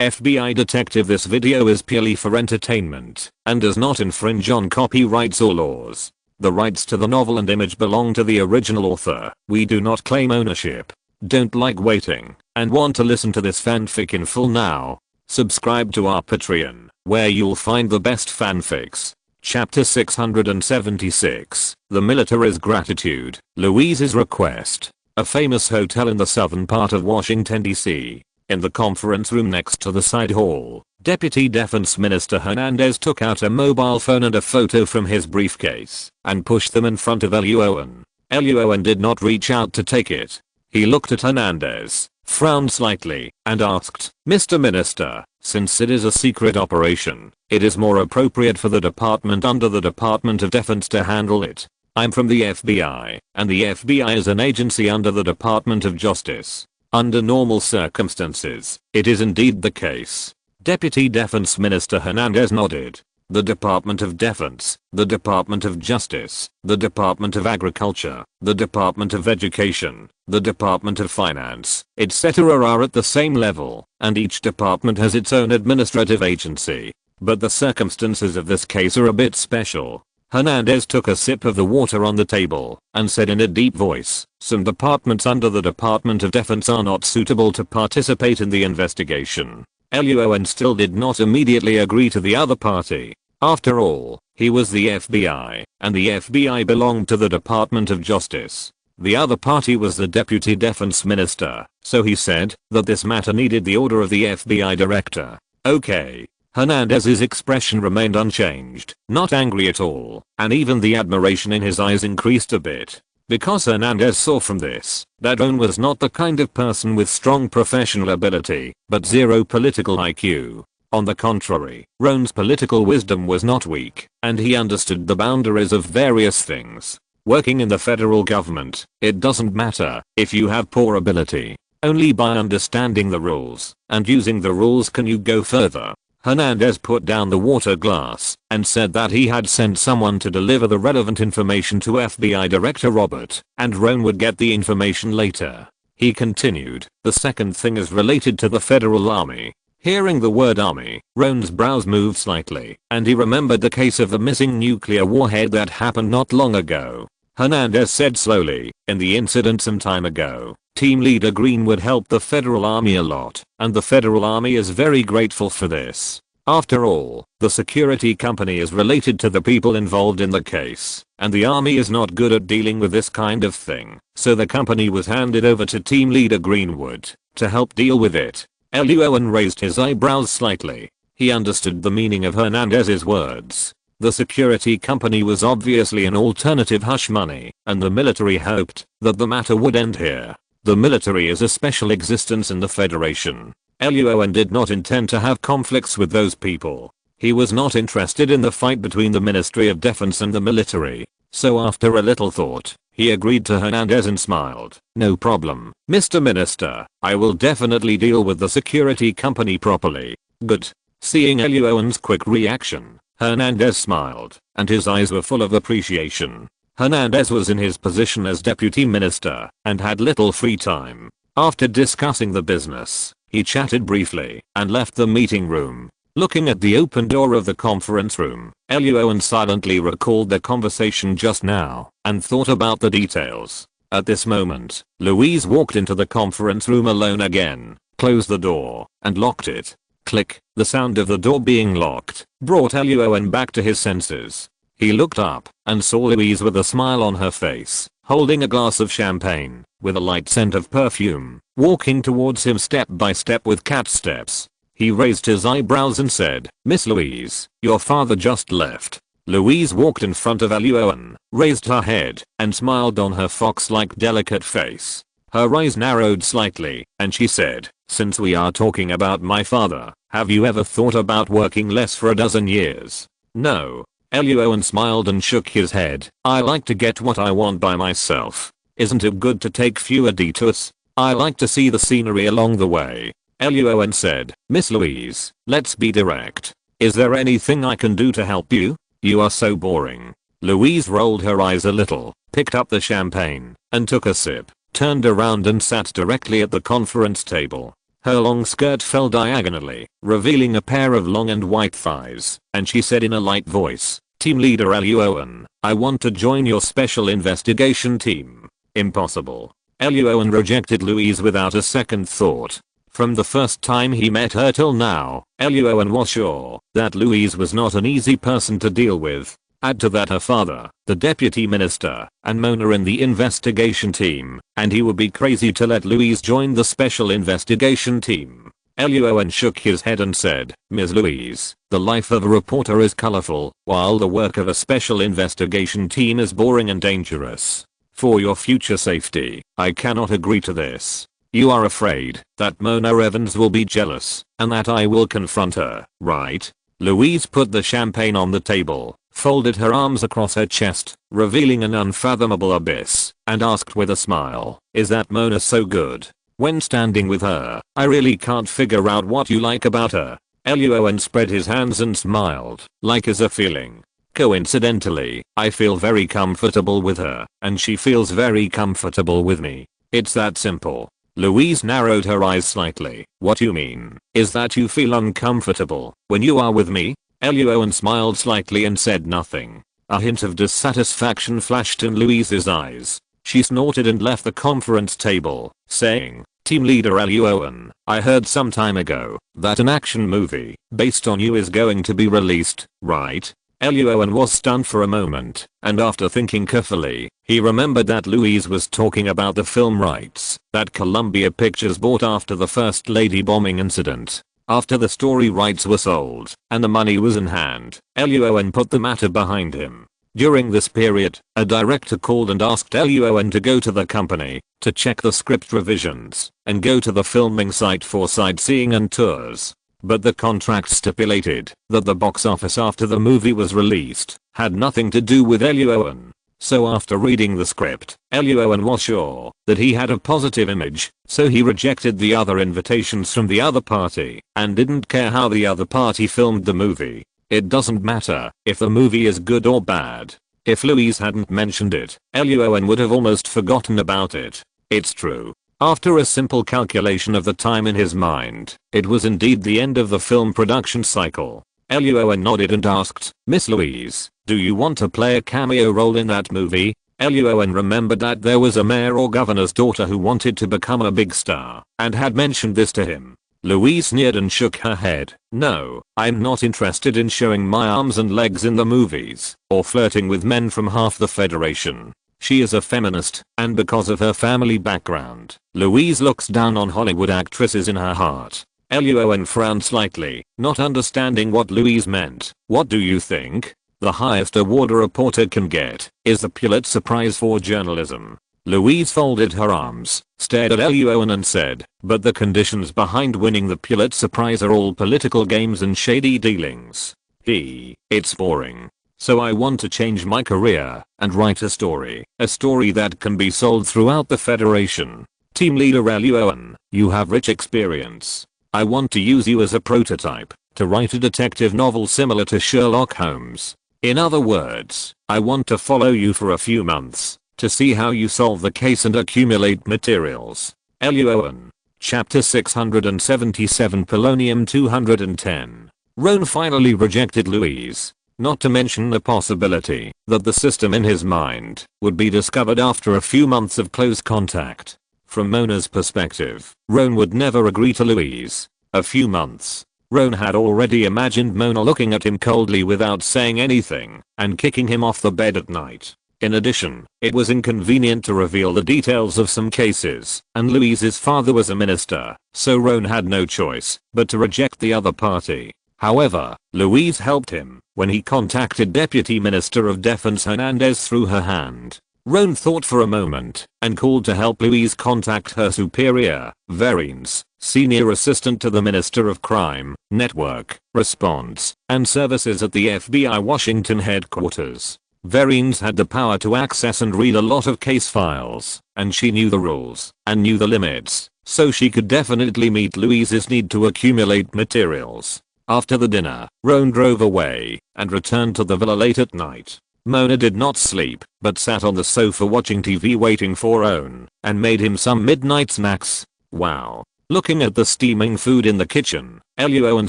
FBI detective, this video is purely for entertainment and does not infringe on copyrights or laws. The rights to the novel and image belong to the original author. We do not claim ownership. Don't like waiting and want to listen to this fanfic in full now? Subscribe to our Patreon, where you'll find the best fanfics. Chapter 676. The Military's Gratitude. Louise's Request. A famous hotel in the southern part of Washington, D.C. In the conference room next to the side hall, Deputy Defense Minister Hernandez took out a mobile phone and a photo from his briefcase and pushed them in front of Elliot Owen. Elliot Owen did not reach out to take it. He looked at Hernandez, frowned slightly, and asked, "Mr. Minister, since it is a secret operation, it is more appropriate for the department under the Department of Defense to handle it. I'm from the FBI, and the FBI is an agency under the Department of Justice. Under normal circumstances, it is indeed the case." Deputy Defense Minister Hernandez nodded. The Department of Defense, the Department of Justice, the Department of Agriculture, the Department of Education, the Department of Finance, etc. are at the same level, and each department has its own administrative agency. But the circumstances of this case are a bit special. Hernandez took a sip of the water on the table and said in a deep voice, "Some departments under the Department of Defense are not suitable to participate in the investigation." Elliot Owen still did not immediately agree to the other party. After all, he was the FBI, and the FBI belonged to the Department of Justice. The other party was the Deputy Defense Minister, so he said that this matter needed the order of the FBI director. Okay. Hernandez's expression remained unchanged, not angry at all, and even the admiration in his eyes increased a bit. Because Hernandez saw from this that Owen was not the kind of person with strong professional ability, but zero political IQ. On the contrary, Roan's political wisdom was not weak, and he understood the boundaries of various things. Working in the federal government, it doesn't matter if you have poor ability. Only by understanding the rules and using the rules can you go further. Hernandez put down the water glass and said that he had sent someone to deliver the relevant information to FBI Director Robert, and Roan would get the information later. He continued, "The second thing is related to the federal army." Hearing the word army, Roan's brows moved slightly, and he remembered the case of the missing nuclear warhead that happened not long ago. Hernandez said slowly, "In the incident some time ago, Team Leader Greenwood helped the federal army a lot, and the federal army is very grateful for this. After all, the security company is related to the people involved in the case, and the army is not good at dealing with this kind of thing, so the company was handed over to Team Leader Greenwood to help deal with it." Elliot Owen raised his eyebrows slightly. He understood the meaning of Hernandez's words. The security company was obviously an alternative hush money, and the military hoped that the matter would end here. The military is a special existence in the Federation. Elliot Owen did not intend to have conflicts with those people. He was not interested in the fight between the Ministry of Defense and the military. So after a little thought, he agreed to Hernandez and smiled. "No problem, Mr. Minister. I will definitely deal with the security company properly." "Good." Seeing Elliot Owen's quick reaction, Hernandez smiled, and his eyes were full of appreciation. Hernandez was in his position as deputy minister and had little free time. After discussing the business, he chatted briefly and left the meeting room. Looking at the open door of the conference room, Elliot Owen silently recalled their conversation just now and thought about the details. At this moment, Louise walked into the conference room alone again, closed the door, and locked it. Click. The sound of the door being locked brought Elliot Owen back to his senses. He looked up and saw Louise with a smile on her face, holding a glass of champagne with a light scent of perfume, walking towards him step by step with cat steps. He raised his eyebrows and said, "Miss Louise, your father just left." Louise walked in front of Elliot Owen, raised her head, and smiled on her fox-like delicate face. Her eyes narrowed slightly, and she said, "Since we are talking about my father, have you ever thought about working less for a dozen years?" "No." Elliot Owen smiled and shook his head. "I like to get what I want by myself. Isn't it good to take fewer detours? I like to see the scenery along the way." Elliot Owen said, "Miss Louise, let's be direct. Is there anything I can do to help you? You are so boring." Louise rolled her eyes a little, picked up the champagne, and took a sip, turned around and sat directly at the conference table. Her long skirt fell diagonally, revealing a pair of long and white thighs, and she said in a light voice, "Team leader Luohan, I want to join your special investigation team." Impossible. Luohan rejected Louise without a second thought. From the first time he met her till now, Luohan was sure that Louise was not an easy person to deal with. Add to that her father, the deputy minister, and Mona in the investigation team, and he would be crazy to let Louise join the special investigation team. Luohan shook his head and said, "Ms. Louise, the life of a reporter is colorful, while the work of a special investigation team is boring and dangerous. For your future safety, I cannot agree to this. You are afraid that Mona Evans will be jealous, and that I will confront her, right?" Louise put the champagne on the table, folded her arms across her chest, revealing an unfathomable abyss, and asked with a smile, "Is that Mona so good? When standing with her, I really can't figure out what you like about her." Luohan spread his hands and smiled, "Like is a feeling. Coincidentally, I feel very comfortable with her, and she feels very comfortable with me. It's that simple." Louise narrowed her eyes slightly. "What you mean is that you feel uncomfortable when you are with me?" Luohan smiled slightly and said nothing. A hint of dissatisfaction flashed in Louise's eyes. She snorted and left the conference table, saying, "Team leader Luohan, I heard some time ago that an action movie based on you is going to be released, right?" Luohan was stunned for a moment, and after thinking carefully, he remembered that Louise was talking about the film rights that Columbia Pictures bought after the First Lady bombing incident. After the story rights were sold and the money was in hand, Luohan put the matter behind him. During this period, a director called and asked Luohan to go to the company to check the script revisions and go to the filming site for sightseeing and tours. But the contract stipulated that the box office after the movie was released had nothing to do with Luohan. So after reading the script, Luohan was sure that he had a positive image, so he rejected the other invitations from the other party and didn't care how the other party filmed the movie. It doesn't matter if the movie is good or bad. If Louise hadn't mentioned it, Luohan would have almost forgotten about it. It's true. After a simple calculation of the time in his mind, it was indeed the end of the film production cycle. Luohan nodded and asked, "Miss Louise, do you want to play a cameo role in that movie?" Luohan remembered that there was a mayor or governor's daughter who wanted to become a big star and had mentioned this to him. Louise sneered and shook her head. "No, I'm not interested in showing my arms and legs in the movies or flirting with men from half the Federation." She is a feminist, and because of her family background, Louise looks down on Hollywood actresses in her heart. Luohan frowned slightly, not understanding what Louise meant. "What do you think? The highest award a reporter can get is the Pulitzer Prize for journalism." Louise folded her arms, stared at Luohan and said, "But the conditions behind winning the Pulitzer Prize are all political games and shady dealings. It's boring. So I want to change my career and write a story that can be sold throughout the Federation. Team leader Luohan, you have rich experience. I want to use you as a prototype to write a detective novel similar to Sherlock Holmes. In other words, I want to follow you for a few months to see how you solve the case and accumulate materials." Luohan. Chapter 677 Polonium 210. Roan finally rejected Louise. Not to mention the possibility that the system in his mind would be discovered after a few months of close contact. From Mona's perspective, Roan would never agree to Louise. A few months. Roan had already imagined Mona looking at him coldly without saying anything and kicking him off the bed at night. In addition, it was inconvenient to reveal the details of some cases, and Louise's father was a minister, so Roan had no choice but to reject the other party. However, Louise helped him when he contacted Deputy Minister of Defense Hernandez through her hand. Roan thought for a moment and called to help Louise contact her superior, Verines, senior assistant to the Minister of Crime, Network, Response, and Services at the FBI Washington headquarters. Verines had the power to access and read a lot of case files, and she knew the rules and knew the limits, so she could definitely meet Louise's need to accumulate materials. After the dinner, Roan drove away and returned to the villa late at night. Mona did not sleep, but sat on the sofa watching TV waiting for Roan, and made him some midnight snacks. Wow. Looking at the steaming food in the kitchen, Ellie Owen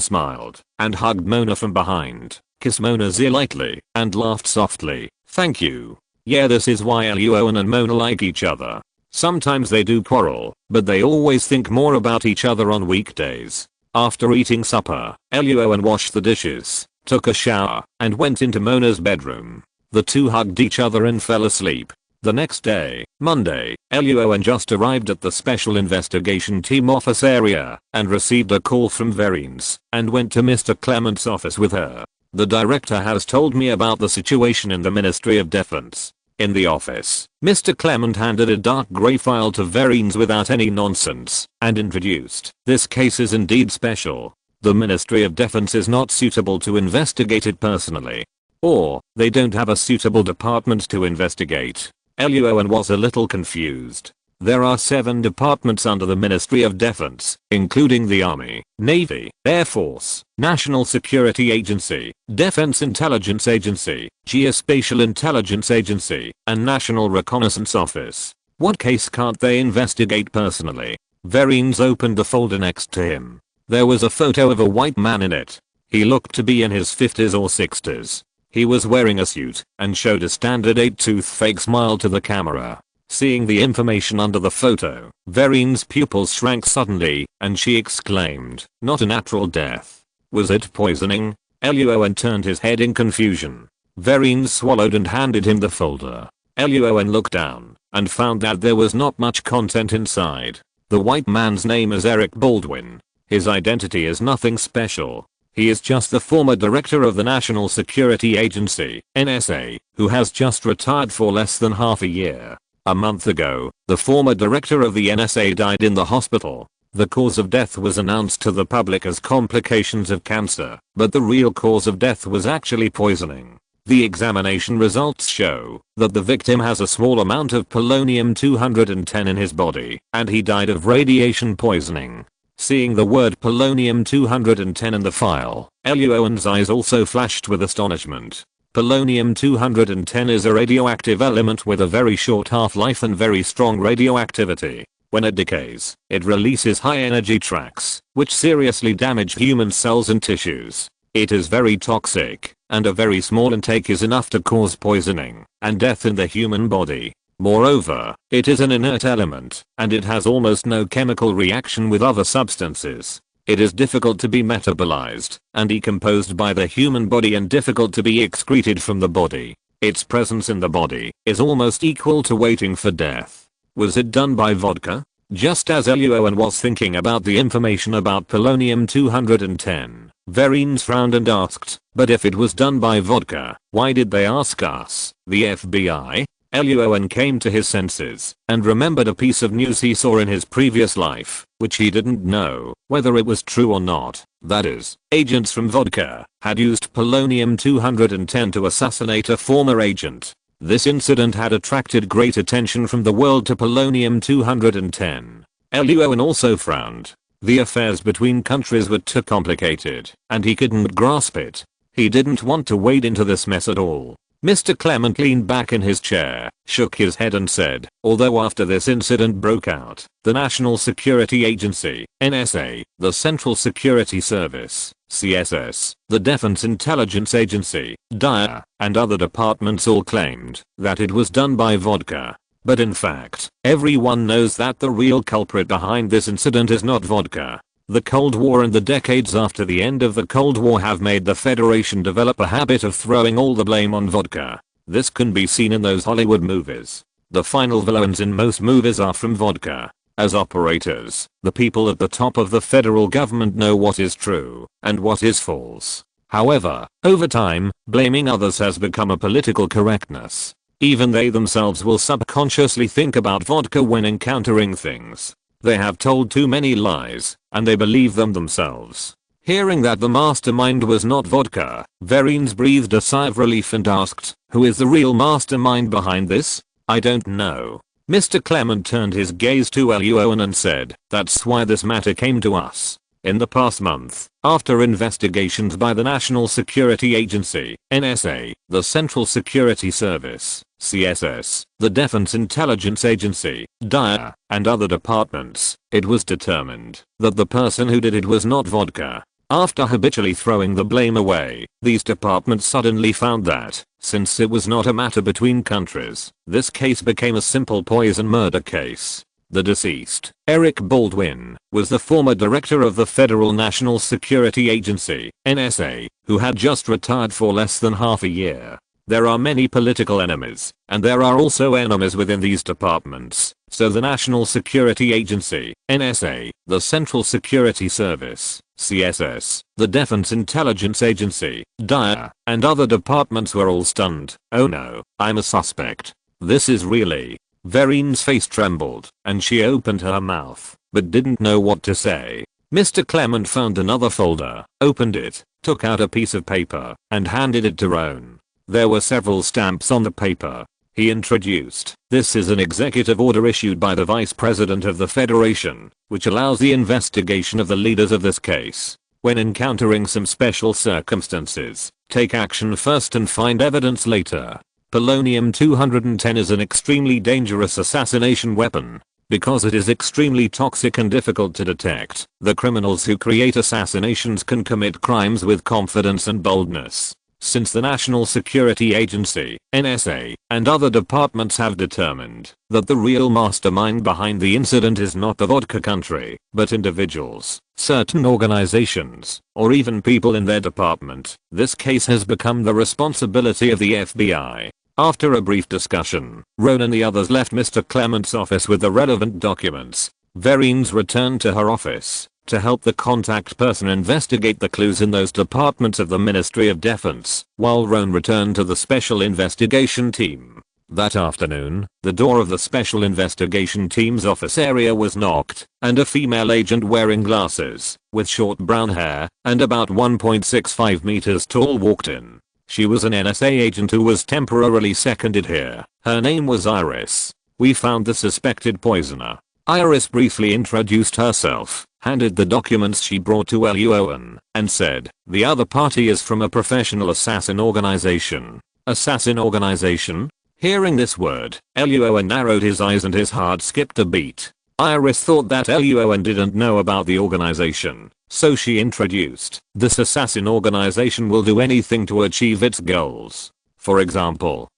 smiled and hugged Mona from behind, kissed Mona's ear lightly, and laughed softly. "Thank you. Yeah, this is why Ellie Owen and Mona like each other. Sometimes they do quarrel, but they always think more about each other on weekdays." After eating supper, Ellie Owen washed the dishes, took a shower, and went into Mona's bedroom. The two hugged each other and fell asleep. The next day, Monday, Ellie Owen just arrived at the Special Investigation Team office area and received a call from Verines and went to Mr. Clement's office with her. "The director has told me about the situation in the Ministry of Defense." In the office, Mr. Clement handed a dark grey file to Verines without any nonsense and introduced, "This case is indeed special. The Ministry of Defense is not suitable to investigate it personally. Or, they don't have a suitable department to investigate." Ellie Owen was a little confused. There are 7 departments under the Ministry of Defense, including the Army, Navy, Air Force, National Security Agency, Defense Intelligence Agency, Geospatial Intelligence Agency, and National Reconnaissance Office. What case can't they investigate personally? Verines opened the folder next to him. There was a photo of a white man in it. He looked to be in his 50s or 60s. He was wearing a suit and showed a standard 8-tooth fake smile to the camera. Seeing the information under the photo, Verines' pupils shrank suddenly and she exclaimed, "Not a natural death. Was it poisoning?" Ellie Owen turned his head in confusion. Verines swallowed and handed him the folder. Ellie Owen looked down and found that there was not much content inside. The white man's name is Eric Baldwin. His identity is nothing special. He is just the former director of the National Security Agency, NSA, who has just retired for less than half a year. A month ago, the former director of the NSA died in the hospital. The cause of death was announced to the public as complications of cancer, but the real cause of death was actually poisoning. The examination results show that the victim has a small amount of polonium-210 in his body, and he died of radiation poisoning. Seeing the word polonium-210 in the file, Ellie Owen's eyes also flashed with astonishment. Polonium-210 is a radioactive element with a very short half-life and very strong radioactivity. When it decays, it releases high-energy tracks, which seriously damage human cells and tissues. It is very toxic, and a very small intake is enough to cause poisoning and death in the human body. Moreover, it is an inert element, and it has almost no chemical reaction with other substances. It is difficult to be metabolized and decomposed by the human body and difficult to be excreted from the body. Its presence in the body is almost equal to waiting for death. Was it done by vodka? Just as Ellie Owen was thinking about the information about polonium-210, Verines frowned and asked, "But if it was done by vodka, why did they ask us, the FBI?" Ellie Owen came to his senses and remembered a piece of news he saw in his previous life, which he didn't know whether it was true or not. That is, agents from vodka had used polonium-210 to assassinate a former agent. This incident had attracted great attention from the world to polonium-210. Ellie Owen also frowned. The affairs between countries were too complicated, and he couldn't grasp it. He didn't want to wade into this mess at all. Mr. Clement leaned back in his chair, shook his head and said, "Although after this incident broke out, the National Security Agency, NSA, the Central Security Service, CSS, the Defense Intelligence Agency, DIA, and other departments all claimed that it was done by vodka. But in fact, everyone knows that the real culprit behind this incident is not vodka. The Cold War and the decades after the end of the Cold War have made the Federation develop a habit of throwing all the blame on vodka. This can be seen in those Hollywood movies. The final villains in most movies are from vodka. As operators, the people at the top of the federal government know what is true and what is false. However, over time, blaming others has become a political correctness. Even they themselves will subconsciously think about vodka when encountering things. They have told too many lies, and they believe them themselves. Hearing that the mastermind was not vodka, Verines breathed a sigh of relief and asked, "Who is the real mastermind behind this?" "I don't know." Mr. Clement turned his gaze to Ellie Owen and said, "That's why this matter came to us. In the past month, after investigations by the National Security Agency, NSA, the Central Security Service, CSS, the Defense Intelligence Agency, DIA, and other departments, it was determined that the person who did it was not Vodka. After habitually throwing the blame away, these departments suddenly found that, since it was not a matter between countries, this case became a simple poison murder case. The deceased, Eric Baldwin, was the former director of the Federal National Security Agency, NSA, who had just retired for less than half a year. There are many political enemies, and there are also enemies within these departments, so the National Security Agency, NSA, the Central Security Service, CSS, the Defense Intelligence Agency, DIA, and other departments were all stunned. "Oh no, I'm a suspect. This is really..." Verine's face trembled, and she opened her mouth, but didn't know what to say. Mr. Clement found another folder, opened it, took out a piece of paper, and handed it to Roan. There were several stamps on the paper. He introduced, "This is an executive order issued by the Vice President of the Federation, which allows the investigation of the leaders of this case. When encountering some special circumstances, take action first and find evidence later. Polonium-210 is an extremely dangerous assassination weapon. Because it is extremely toxic and difficult to detect, the criminals who create assassinations can commit crimes with confidence and boldness. Since the National Security Agency, NSA, and other departments have determined that the real mastermind behind the incident is not the Vodka country, but individuals, certain organizations, or even people in their department, this case has become the responsibility of the FBI." After a brief discussion, Roan and the others left Mr. Clement's office with the relevant documents. Verines returned to her office to help the contact person investigate the clues in those departments of the Ministry of Defense, while Roan returned to the Special Investigation Team. That afternoon, the door of the Special Investigation Team's office area was knocked, and a female agent wearing glasses, with short brown hair, and about 1.65 meters tall walked in. She was an NSA agent who was temporarily seconded here. Her name was Iris. "We found the suspected poisoner." Iris briefly introduced herself, handed the documents she brought to L.U. Owen, and said, "The other party is from a professional assassin organization." Assassin organization? Hearing this word, L.U. Owen narrowed his eyes and his heart skipped a beat. Iris thought that L.U. Owen didn't know about the organization, so she introduced, "This assassin organization will do anything to achieve its goals. For example,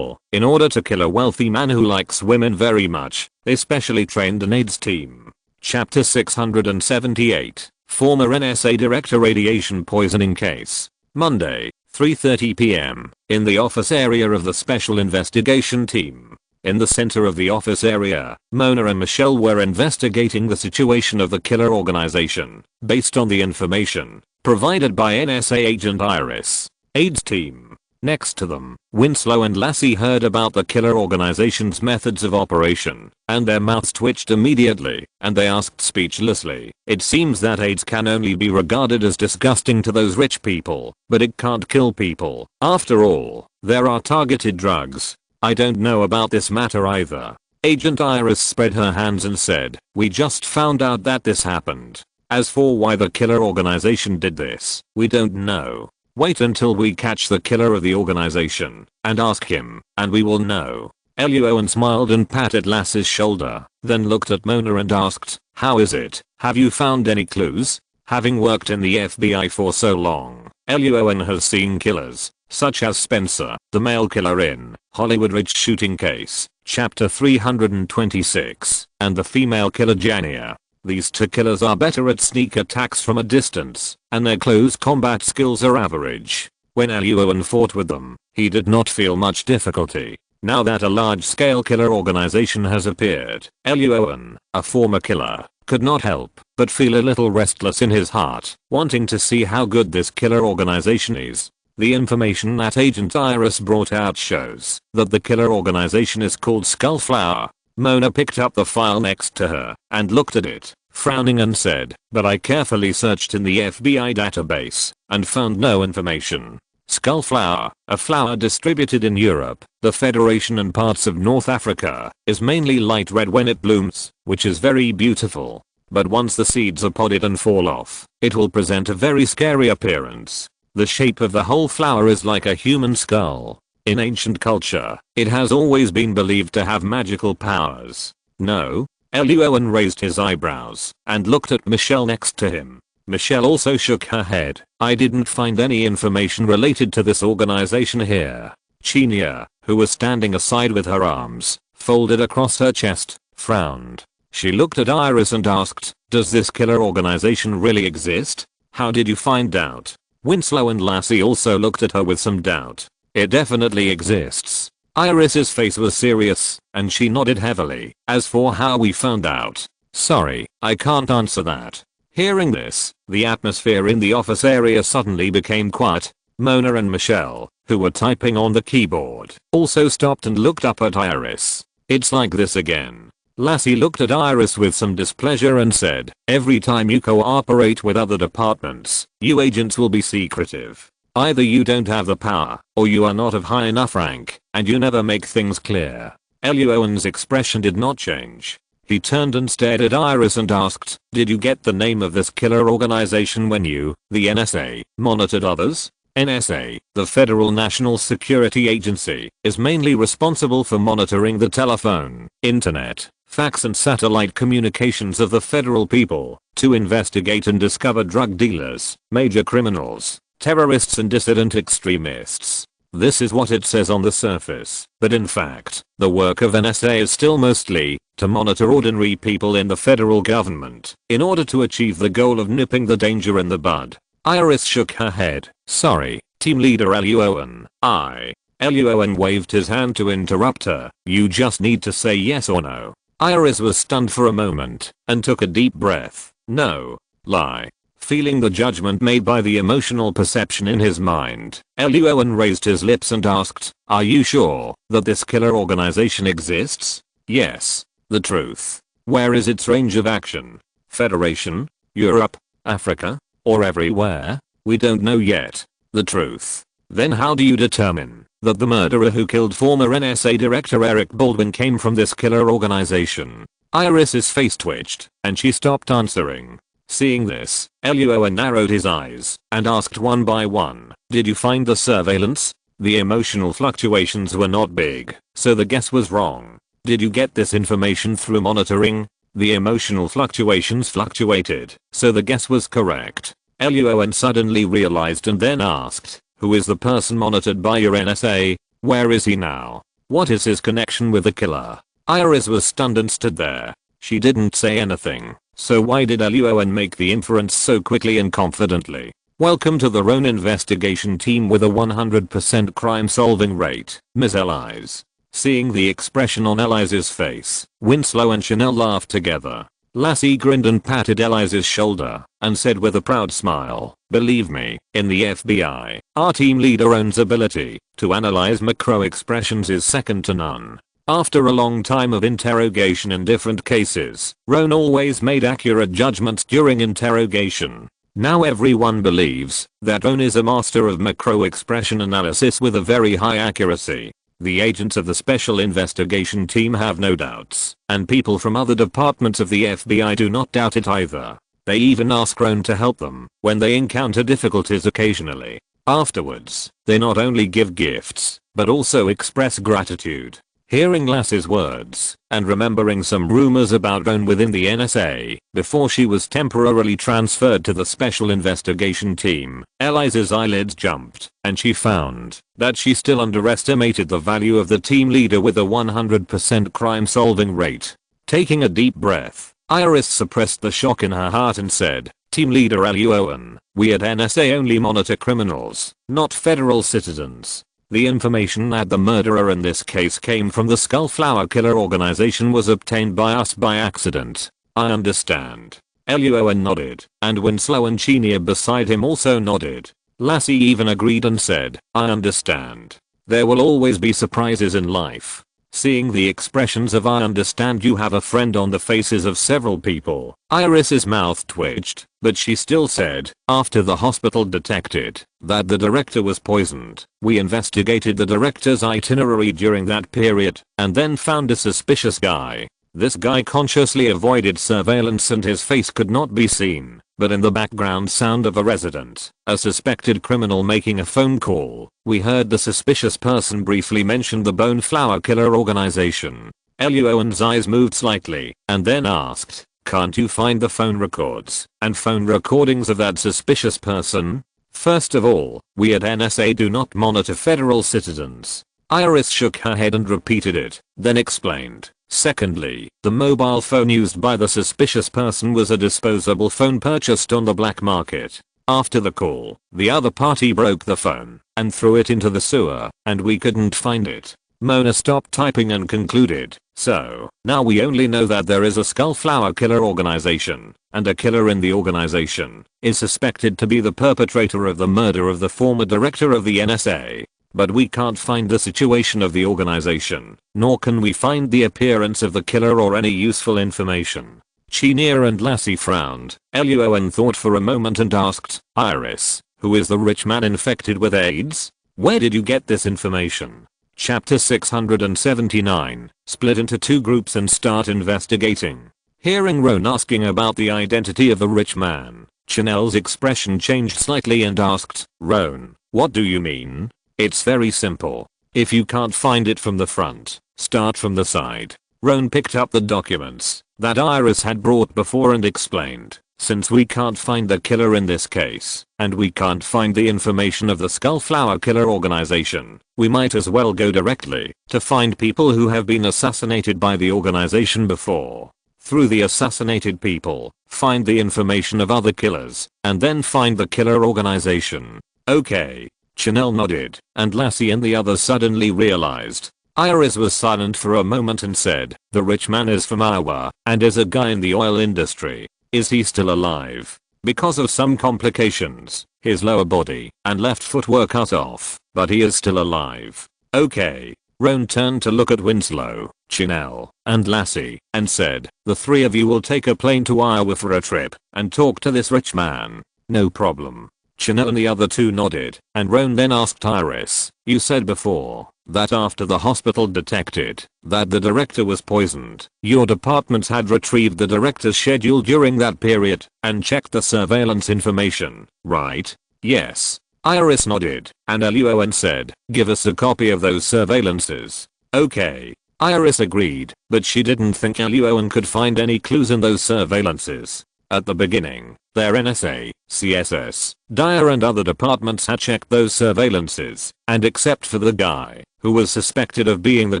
in order to kill a wealthy man who likes women very much, they specially trained an AIDS team." Chapter 678, Former NSA Director Radiation Poisoning Case. Monday, 3:30 p.m., in the office area of the Special Investigation Team. In the center of the office area, Mona and Michelle were investigating the situation of the killer organization, based on the information provided by NSA agent Iris. AIDS team. Next to them, Winslow and Lassie heard about the killer organization's methods of operation, and their mouths twitched immediately, and they asked speechlessly, "It seems that AIDS can only be regarded as disgusting to those rich people, but it can't kill people. After all, there are targeted drugs. I don't know about this matter either." Agent Iris spread her hands and said, "We just found out that this happened. As for why the killer organization did this, we don't know. Wait until we catch the killer of the organization and ask him, and we will know." L.U. Owen smiled and patted Lassie's shoulder, then looked at Mona and asked, "How is it? Have you found any clues?" Having worked in the FBI for so long, L.U. Owen has seen killers, such as Spencer, the male killer in Hollywood Ridge shooting case, Chapter 326, and the female killer Jania. These two killers are better at sneak attacks from a distance, and their close combat skills are average. When L.U. Owen fought with them, he did not feel much difficulty. Now that a large-scale killer organization has appeared, L.U. Owen, a former killer, could not help but feel a little restless in his heart, wanting to see how good this killer organization is. The information that Agent Iris brought out shows that the killer organization is called Skullflower. Mona picked up the file next to her and looked at it, frowning and said, "But I carefully searched in the FBI database and found no information." Skullflower, a flower distributed in Europe, the Federation and parts of North Africa, is mainly light red when it blooms, which is very beautiful. but once the seeds are podded and fall off, it will present a very scary appearance. The shape of the whole flower is like a human skull. In ancient culture, it has always been believed to have magical powers. No? Owen raised his eyebrows and looked at Michelle next to him. Michelle also shook her head. I didn't find any information related to this organization here. Chinya, who was standing aside with her arms folded across her chest, frowned. She looked at Iris and asked, does this killer organization really exist? How did you find out? Winslow and Lassie also looked at her with some doubt. It definitely exists. Iris's face was serious, and she nodded heavily. As for how we found out, sorry, I can't answer that. Hearing this, the atmosphere in the office area suddenly became quiet. Mona and Michelle, who were typing on the keyboard, also stopped and looked up at Iris. It's like this again. Lassie looked at Iris with some displeasure and said, every time you cooperate with other departments, you agents will be secretive. Either you don't have the power, or you are not of high enough rank, and you never make things clear. Owen's expression did not change. He turned and stared at Iris and asked, did you get the name of this killer organization when you, the NSA, monitored others? NSA, the Federal National Security Agency, is mainly responsible for monitoring the telephone, internet, fax and satellite communications of the federal people to investigate and discover drug dealers, major criminals, terrorists and dissident extremists. This is what it says on the surface, but in fact, the work of NSA is still mostly to monitor ordinary people in the federal government in order to achieve the goal of nipping the danger in the bud. Iris shook her head. Sorry, Team Leader Owen. Owen waved his hand to interrupt her. You just need to say yes or no. Iris was stunned for a moment and took a deep breath. No. Lie. Feeling the judgment made by the emotional perception in his mind, Owen raised his lips and asked, are you sure that this killer organization exists? Yes. The truth. Where is its range of action? Federation? Europe? Africa? Or everywhere? We don't know yet. The truth. Then how do you determine that the murderer who killed former NSA Director Eric Baldwin came from this killer organization? Iris's face twitched, and she stopped answering. Seeing this, Owen narrowed his eyes and asked one by one, did you find the surveillance? The emotional fluctuations were not big, so the guess was wrong. Did you get this information through monitoring? The emotional fluctuations fluctuated, so the guess was correct. Owen suddenly realized and then asked, who is the person monitored by your NSA? Where is he now? What is his connection with the killer? Iris was stunned and stood there. She didn't say anything, so why did Owen make the inference so quickly and confidently? Welcome to the Roan investigation team with a 100% crime solving rate, Ms. Elise. Seeing the expression on Elise's face, Winslow and Chanel laughed together. Lassie grinned and patted Elise's shoulder and said with a proud smile, believe me, in the FBI, our team leader Roan's ability to analyze macro expressions is second to none. After a long time of interrogation in different cases, Roan always made accurate judgments during interrogation. Now everyone believes that Roan is a master of macro expression analysis with a very high accuracy. The agents of the Special Investigation Team have no doubts, and people from other departments of the FBI do not doubt it either. They even ask Roan to help them when they encounter difficulties occasionally. Afterwards, they not only give gifts, but also express gratitude. Hearing Lassie's words, and remembering some rumors about Roan within the NSA, before she was temporarily transferred to the Special Investigation Team, Elise's eyelids jumped, and she found that she still underestimated the value of the team leader with a 100% crime solving rate. Taking a deep breath, Iris suppressed the shock in her heart and said, Team Leader Owen, we at NSA only monitor criminals, not federal citizens. The information that the murderer in this case came from the Skullflower Killer organization was obtained by us by accident. I understand. Owen nodded, and Winslow and Chinya beside him also nodded. Lassie even agreed and said, I understand. There will always be surprises in life. Seeing the expressions of I understand you have a friend on the faces of several people, Iris's mouth twitched, but she still said, after the hospital detected that the director was poisoned, we investigated the director's itinerary during that period and then found a suspicious guy. This guy consciously avoided surveillance and his face could not be seen, but in the background sound of a resident, a suspected criminal making a phone call, we heard the suspicious person briefly mention the Bone Flower Killer organization. Owen's eyes moved slightly, and then asked, "Can't you find the phone records and phone recordings of that suspicious person?" First of all, we at NSA do not monitor federal citizens. Iris shook her head and repeated it, then explained. Secondly, the mobile phone used by the suspicious person was a disposable phone purchased on the black market. After the call, the other party broke the phone and threw it into the sewer, and we couldn't find it. Mona stopped typing and concluded, "So, now we only know that there is a Skullflower Killer organization, and a killer in the organization is suspected to be the perpetrator of the murder of the former director of the NSA. But we can't find the situation of the organization, nor can we find the appearance of the killer or any useful information." Chenier and Lassie frowned. Owen thought for a moment and asked, "Iris, who is the rich man infected with AIDS? Where did you get this information?" Chapter 679, split into two groups and start investigating. Hearing Roan asking about the identity of the rich man, Chanel's expression changed slightly and asked, "Roan, what do you mean?" "It's very simple. If you can't find it from the front, start from the side." Roan picked up the documents that Iris had brought before and explained, "Since we can't find the killer in this case, and we can't find the information of the Skullflower Killer organization, we might as well go directly to find people who have been assassinated by the organization before. Through the assassinated people, find the information of other killers, and then find the killer organization." "Okay." Chanel nodded, and Lassie and the others suddenly realized. Iris was silent for a moment and said, "The rich man is from Iowa, and is a guy in the oil industry. Is he still alive?" "Because of some complications, his lower body and left foot were cut off, but he is still alive." "Okay." Roan turned to look at Winslow, Chanel, and Lassie, and said, "The three of you will take a plane to Iowa for a trip, and talk to this rich man." "No problem." Chanel and the other two nodded, and Roan then asked Iris, "You said before that after the hospital detected that the director was poisoned, your department had retrieved the director's schedule during that period and checked the surveillance information, right?" "Yes." Iris nodded, and Owen said, "Give us a copy of those surveillances." "Okay." Iris agreed, but she didn't think Owen could find any clues in those surveillances. At the beginning, their NSA, CSS, Dyer and other departments had checked those surveillances, and except for the guy who was suspected of being the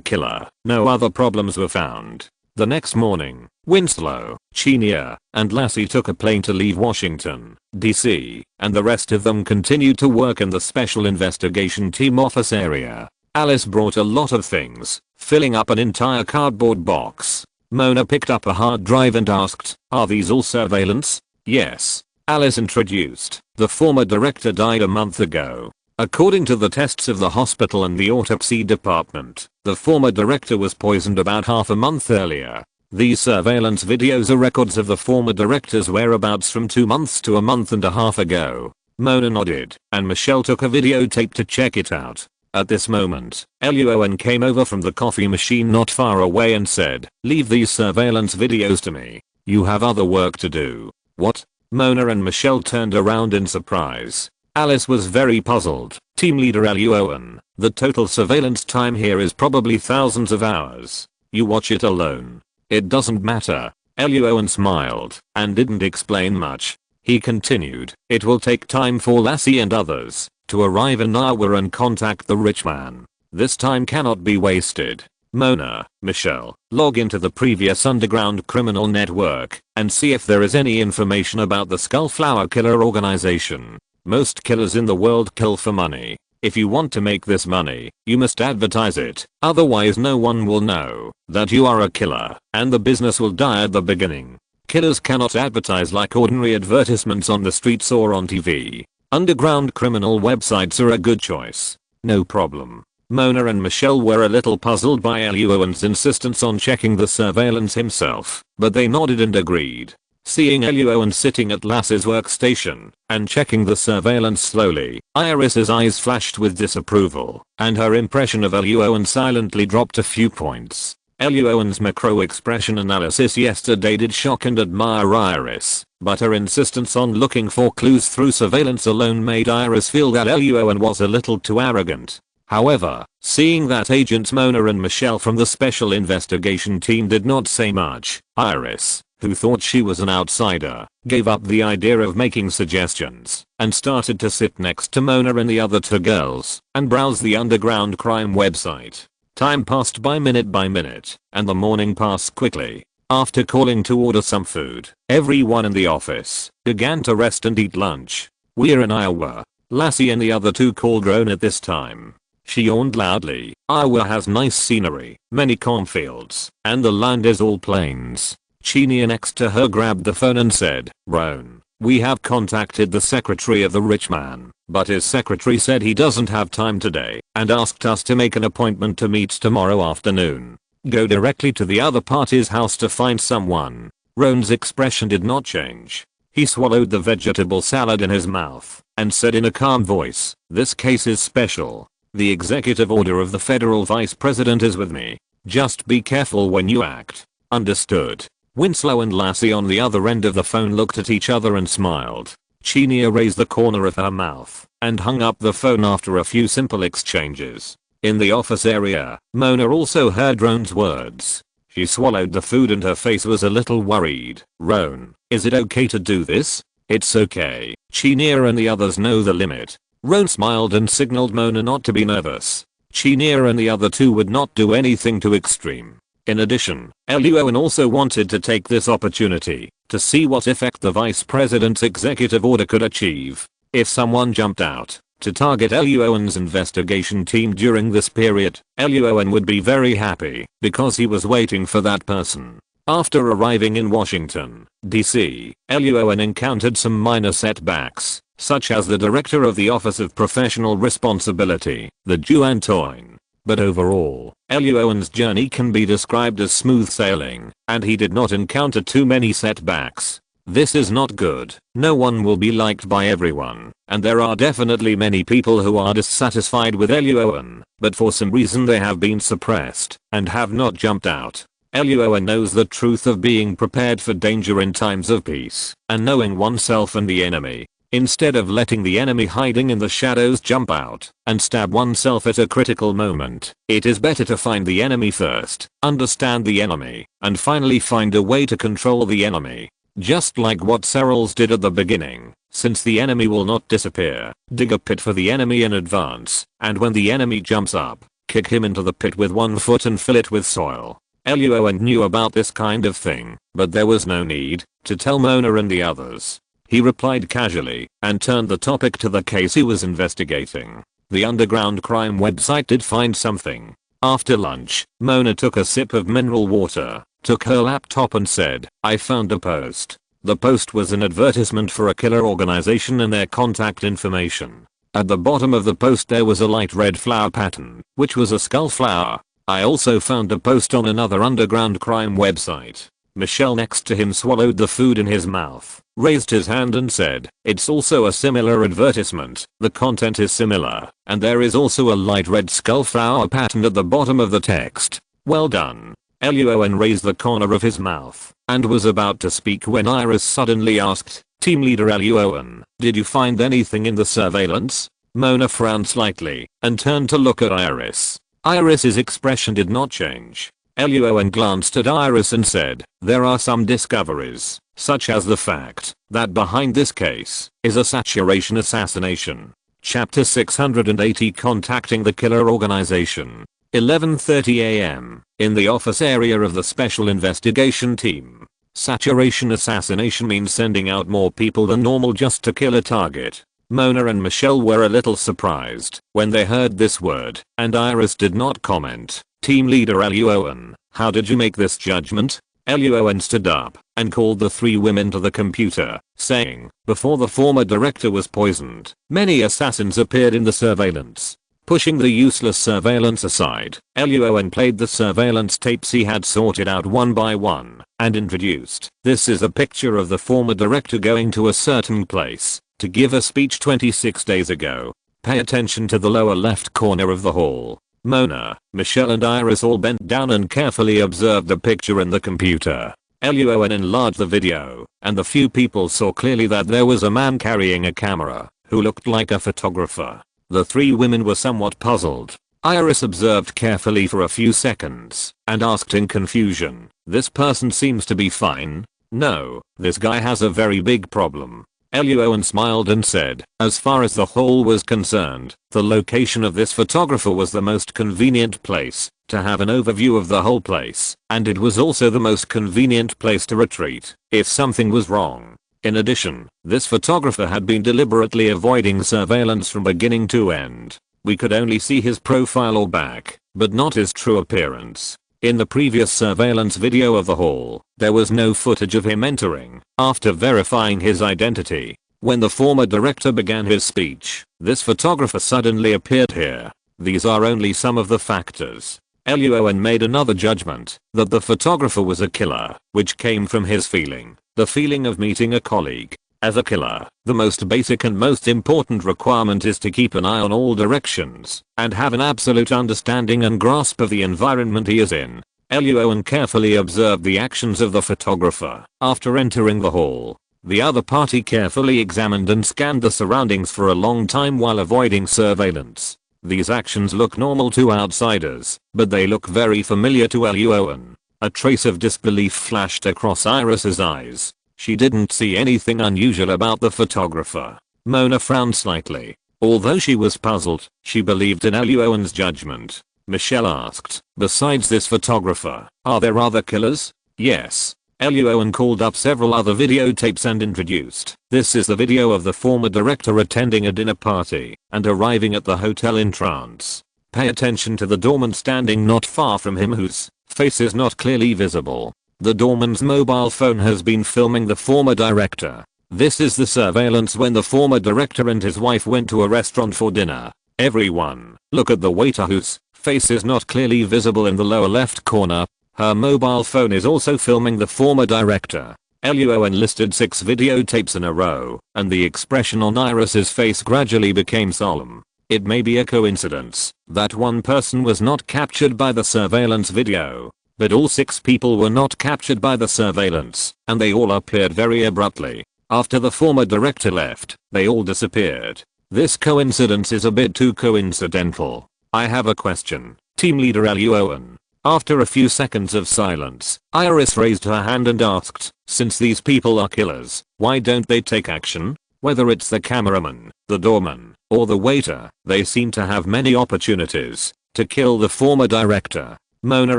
killer, no other problems were found. The next morning, Winslow, Chenier, and Lassie took a plane to leave Washington, D.C., and the rest of them continued to work in the Special Investigation Team office area. Alice brought a lot of things, filling up an entire cardboard box. Mona picked up a hard drive and asked, "Are these all surveillance?" "Yes." Alice introduced. "The former director died a month ago. According to the tests of the hospital and the autopsy department, the former director was poisoned about half a month earlier. These surveillance videos are records of the former director's whereabouts from 2 months to a month and a half ago." Mona nodded, and Michelle took a videotape to check it out. At this moment, Owen came over from the coffee machine not far away and said, "Leave these surveillance videos to me. You have other work to do." "What?" Mona and Michelle turned around in surprise. Alice was very puzzled. Team leader Owen, "The total surveillance time here is probably thousands of hours. You watch it alone." "It doesn't matter." Owen smiled and didn't explain much. He continued, "It will take time for Lassie and others to arrive in Iowa and contact the rich man. This time cannot be wasted. Mona, Michelle, log into the previous underground criminal network and see if there is any information about the Skullflower Killer organization. Most killers in the world kill for money. If you want to make this money, you must advertise it, otherwise no one will know that you are a killer, and the business will die at the beginning. Killers cannot advertise like ordinary advertisements on the streets or on TV. Underground criminal websites are a good choice." "No problem." Mona and Michelle were a little puzzled by Owen's insistence on checking the surveillance himself, but they nodded and agreed. Seeing Owen sitting at Lassie's workstation and checking the surveillance slowly, Iris's eyes flashed with disapproval, and her impression of Owen silently dropped a few points. Ellie Owen's macro expression analysis yesterday did shock and admire Iris, but her insistence on looking for clues through surveillance alone made Iris feel that Ellie Owen was a little too arrogant. However, seeing that Agents Mona and Michelle from the Special Investigation Team did not say much, Iris, who thought she was an outsider, gave up the idea of making suggestions and started to sit next to Mona and the other two girls and browse the underground crime website. Time passed by minute, and the morning passed quickly. After calling to order some food, everyone in the office began to rest and eat lunch. "We're in Iowa." Lassie and the other two called Roan at this time. She yawned loudly. "Iowa has nice scenery, many cornfields, and the land is all plains." Chenia next to her grabbed the phone and said, "Roan, we have contacted the secretary of the rich man, but his secretary said he doesn't have time today and asked us to make an appointment to meet tomorrow afternoon. Go directly to the other party's house to find someone." Roan's expression did not change. He swallowed the vegetable salad in his mouth and said in a calm voice, "This case is special. The executive order of the federal vice president is with me. Just be careful when you act. Understood?" Winslow and Lassie on the other end of the phone looked at each other and smiled. Chenia raised the corner of her mouth and hung up the phone after a few simple exchanges. In the office area, Mona also heard Roan's words. She swallowed the food and her face was a little worried. "Roan, is it okay to do this?" "It's okay. Chenia and the others know the limit." Roan smiled and signaled Mona not to be nervous. Chenia and the other two would not do anything too extreme. In addition, Ellie Owen also wanted to take this opportunity to see what effect the vice president's executive order could achieve. If someone jumped out to target Ellie Owen's investigation team during this period, Ellie Owen would be very happy because he was waiting for that person. After arriving in Washington, D.C., Ellie Owen encountered some minor setbacks, such as the director of the Office of Professional Responsibility, the Jew Antoine. But overall, Ellie Owen's journey can be described as smooth sailing, and he did not encounter too many setbacks. This is not good. No one will be liked by everyone, and there are definitely many people who are dissatisfied with Ellie Owen, but for some reason they have been suppressed and have not jumped out. Ellie Owen knows the truth of being prepared for danger in times of peace and knowing oneself and the enemy. Instead of letting the enemy hiding in the shadows jump out and stab oneself at a critical moment, it is better to find the enemy first, understand the enemy, and finally find a way to control the enemy. Just like what Serrals did at the beginning, since the enemy will not disappear, dig a pit for the enemy in advance, and when the enemy jumps up, kick him into the pit with one foot and fill it with soil. Ellie Owen knew about this kind of thing, but there was no need to tell Mona and the others. He replied casually and turned the topic to the case he was investigating. The underground crime website did find something. After lunch, Mona took a sip of mineral water, took her laptop and said, "I found a post." The post was an advertisement for a killer organization and their contact information. At the bottom of the post there was a light red flower pattern, which was a skull flower. I also found a post on another underground crime website. Michelle next to him swallowed the food in his mouth, raised his hand and said, "It's also a similar advertisement. The content is similar, and there is also a light red skull flower pattern at the bottom of the text." "Well done." Ellie Owen raised the corner of his mouth and was about to speak when Iris suddenly asked, "Team leader Ellie Owen, did you find anything in the surveillance?" Mona frowned slightly and turned to look at Iris. Iris's expression did not change. Ellie Owen glanced at Iris and said, "There are some discoveries, such as the fact that behind this case is a saturation assassination." Chapter 680 Contacting the Killer Organization. 11:30 a.m. in the office area of the Special Investigation Team. Saturation assassination means sending out more people than normal just to kill a target. Mona and Michelle were a little surprised when they heard this word, and Iris did not comment. "Team leader Ellie Owen, how did you make this judgment?" Ellie Owen stood up and called the three women to the computer, saying, "Before the former director was poisoned, many assassins appeared in the surveillance." Pushing the useless surveillance aside, Ellie Owen played the surveillance tapes he had sorted out one by one and introduced, "This is a picture of the former director going to a certain place to give a speech 26 days ago. Pay attention to the lower left corner of the hall." Mona, Michelle and Iris all bent down and carefully observed the picture in the computer. Luon enlarged the video, and the few people saw clearly that there was a man carrying a camera, who looked like a photographer. The three women were somewhat puzzled. Iris observed carefully for a few seconds, and asked in confusion, "This person seems to be fine. No, this guy has a very big problem." Luon smiled and said, "As far as the hall was concerned, the location of this photographer was the most convenient place to have an overview of the whole place, and it was also the most convenient place to retreat if something was wrong. In addition, this photographer had been deliberately avoiding surveillance from beginning to end. We could only see his profile or back, but not his true appearance. In the previous surveillance video of the hall, there was no footage of him entering after verifying his identity. When the former director began his speech, this photographer suddenly appeared here. These are only some of the factors." Luon made another judgment that the photographer was a killer, which came from his feeling, the feeling of meeting a colleague. As a killer, the most basic and most important requirement is to keep an eye on all directions and have an absolute understanding and grasp of the environment he is in. Luon carefully observed the actions of the photographer after entering the hall. The other party carefully examined and scanned the surroundings for a long time while avoiding surveillance. These actions look normal to outsiders, but they look very familiar to Luon. A trace of disbelief flashed across Iris's eyes. She didn't see anything unusual about the photographer. Mona frowned slightly. Although she was puzzled, she believed in Luon's judgment. Michelle asked, "Besides this photographer, are there other killers?" "Yes." Luon called up several other videotapes and introduced, "This is the video of the former director attending a dinner party and arriving at the hotel in trance. Pay attention to the doorman standing not far from him whose face is not clearly visible. The doorman's mobile phone has been filming the former director. This is the surveillance when the former director and his wife went to a restaurant for dinner. Everyone, look at the waiter whose face is not clearly visible in the lower left corner. Her mobile phone is also filming the former director." Luon listed 6 videotapes in a row, and the expression on Iris's face gradually became solemn. It may be a coincidence that one person was not captured by the surveillance video, but all 6 people were not captured by the surveillance, and they all appeared very abruptly. After the former director left, they all disappeared. This coincidence is a bit too coincidental. I have a question, Team Leader Luon. After a few seconds of silence, Iris raised her hand and asked, "Since these people are killers, why don't they take action? Whether it's the cameraman, the doorman, or the waiter, they seem to have many opportunities to kill the former director." Mona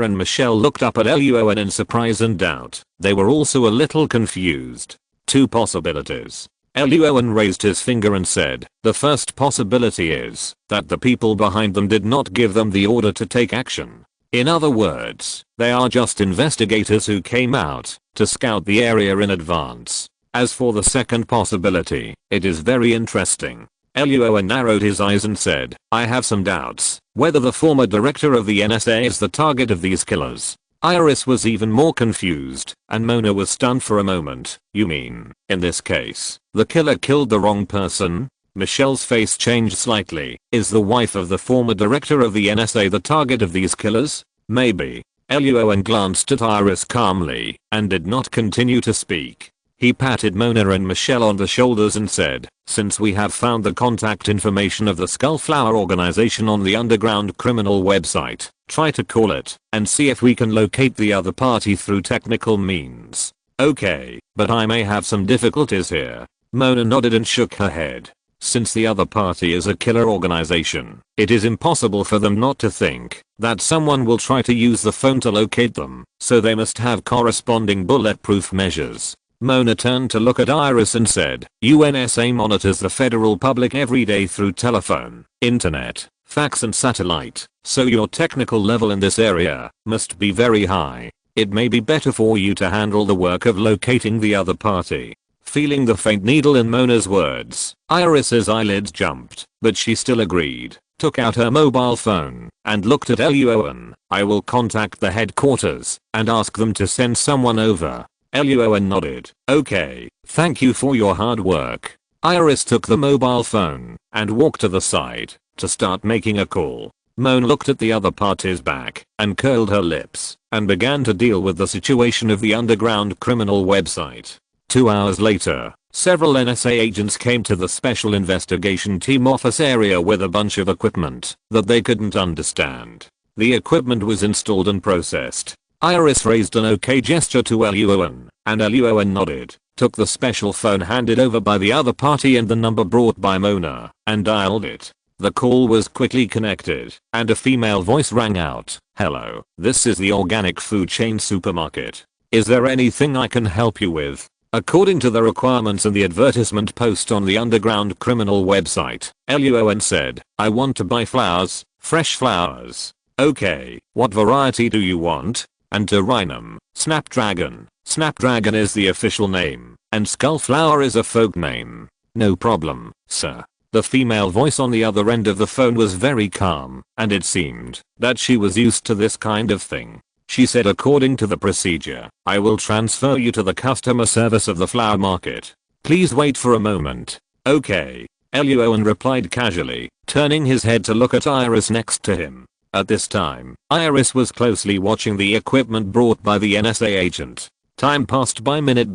and Michelle looked up at Luon in surprise and doubt. They were also a little confused. 2 possibilities. Luon raised his finger and said, "The first possibility is that the people behind them did not give them the order to take action. In other words, they are just investigators who came out to scout the area in advance. As for the second possibility, it is very interesting." Luon narrowed his eyes and said, "I have some doubts whether the former director of the NSA is the target of these killers." Iris was even more confused, and Mona was stunned for a moment. "You mean, in this case, the killer killed the wrong person?" Michelle's face changed slightly. "Is the wife of the former director of the NSA the target of these killers?" "Maybe." Luon glanced at Iris calmly and did not continue to speak. He patted Mona and Michelle on the shoulders and said, "Since we have found the contact information of the Skullflower organization on the underground criminal website, try to call it and see if we can locate the other party through technical means." "Okay, but I may have some difficulties here." Mona nodded and shook her head. Since the other party is a killer organization, it is impossible for them not to think that someone will try to use the phone to locate them, so they must have corresponding bulletproof measures. Mona turned to look at Iris and said, "UNSA monitors the federal public every day through telephone, internet, fax and satellite, so your technical level in this area must be very high. It may be better for you to handle the work of locating the other party." Feeling the faint needle in Mona's words, Iris's eyelids jumped, but she still agreed, took out her mobile phone, and looked at Luon. "I will contact the headquarters and ask them to send someone over." Luon nodded. "Okay, thank you for your hard work." Iris took the mobile phone and walked to the side to start making a call. Mona looked at the other party's back and curled her lips and began to deal with the situation of the underground criminal website. 2 hours later, several NSA agents came to the Special Investigation Team office area with a bunch of equipment that they couldn't understand. The equipment was installed and processed. Iris raised an OK gesture to Luoan, and Luoan nodded, took the special phone handed over by the other party and the number brought by Mona, and dialed it. The call was quickly connected, and a female voice rang out. "Hello, this is the organic food chain supermarket. Is there anything I can help you with?" According to the requirements in the advertisement post on the underground criminal website, Luoan said, "I want to buy flowers, fresh flowers." "Okay, what variety do you want?" "Antirrhinum, Snapdragon." Snapdragon is the official name, and Skullflower is a folk name. "No problem, sir." The female voice on the other end of the phone was very calm, and it seemed that she was used to this kind of thing. She said, "According to the procedure, I will transfer you to the customer service of the flower market. Please wait for a moment." "Okay," Luoan replied casually, turning his head to look at Iris next to him. At this time, Iris was closely watching the equipment brought by the NSA agent. Time passed by minute,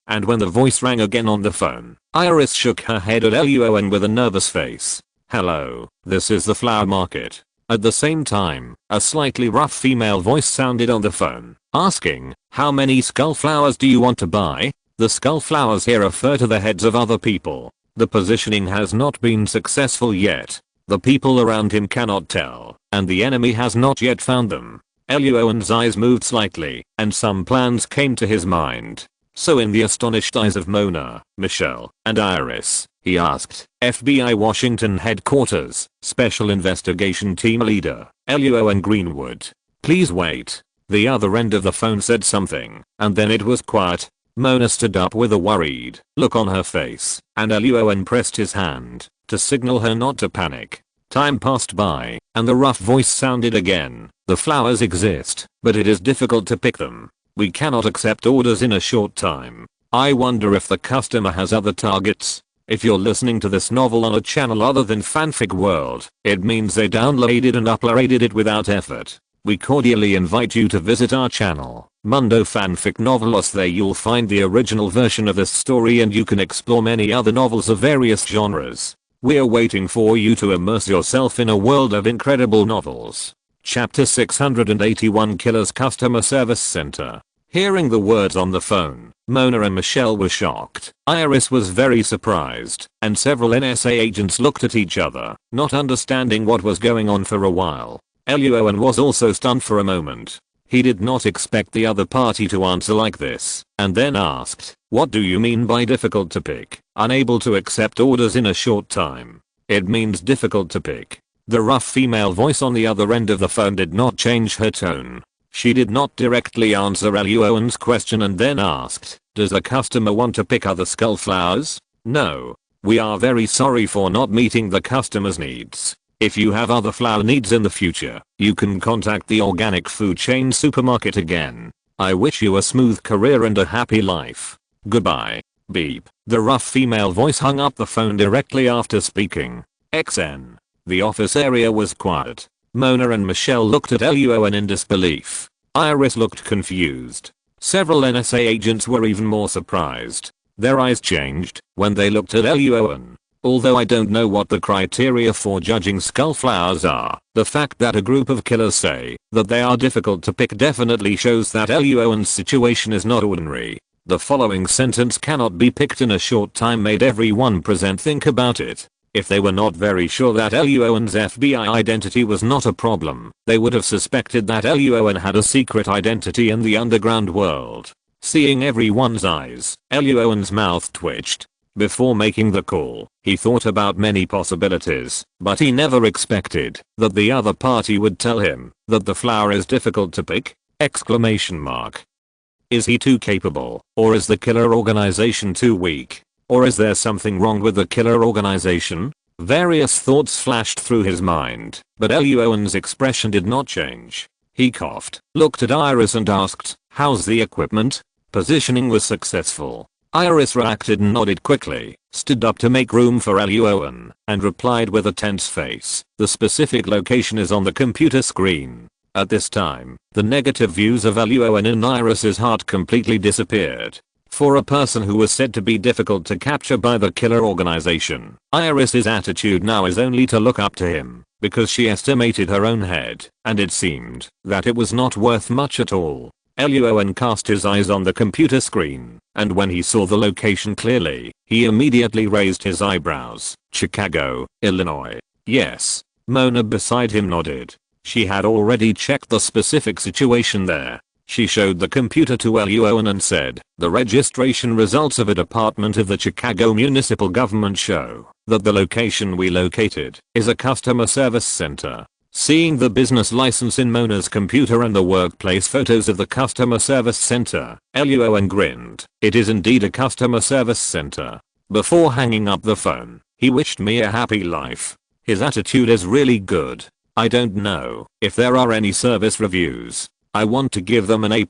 and when the voice rang again on the phone, Iris shook her head at Luoan with a nervous face. "Hello, this is the flower market." At the same time, a slightly rough female voice sounded on the phone, asking, "How many skull flowers do you want to buy?" The skull flowers here refer to the heads of other people. The positioning has not been successful yet. The people around him cannot tell, and the enemy has not yet found them. Luoan's eyes moved slightly, and some plans came to his mind. So in the astonished eyes of Mona, Michelle, and Iris, he asked, "FBI Washington Headquarters, Special Investigation Team Leader, Luoan Greenwood. Please wait." The other end of the phone said something, and then it was quiet. Mona stood up with a worried look on her face, and Luoan pressed his hand to signal her not to panic. Time passed by, and the rough voice sounded again. "The flowers exist, but it is difficult to pick them. We cannot accept orders in a short time. I wonder if the customer has other targets." If you're listening to this novel on a channel other than Fanfic World, it means they downloaded and uploaded it without effort. We cordially invite you to visit our channel, Mundo Fanfic Novelos. There you'll find the original version of this story, and you can explore many other novels of various genres. We're waiting for you to immerse yourself in a world of incredible novels. Chapter 681, Killer's Customer Service Center. Hearing the words on the phone, Mona and Michelle were shocked. Iris was very surprised, and several NSA agents looked at each other, not understanding what was going on for a while. Luoan was also stunned for a moment. He did not expect the other party to answer like this, and then asked, "What do you mean by difficult to pick? Unable to accept orders in a short time?" "It means difficult to pick." The rough female voice on the other end of the phone did not change her tone. She did not directly answer Luoan's question and then asked, "Does a customer want to pick other skull flowers?" "No. We are very sorry for not meeting the customer's needs. If you have other flower needs in the future, you can contact the organic food chain supermarket again. I wish you a smooth career and a happy life. Goodbye." Beep. The rough female voice hung up the phone directly after speaking. XN. The office area was quiet. Mona and Michelle looked at Luoan in disbelief. Iris looked confused. Several NSA agents were even more surprised. Their eyes changed when they looked at Luoan. Although I don't know what the criteria for judging skull flowers are, the fact that a group of killers say that they are difficult to pick definitely shows that Luoan's situation is not ordinary. The following sentence "cannot be picked in a short time" made everyone present think about it. If they were not very sure that Luoan's FBI identity was not a problem, they would have suspected that Luoan had a secret identity in the underground world. Seeing everyone's eyes, Luoan's mouth twitched. Before making the call, he thought about many possibilities, but he never expected that the other party would tell him that the flower is difficult to pick! Exclamation mark. Is he too capable, or is the killer organization too weak? Or is there something wrong with the killer organization? Various thoughts flashed through his mind, but Luoan's expression did not change. He coughed, looked at Iris and asked, "How's the equipment?" Positioning was successful. Iris reacted and nodded quickly, stood up to make room for Luoan, and replied with a tense face, "The specific location is on the computer screen." At this time, the negative views of Luoan in Iris's heart completely disappeared. For a person who was said to be difficult to capture by the killer organization, Iris's attitude now is only to look up to him, because she estimated her own head, and it seemed that it was not worth much at all. Luoan cast his eyes on the computer screen, and when he saw the location clearly, he immediately raised his eyebrows. Chicago, Illinois. Yes. Mona beside him nodded. She had already checked the specific situation there. She showed the computer to Luoan and said, "The registration results of a department of the Chicago municipal government show that the location we located is a customer service center." Seeing the business license in Mona's computer and the workplace photos of the customer service center, Luoan grinned. "It is indeed a customer service center." Before hanging up the phone, he wished me a happy life. His attitude is really good. I don't know if there are any service reviews. I want to give them an A+.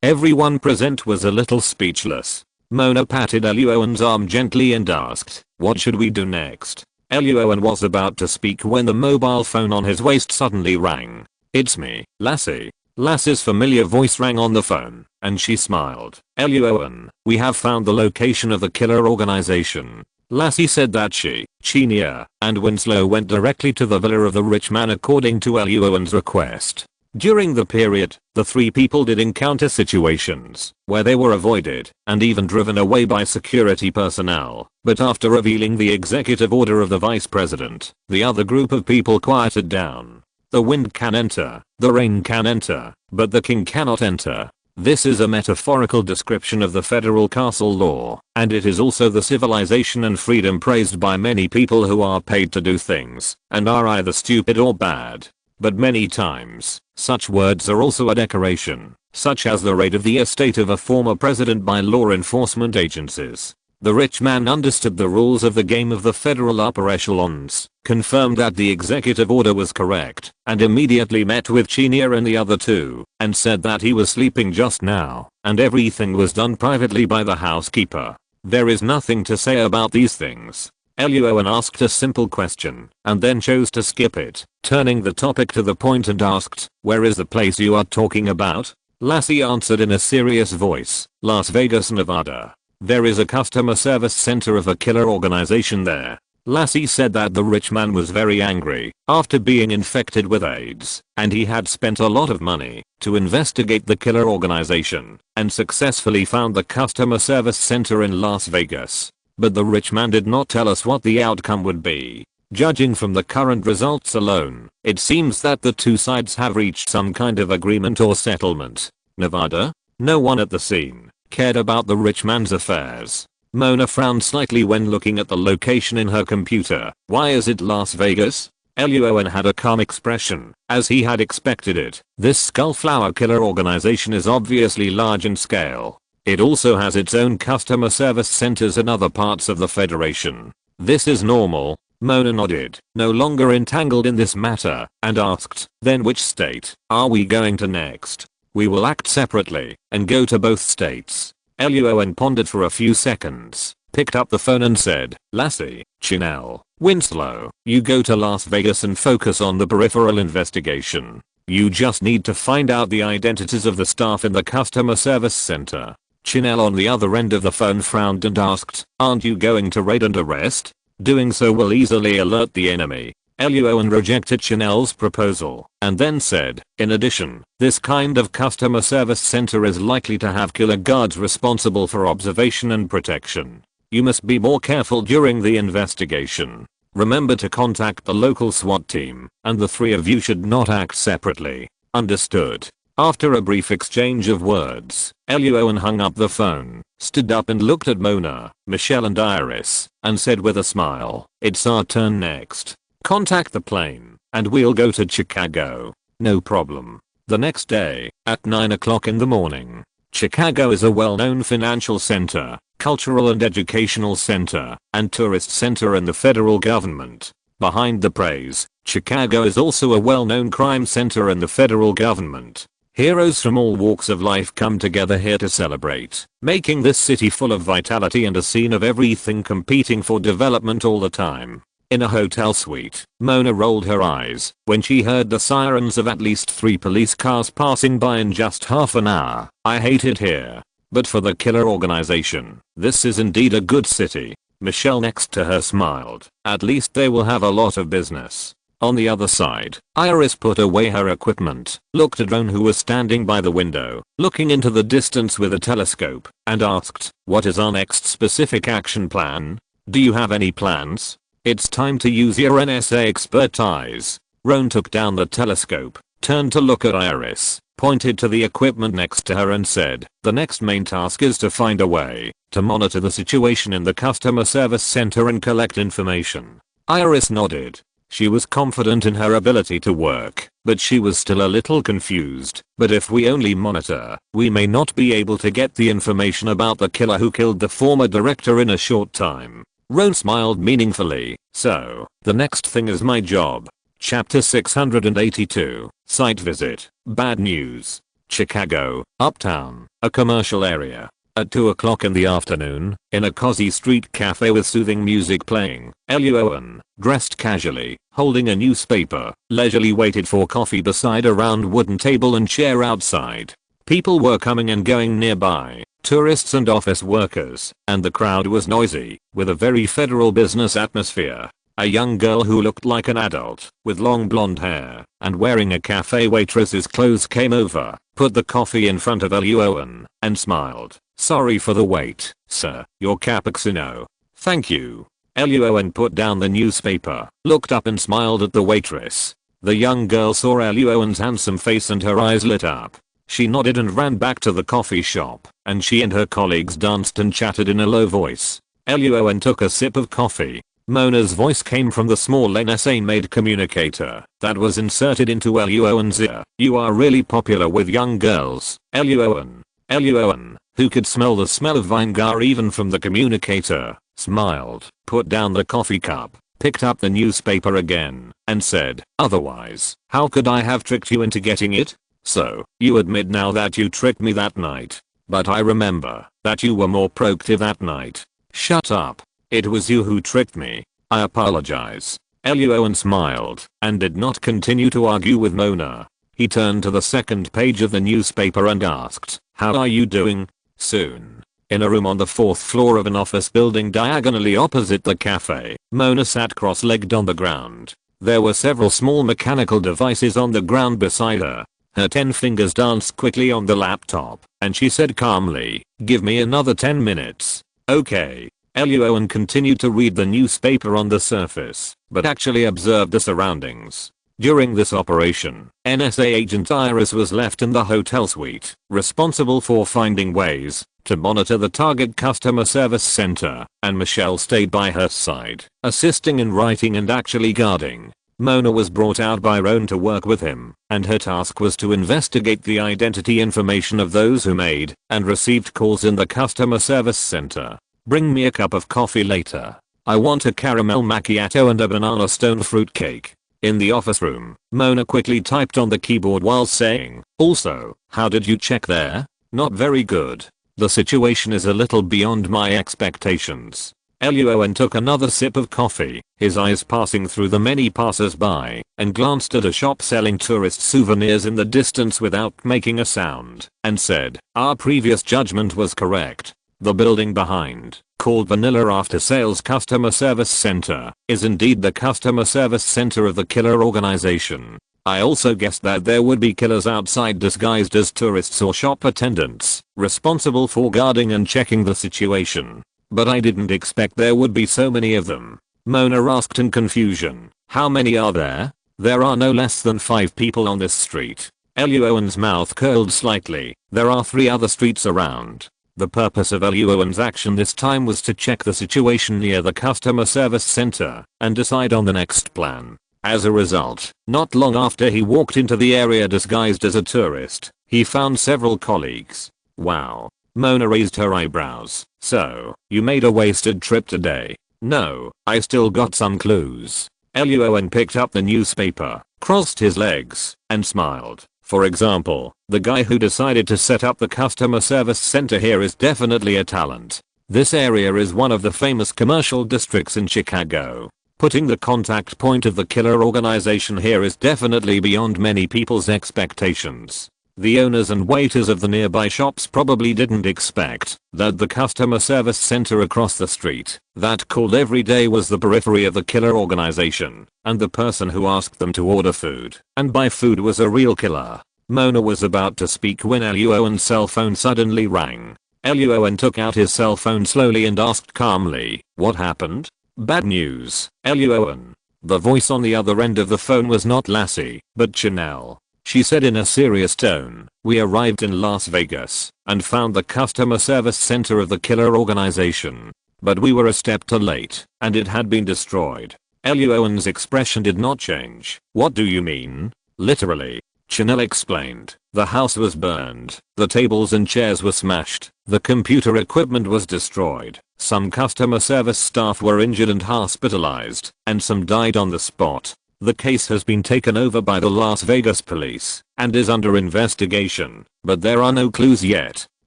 Everyone present was a little speechless. Mona patted Luoan's arm gently and asked, "What should we do next?" Luoan was about to speak when the mobile phone on his waist suddenly rang. "It's me, Lassie." Lassie's familiar voice rang on the phone, and she smiled. "Luoan, we have found the location of the killer organization." Lassie said that she, Chenia, and Winslow went directly to the villa of the rich man according to Luoan's request. During the period, the three people did encounter situations where they were avoided and even driven away by security personnel, but after revealing the executive order of the vice president, the other group of people quieted down. The wind can enter, the rain can enter, but the king cannot enter. This is a metaphorical description of the federal castle law, and it is also the civilization and freedom praised by many people who are paid to do things and are either stupid or bad. But many times, such words are also a decoration, such as the raid of the estate of a former president by law enforcement agencies. The rich man understood the rules of the game of the federal upper echelons, confirmed that the executive order was correct, and immediately met with Chenia and the other two, and said that he was sleeping just now, and everything was done privately by the housekeeper. There is nothing to say about these things. Luoan asked a simple question, and then chose to skip it, turning the topic to the point and asked, "Where is the place you are talking about?" Lassie answered in a serious voice, "Las Vegas, Nevada. There is a customer service center of a killer organization there." Lassie said that the rich man was very angry after being infected with AIDS, and he had spent a lot of money to investigate the killer organization, and successfully found the customer service center in Las Vegas. But the rich man did not tell us what the outcome would be. Judging from the current results alone, it seems that the two sides have reached some kind of agreement or settlement. Nevada? No one at the scene cared about the rich man's affairs. Mona frowned slightly when looking at the location in her computer. "Why is it Las Vegas?" Luoan had a calm expression, as he had expected it. "This Skullflower killer organization is obviously large in scale. It also has its own customer service centers in other parts of the Federation. This is normal." Mona nodded, no longer entangled in this matter, and asked, "Then which state are we going to next?" "We will act separately and go to both states." Luoan pondered for a few seconds, picked up the phone and said, "Lassie, Chinel, Winslow, you go to Las Vegas and focus on the peripheral investigation. You just need to find out the identities of the staff in the customer service center." Chinel on the other end of the phone frowned and asked, "Aren't you going to raid and arrest? Doing so will easily alert the enemy." Luoan rejected Chinel's proposal, and then said, "In addition, this kind of customer service center is likely to have killer guards responsible for observation and protection. You must be more careful during the investigation. Remember to contact the local SWAT team, and the three of you should not act separately." "Understood." After a brief exchange of words, Luoan hung up the phone, stood up and looked at Mona, Michelle and Iris, and said with a smile, "It's our turn next. Contact the plane, and we'll go to Chicago." "No problem." The next day, at 9 o'clock in the morning, Chicago is a well-known financial center, cultural and educational center, and tourist center in the federal government. Behind the praise, Chicago is also a well-known crime center in the federal government. Heroes from all walks of life come together here to celebrate, making this city full of vitality and a scene of everything competing for development all the time. In a hotel suite, Mona rolled her eyes when she heard the sirens of at least 3 police cars passing by in just half an hour. I hate it here. But for the killer organization, this is indeed a good city. Michelle next to her smiled. At least they will have a lot of business. On the other side, Iris put away her equipment, looked at Roan who was standing by the window, looking into the distance with a telescope, and asked, "What is our next specific action plan? Do you have any plans? It's time to use your NSA expertise." Roan took down the telescope, turned to look at Iris, pointed to the equipment next to her and said, "The next main task is to find a way to monitor the situation in the customer service center and collect information." Iris nodded. She was confident in her ability to work, but she was still a little confused. "But if we only monitor, we may not be able to get the information about the killer who killed the former director in a short time." Roan smiled meaningfully. "So, the next thing is my job." Chapter 682, Site Visit. Bad news. Chicago, Uptown, a commercial area. At 2 o'clock in the afternoon, in a cozy street cafe with soothing music playing, Ellie Owen, dressed casually, holding a newspaper, leisurely waited for coffee beside a round wooden table and chair outside. People were coming and going nearby, tourists and office workers, and the crowd was noisy, with a very federal business atmosphere. A young girl who looked like an adult, with long blonde hair, and wearing a cafe waitress's clothes came over, put the coffee in front of Ellie Owen, and smiled. "Sorry for the wait, sir. Your cappuccino." "Thank you." Ellie Owen put down the newspaper, looked up and smiled at the waitress. The young girl saw Ellie Owen's handsome face and her eyes lit up. She nodded and ran back to the coffee shop, and she and her colleagues danced and chatted in a low voice. Ellie Owen took a sip of coffee. Mona's voice came from the small NSA-made communicator that was inserted into Ellie Owen's ear. "You are really popular with young girls, Ellie Owen." Ellie Owen, who could smell the smell of vinegar even from the communicator, smiled, put down the coffee cup, picked up the newspaper again, and said, "Otherwise, how could I have tricked you into getting it? So, you admit now that you tricked me that night. But I remember that you were more proactive that night." "Shut up. It was you who tricked me. I apologize." Ellie Owen smiled and did not continue to argue with Mona. He turned to the second page of the newspaper and asked, "How are you doing?" Soon, in a room on the 4th floor of an office building diagonally opposite the cafe, Mona sat cross-legged on the ground. There were several small mechanical devices on the ground beside her. Her 10 fingers danced quickly on the laptop, and she said calmly, "Give me another 10 minutes. Okay." Ellie Owen continued to read the newspaper on the surface, but actually observed the surroundings. During this operation, NSA agent Iris was left in the hotel suite, responsible for finding ways to monitor the target customer service center, and Michelle stayed by her side, assisting in writing and actually guarding. Mona was brought out by Roan to work with him, and her task was to investigate the identity information of those who made and received calls in the customer service center. "Bring me a cup of coffee later. I want a caramel macchiato and a banana stone fruit cake." In the office room, Mona quickly typed on the keyboard while saying, "Also, how did you check there?" "Not very good. The situation is a little beyond my expectations." Ellie Owen took another sip of coffee, his eyes passing through the many passers-by, and glanced at a shop selling tourist souvenirs in the distance without making a sound, and said, "Our previous judgment was correct. The building behind, called Vanilla After Sales Customer Service Center, is indeed the customer service center of the killer organization. I also guessed that there would be killers outside disguised as tourists or shop attendants, responsible for guarding and checking the situation. But I didn't expect there would be so many of them." Mona asked in confusion, "How many are there?" "There are no less than 5 people on this street." Ellie Owen's mouth curled slightly. "There are 3 other streets around." The purpose of Ellie Owen's action this time was to check the situation near the customer service center and decide on the next plan. As a result, not long after he walked into the area disguised as a tourist, he found several colleagues. "Wow." Mona raised her eyebrows. "So, you made a wasted trip today?" "No, I still got some clues." Ellie Owen picked up the newspaper, crossed his legs, and smiled. For example, the guy who decided to set up the customer service center here is definitely a talent. This area is one of the famous commercial districts in Chicago. Putting the contact point of the killer organization here is definitely beyond many people's expectations. The owners and waiters of the nearby shops probably didn't expect that the customer service center across the street that called every day was the periphery of the killer organization, and the person who asked them to order food and buy food was a real killer. Mona was about to speak when Lu Owen's cell phone suddenly rang. Lu Owen took out his cell phone slowly and asked calmly, "What happened?" "Bad news, Lu Owen." The voice on the other end of the phone was not Lassie, but Chanel. She said in a serious tone, "We arrived in Las Vegas and found the customer service center of the killer organization. But we were a step too late, and it had been destroyed." Lu Owen's expression did not change. "What do you mean?" "Literally," Chanel explained. "The house was burned, the tables and chairs were smashed, the computer equipment was destroyed, some customer service staff were injured and hospitalized, and some died on the spot. The case has been taken over by the Las Vegas police and is under investigation, but there are no clues yet.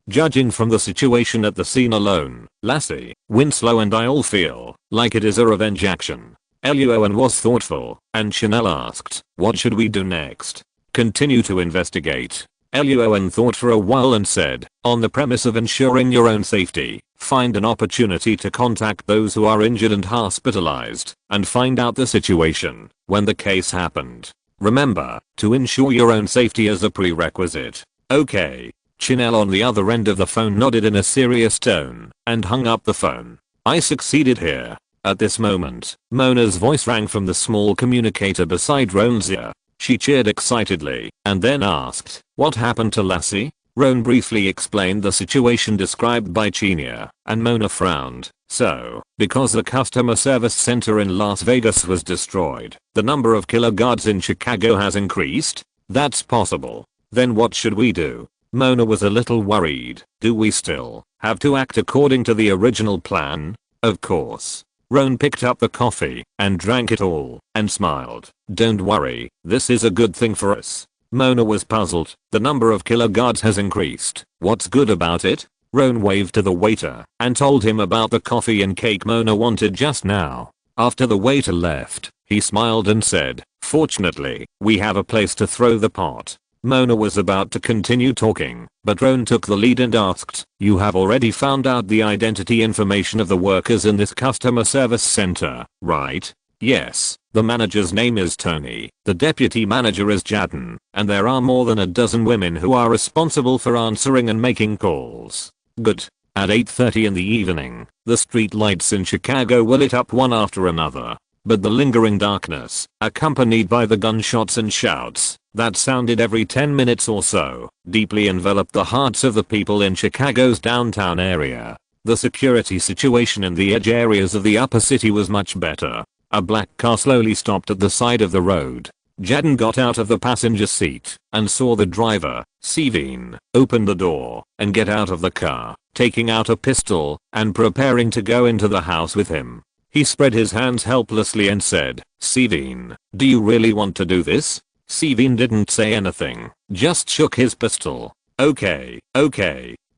Judging from the situation at the scene alone, Lassie, Winslow and I all feel like it is a revenge action." Lu Owen was thoughtful, and Chanel asked, "What should we do next?" "Continue to investigate." Lu Owen thought for a while and said, "On the premise of ensuring your own safety, find an opportunity to contact those who are injured and hospitalized, and find out the situation when the case happened. Remember to ensure your own safety as a prerequisite." "Okay." Chanel on the other end of the phone nodded in a serious tone and hung up the phone. "I succeeded here." At this moment, Mona's voice rang from the small communicator beside Roan's ear. She cheered excitedly and then asked, "What happened to Lassie?" Roan briefly explained the situation described by Chenia, and Mona frowned. "So, because the customer service center in Las Vegas was destroyed, the number of killer guards in Chicago has increased?" "That's possible." "Then what should we do?" Mona was a little worried. "Do we still have to act according to the original plan?" "Of course." Roan picked up the coffee and drank it all and smiled. "Don't worry, this is a good thing for us." Mona was puzzled. "The number of killer guards has increased. What's good about it?" Roan waved to the waiter and told him about the coffee and cake Mona wanted just now. After the waiter left, he smiled and said, "Fortunately, we have a place to throw the pot." Mona was about to continue talking, but Roan took the lead and asked, "You have already found out the identity information of the workers in this customer service center, right?" "Yes. The manager's name is Tony, the deputy manager is Jadden, and there are more than a dozen women who are responsible for answering and making calls." "Good." At 8:30 in the evening, the street lights in Chicago were lit up one after another. But the lingering darkness, accompanied by the gunshots and shouts that sounded every 10 minutes or so, deeply enveloped the hearts of the people in Chicago's downtown area. The security situation in the edge areas of the upper city was much better. A black car slowly stopped at the side of the road. Jadden got out of the passenger seat and saw the driver, Seveen, open the door and get out of the car, taking out a pistol and preparing to go into the house with him. He spread his hands helplessly and said, "Seveen, do you really want to do this?" Seveen didn't say anything, just shook his pistol. Okay.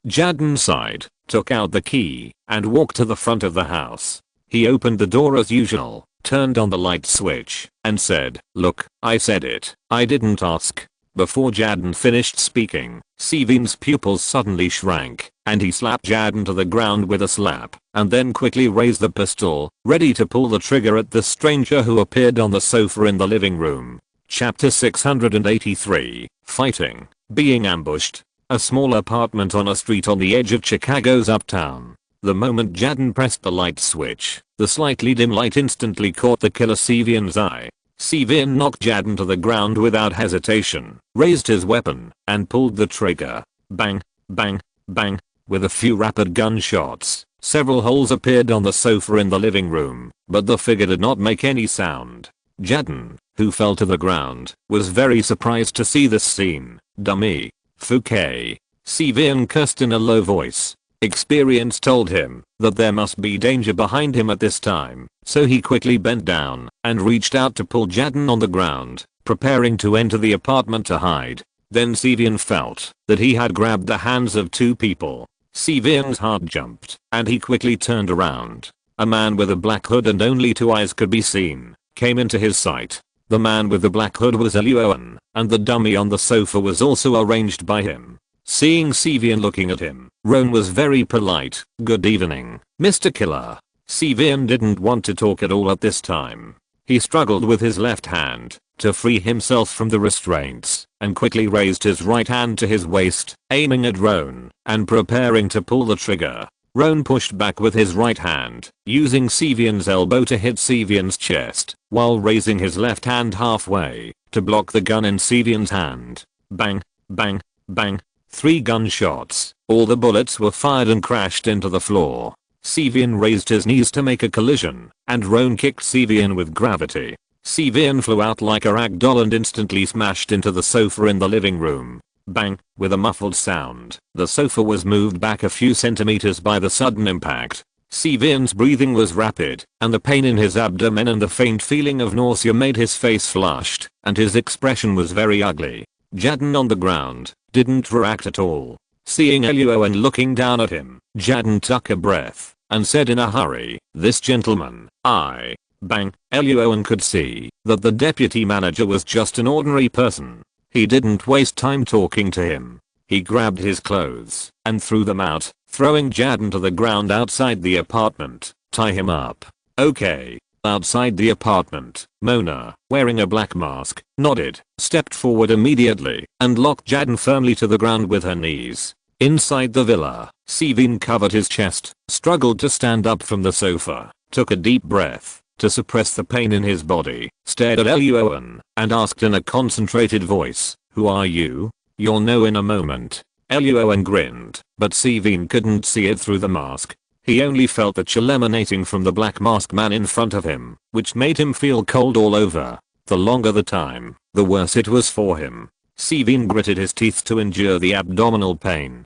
Jadden sighed, took out the key, and walked to the front of the house. He opened the door as usual, turned on the light switch, and said, "Look, I said it. I didn't ask." Before Jadden finished speaking, Seveen's pupils suddenly shrank, and he slapped Jadden to the ground with a slap, and then quickly raised the pistol, ready to pull the trigger at the stranger who appeared on the sofa in the living room. Chapter 683, Fighting, Being Ambushed. A small apartment on a street on the edge of Chicago's uptown. The moment Jadden pressed the light switch, the slightly dim light instantly caught the killer Seveen's eye. Seveen knocked Jadden to the ground without hesitation, raised his weapon, and pulled the trigger. Bang, bang, bang. With a few rapid gunshots, several holes appeared on the sofa in the living room, but the figure did not make any sound. Jadden, who fell to the ground, was very surprised to see this scene. "Dummy. Fouquet." Seveen cursed in a low voice. Experience told him that there must be danger behind him at this time, so he quickly bent down and reached out to pull Jadden on the ground, preparing to enter the apartment to hide. Then Sevian felt that he had grabbed the hands of two people. Sevian's heart jumped, and he quickly turned around. A man with a black hood and only two eyes could be seen, came into his sight. The man with the black hood was Eluoan, and the dummy on the sofa was also arranged by him. Seeing Sevian looking at him, Roan was very polite. "Good evening, Mr. Killer." Sevian didn't want to talk at all at this time. He struggled with his left hand to free himself from the restraints and quickly raised his right hand to his waist, aiming at Roan and preparing to pull the trigger. Roan pushed back with his right hand, using Sevian's elbow to hit Sevian's chest, while raising his left hand halfway to block the gun in Sevian's hand. Bang, bang, bang. 3 gunshots. All the bullets were fired and crashed into the floor. Sevian raised his knees to make a collision, and Roan kicked Sevian with gravity. Sevian flew out like a ragdoll and instantly smashed into the sofa in the living room. Bang, with a muffled sound, the sofa was moved back a few centimeters by the sudden impact. Sevian's breathing was rapid, and the pain in his abdomen and the faint feeling of nausea made his face flushed, and his expression was very ugly. Jadon on the ground didn't react at all. Seeing Eluoan looking down at him, Jadon took a breath and said in a hurry, "This gentleman, I." Bang. Eluoan could see that the deputy manager was just an ordinary person. He didn't waste time talking to him. He grabbed his clothes and threw them out, throwing Jadon to the ground outside the apartment. "Tie him up." "Okay." Outside the apartment, Mona, wearing a black mask, nodded, stepped forward immediately, and locked Jadon firmly to the ground with her knees. Inside the villa, Sevian covered his chest, struggled to stand up from the sofa, took a deep breath to suppress the pain in his body, stared at Eluoan, and asked in a concentrated voice, "Who are you?" "You'll know in a moment." Eluoan grinned, but Sevian couldn't see it through the mask. He only felt the chill emanating from the black masked man in front of him, which made him feel cold all over. The longer the time, the worse it was for him. Sevian gritted his teeth to endure the abdominal pain,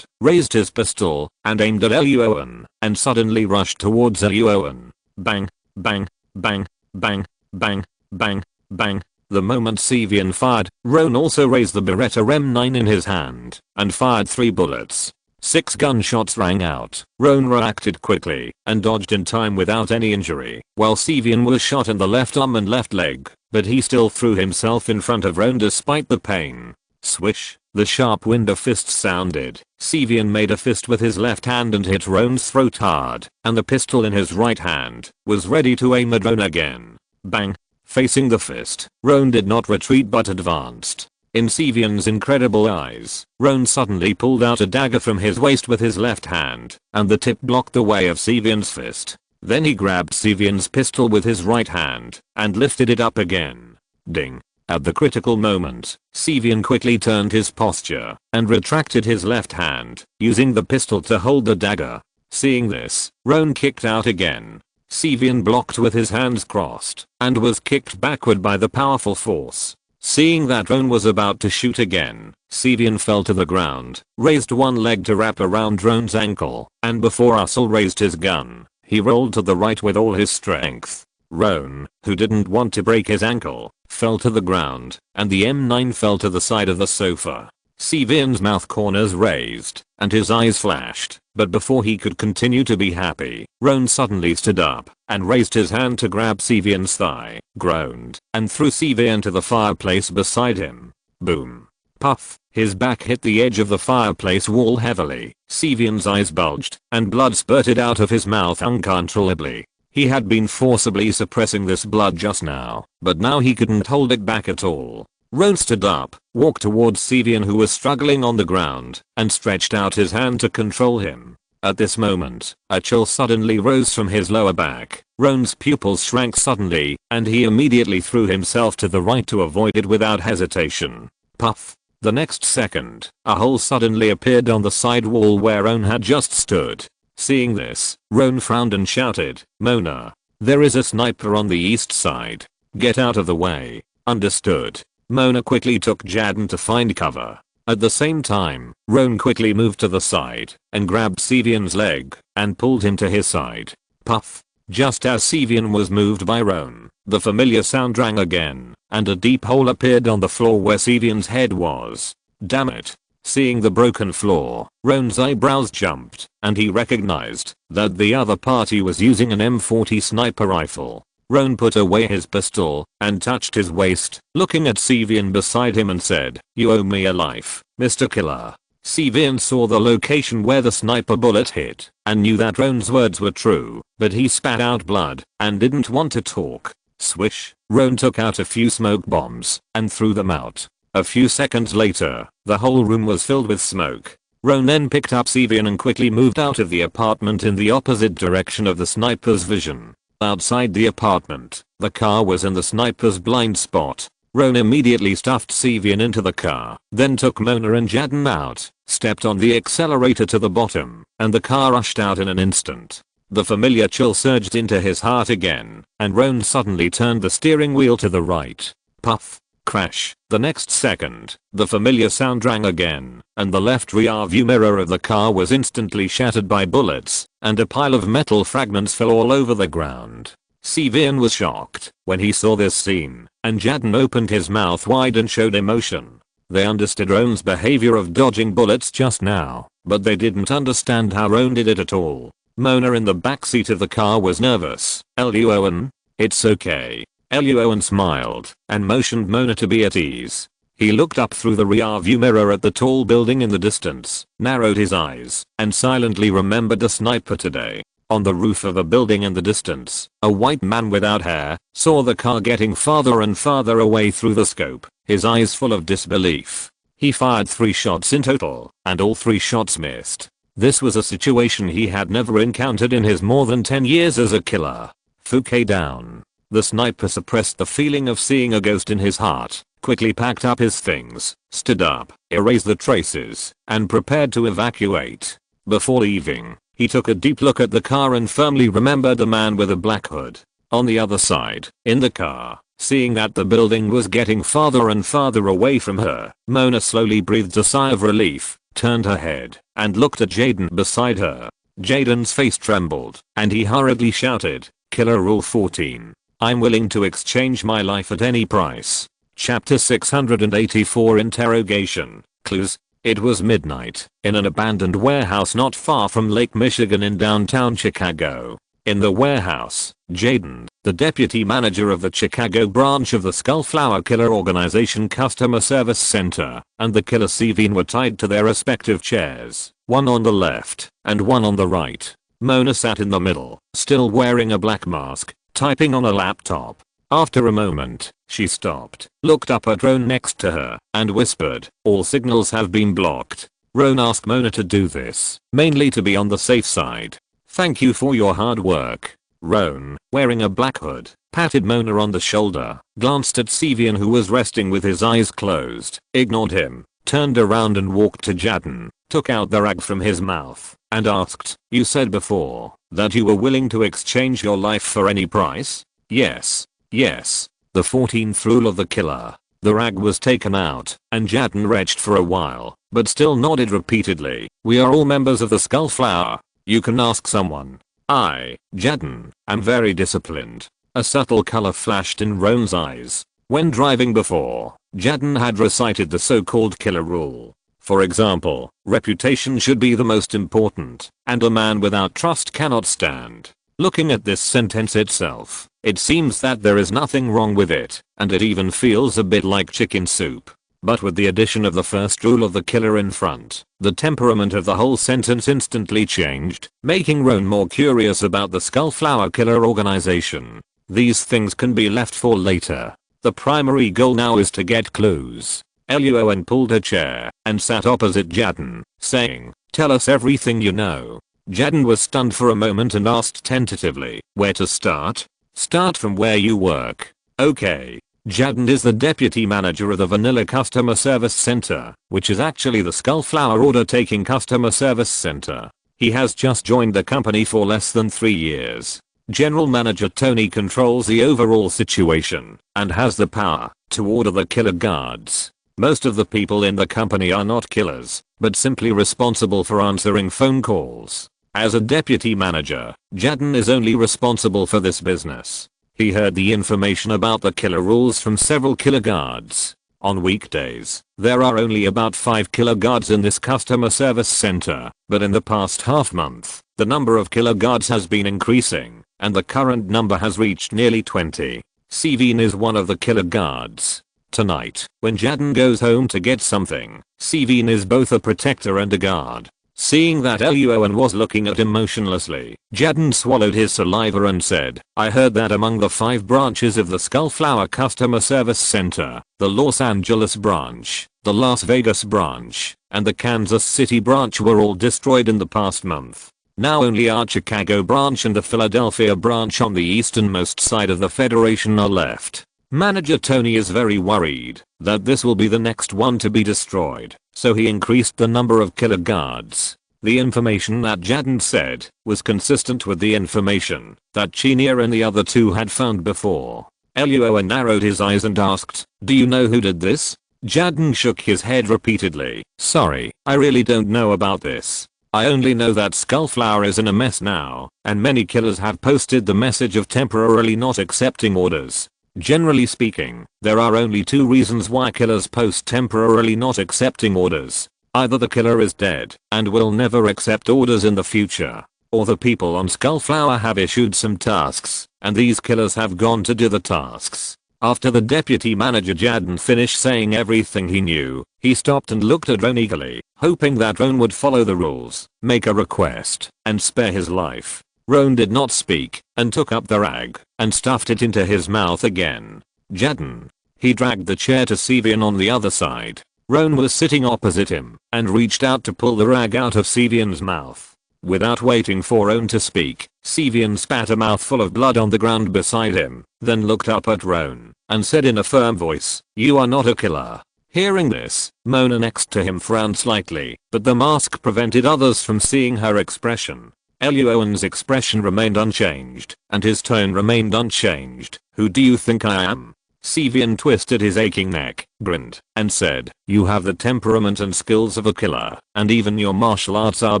raised his pistol, and aimed at Eluoan, and suddenly rushed towards Eluoan. Bang, bang, bang, bang, bang, bang, bang. The moment Sevian fired, Roan also raised the Beretta M9 in his hand, and fired 3 bullets. 6 gunshots rang out. Roan reacted quickly, and dodged in time without any injury, while Sevian was shot in the left arm and left leg, but he still threw himself in front of Roan despite the pain. Swish, the sharp wind of fists sounded. Sevian made a fist with his left hand and hit Roan's throat hard, and the pistol in his right hand was ready to aim at Roan again. Bang. Facing the fist, Roan did not retreat but advanced. In Sevian's incredible eyes, Roan suddenly pulled out a dagger from his waist with his left hand, and the tip blocked the way of Sevian's fist. Then he grabbed Sevian's pistol with his right hand, and lifted it up again. Ding. At the critical moment, Sevian quickly turned his posture, and retracted his left hand, using the pistol to hold the dagger. Seeing this, Roan kicked out again. Sevian blocked with his hands crossed, and was kicked backward by the powerful force. Seeing that Roan was about to shoot again, Sevian fell to the ground, raised one leg to wrap around Roan's ankle, and before Russell raised his gun, he rolled to the right with all his strength. Roan, who didn't want to break his ankle, fell to the ground, and the M9 fell to the side of the sofa. Sevian's mouth corners raised, and his eyes flashed, but before he could continue to be happy, Roan suddenly stood up, and raised his hand to grab Sevian's thigh, groaned, and threw Sevian to the fireplace beside him. Boom. Puff. His back hit the edge of the fireplace wall heavily. Sevian's eyes bulged, and blood spurted out of his mouth uncontrollably. He had been forcibly suppressing this blood just now, but now he couldn't hold it back at all. Roan stood up, walked towards Sevian who was struggling on the ground, and stretched out his hand to control him. At this moment, a chill suddenly rose from his lower back. Roan's pupils shrank suddenly, and he immediately threw himself to the right to avoid it without hesitation. Puff. The next second, a hole suddenly appeared on the side wall where Roan had just stood. Seeing this, Roan frowned and shouted, "Mona, there is a sniper on the east side. Get out of the way." Understood. Mona quickly took Jadon to find cover. At the same time, Roan quickly moved to the side and grabbed Sevian's leg and pulled him to his side. Puff. Just as Sevian was moved by Roan, the familiar sound rang again, and a deep hole appeared on the floor where Sevian's head was. Damn it. Seeing the broken floor, Roan's eyebrows jumped, and he recognized that the other party was using an M40 sniper rifle. Roan put away his pistol and touched his waist, looking at Sevian beside him and said, "You owe me a life, Mr. Killer." Sevian saw the location where the sniper bullet hit and knew that Roan's words were true, but he spat out blood and didn't want to talk. Swish, Roan took out a few smoke bombs and threw them out. A few seconds later, the whole room was filled with smoke. Roan then picked up Sevian and quickly moved out of the apartment in the opposite direction of the sniper's vision. Outside the apartment, the car was in the sniper's blind spot. Roan immediately stuffed Sevian into the car, then took Mona and Jadden out, stepped on the accelerator to the bottom, and the car rushed out in an instant. The familiar chill surged into his heart again, and Roan suddenly turned the steering wheel to the right. Puff. Crash. The next second, the familiar sound rang again, and the left rear view mirror of the car was instantly shattered by bullets, and a pile of metal fragments fell all over the ground. Sevian was shocked when he saw this scene, and Jadden opened his mouth wide and showed emotion. They understood Roan's behavior of dodging bullets just now, but they didn't understand how Roan did it at all. Mona in the backseat of the car was nervous. "Lu Owen? It's okay." Lu Owen smiled and motioned Mona to be at ease. He looked up through the rear view mirror at the tall building in the distance, narrowed his eyes, and silently remembered the sniper today. On the roof of a building in the distance, a white man without hair saw the car getting farther and farther away through the scope, his eyes full of disbelief. He fired 3 shots in total, and all 3 shots missed. This was a situation he had never encountered in his more than 10 years as a killer. Fouquet down. The sniper suppressed the feeling of seeing a ghost in his heart, quickly packed up his things, stood up, erased the traces, and prepared to evacuate. Before leaving, he took a deep look at the car and firmly remembered the man with a black hood. On the other side, in the car, seeing that the building was getting farther and farther away from her, Mona slowly breathed a sigh of relief, turned her head, and looked at Jadden beside her. Jadden's face trembled, and he hurriedly shouted, "Killer Rule 14. I'm willing to exchange my life at any price." Chapter 684 Interrogation. Clues. It was midnight, in an abandoned warehouse not far from Lake Michigan in downtown Chicago. In the warehouse, Jadden, the deputy manager of the Chicago branch of the Skullflower Killer Organization Customer Service Center, and the killer Sevian were tied to their respective chairs, one on the left and one on the right. Mona sat in the middle, still wearing a black mask, typing on a laptop. After a moment, she stopped, looked up at Roan next to her, and whispered, "All signals have been blocked." Roan asked Mona to do this, mainly to be on the safe side. "Thank you for your hard work." Roan, wearing a black hood, patted Mona on the shoulder, glanced at Sevian who was resting with his eyes closed, ignored him, turned around and walked to Jadden, took out the rag from his mouth, and asked, "You said before that you were willing to exchange your life for any price?" "Yes. Yes." The 14th rule of the killer. The rag was taken out, and Jadden retched for a while, but still nodded repeatedly. "We are all members of the Skullflower. You can ask someone. I, Jadden, am very disciplined." A subtle color flashed in Roan's eyes. When driving before, Jadden had recited the so-called killer rule. For example, reputation should be the most important, and a man without trust cannot stand. Looking at this sentence itself, it seems that there is nothing wrong with it, and it even feels a bit like chicken soup. But with the addition of the first rule of the killer in front, the temperament of the whole sentence instantly changed, making Roan more curious about the Skullflower Killer Organization. These things can be left for later. The primary goal now is to get clues. Lu Owen pulled her chair and sat opposite Jadden, saying, "Tell us everything you know." Jadden was stunned for a moment and asked tentatively, "Where to start?" "Start from where you work." "Okay." Jadden is the deputy manager of the Vanilla Customer Service Center, which is actually the Skullflower Order Taking Customer Service Center. He has just joined the company for less than 3 years. General Manager Tony controls the overall situation and has the power to order the killer guards. Most of the people in the company are not killers, but simply responsible for answering phone calls. As a deputy manager, Jadden is only responsible for this business. He heard the information about the killer rules from several killer guards. On weekdays, there are only about 5 killer guards in this customer service center, but in the past half month, the number of killer guards has been increasing, and the current number has reached nearly 20. Severin is one of the killer guards. Tonight, when Jaden goes home to get something, Severin is both a protector and a guard. Seeing that Luoan was looking at him motionlessly, Jaden swallowed his saliva and said, I heard that among the 5 branches of the Skullflower Customer Service Center, the Los Angeles branch, the Las Vegas branch, and the Kansas City branch were all destroyed in the past month. Now only our Chicago branch and the Philadelphia branch on the easternmost side of the Federation are left. Manager Tony is very worried that this will be the next one to be destroyed, so he increased the number of killer guards. The information that Jaden said was consistent with the information that Chinia and the other 2 had found before. Luoan narrowed his eyes and asked, do you know who did this? Jaden shook his head repeatedly. Sorry, I really don't know about this. I only know that Skullflower is in a mess now, and many killers have posted the message of temporarily not accepting orders. Generally speaking, there are only 2 reasons why killers post temporarily not accepting orders. Either the killer is dead and will never accept orders in the future, or the people on Skullflower have issued some tasks, and these killers have gone to do the tasks. After the deputy manager Jaden finished saying everything he knew, he stopped and looked at Roan eagerly, hoping that Roan would follow the rules, make a request, and spare his life. Roan did not speak, and took up the rag, and stuffed it into his mouth again. Jaden. He dragged the chair to Severin on the other side. Roan was sitting opposite him, and reached out to pull the rag out of Severin's mouth. Without waiting for Roan to speak, Severin spat a mouthful of blood on the ground beside him, then looked up at Roan, and said in a firm voice, you are not a killer. Hearing this, Mona next to him frowned slightly, but the mask prevented others from seeing her expression. Luoan's expression remained unchanged, and his tone remained unchanged. Who do you think I am? Severin twisted his aching neck, grinned, and said, you have the temperament and skills of a killer, and even your martial arts are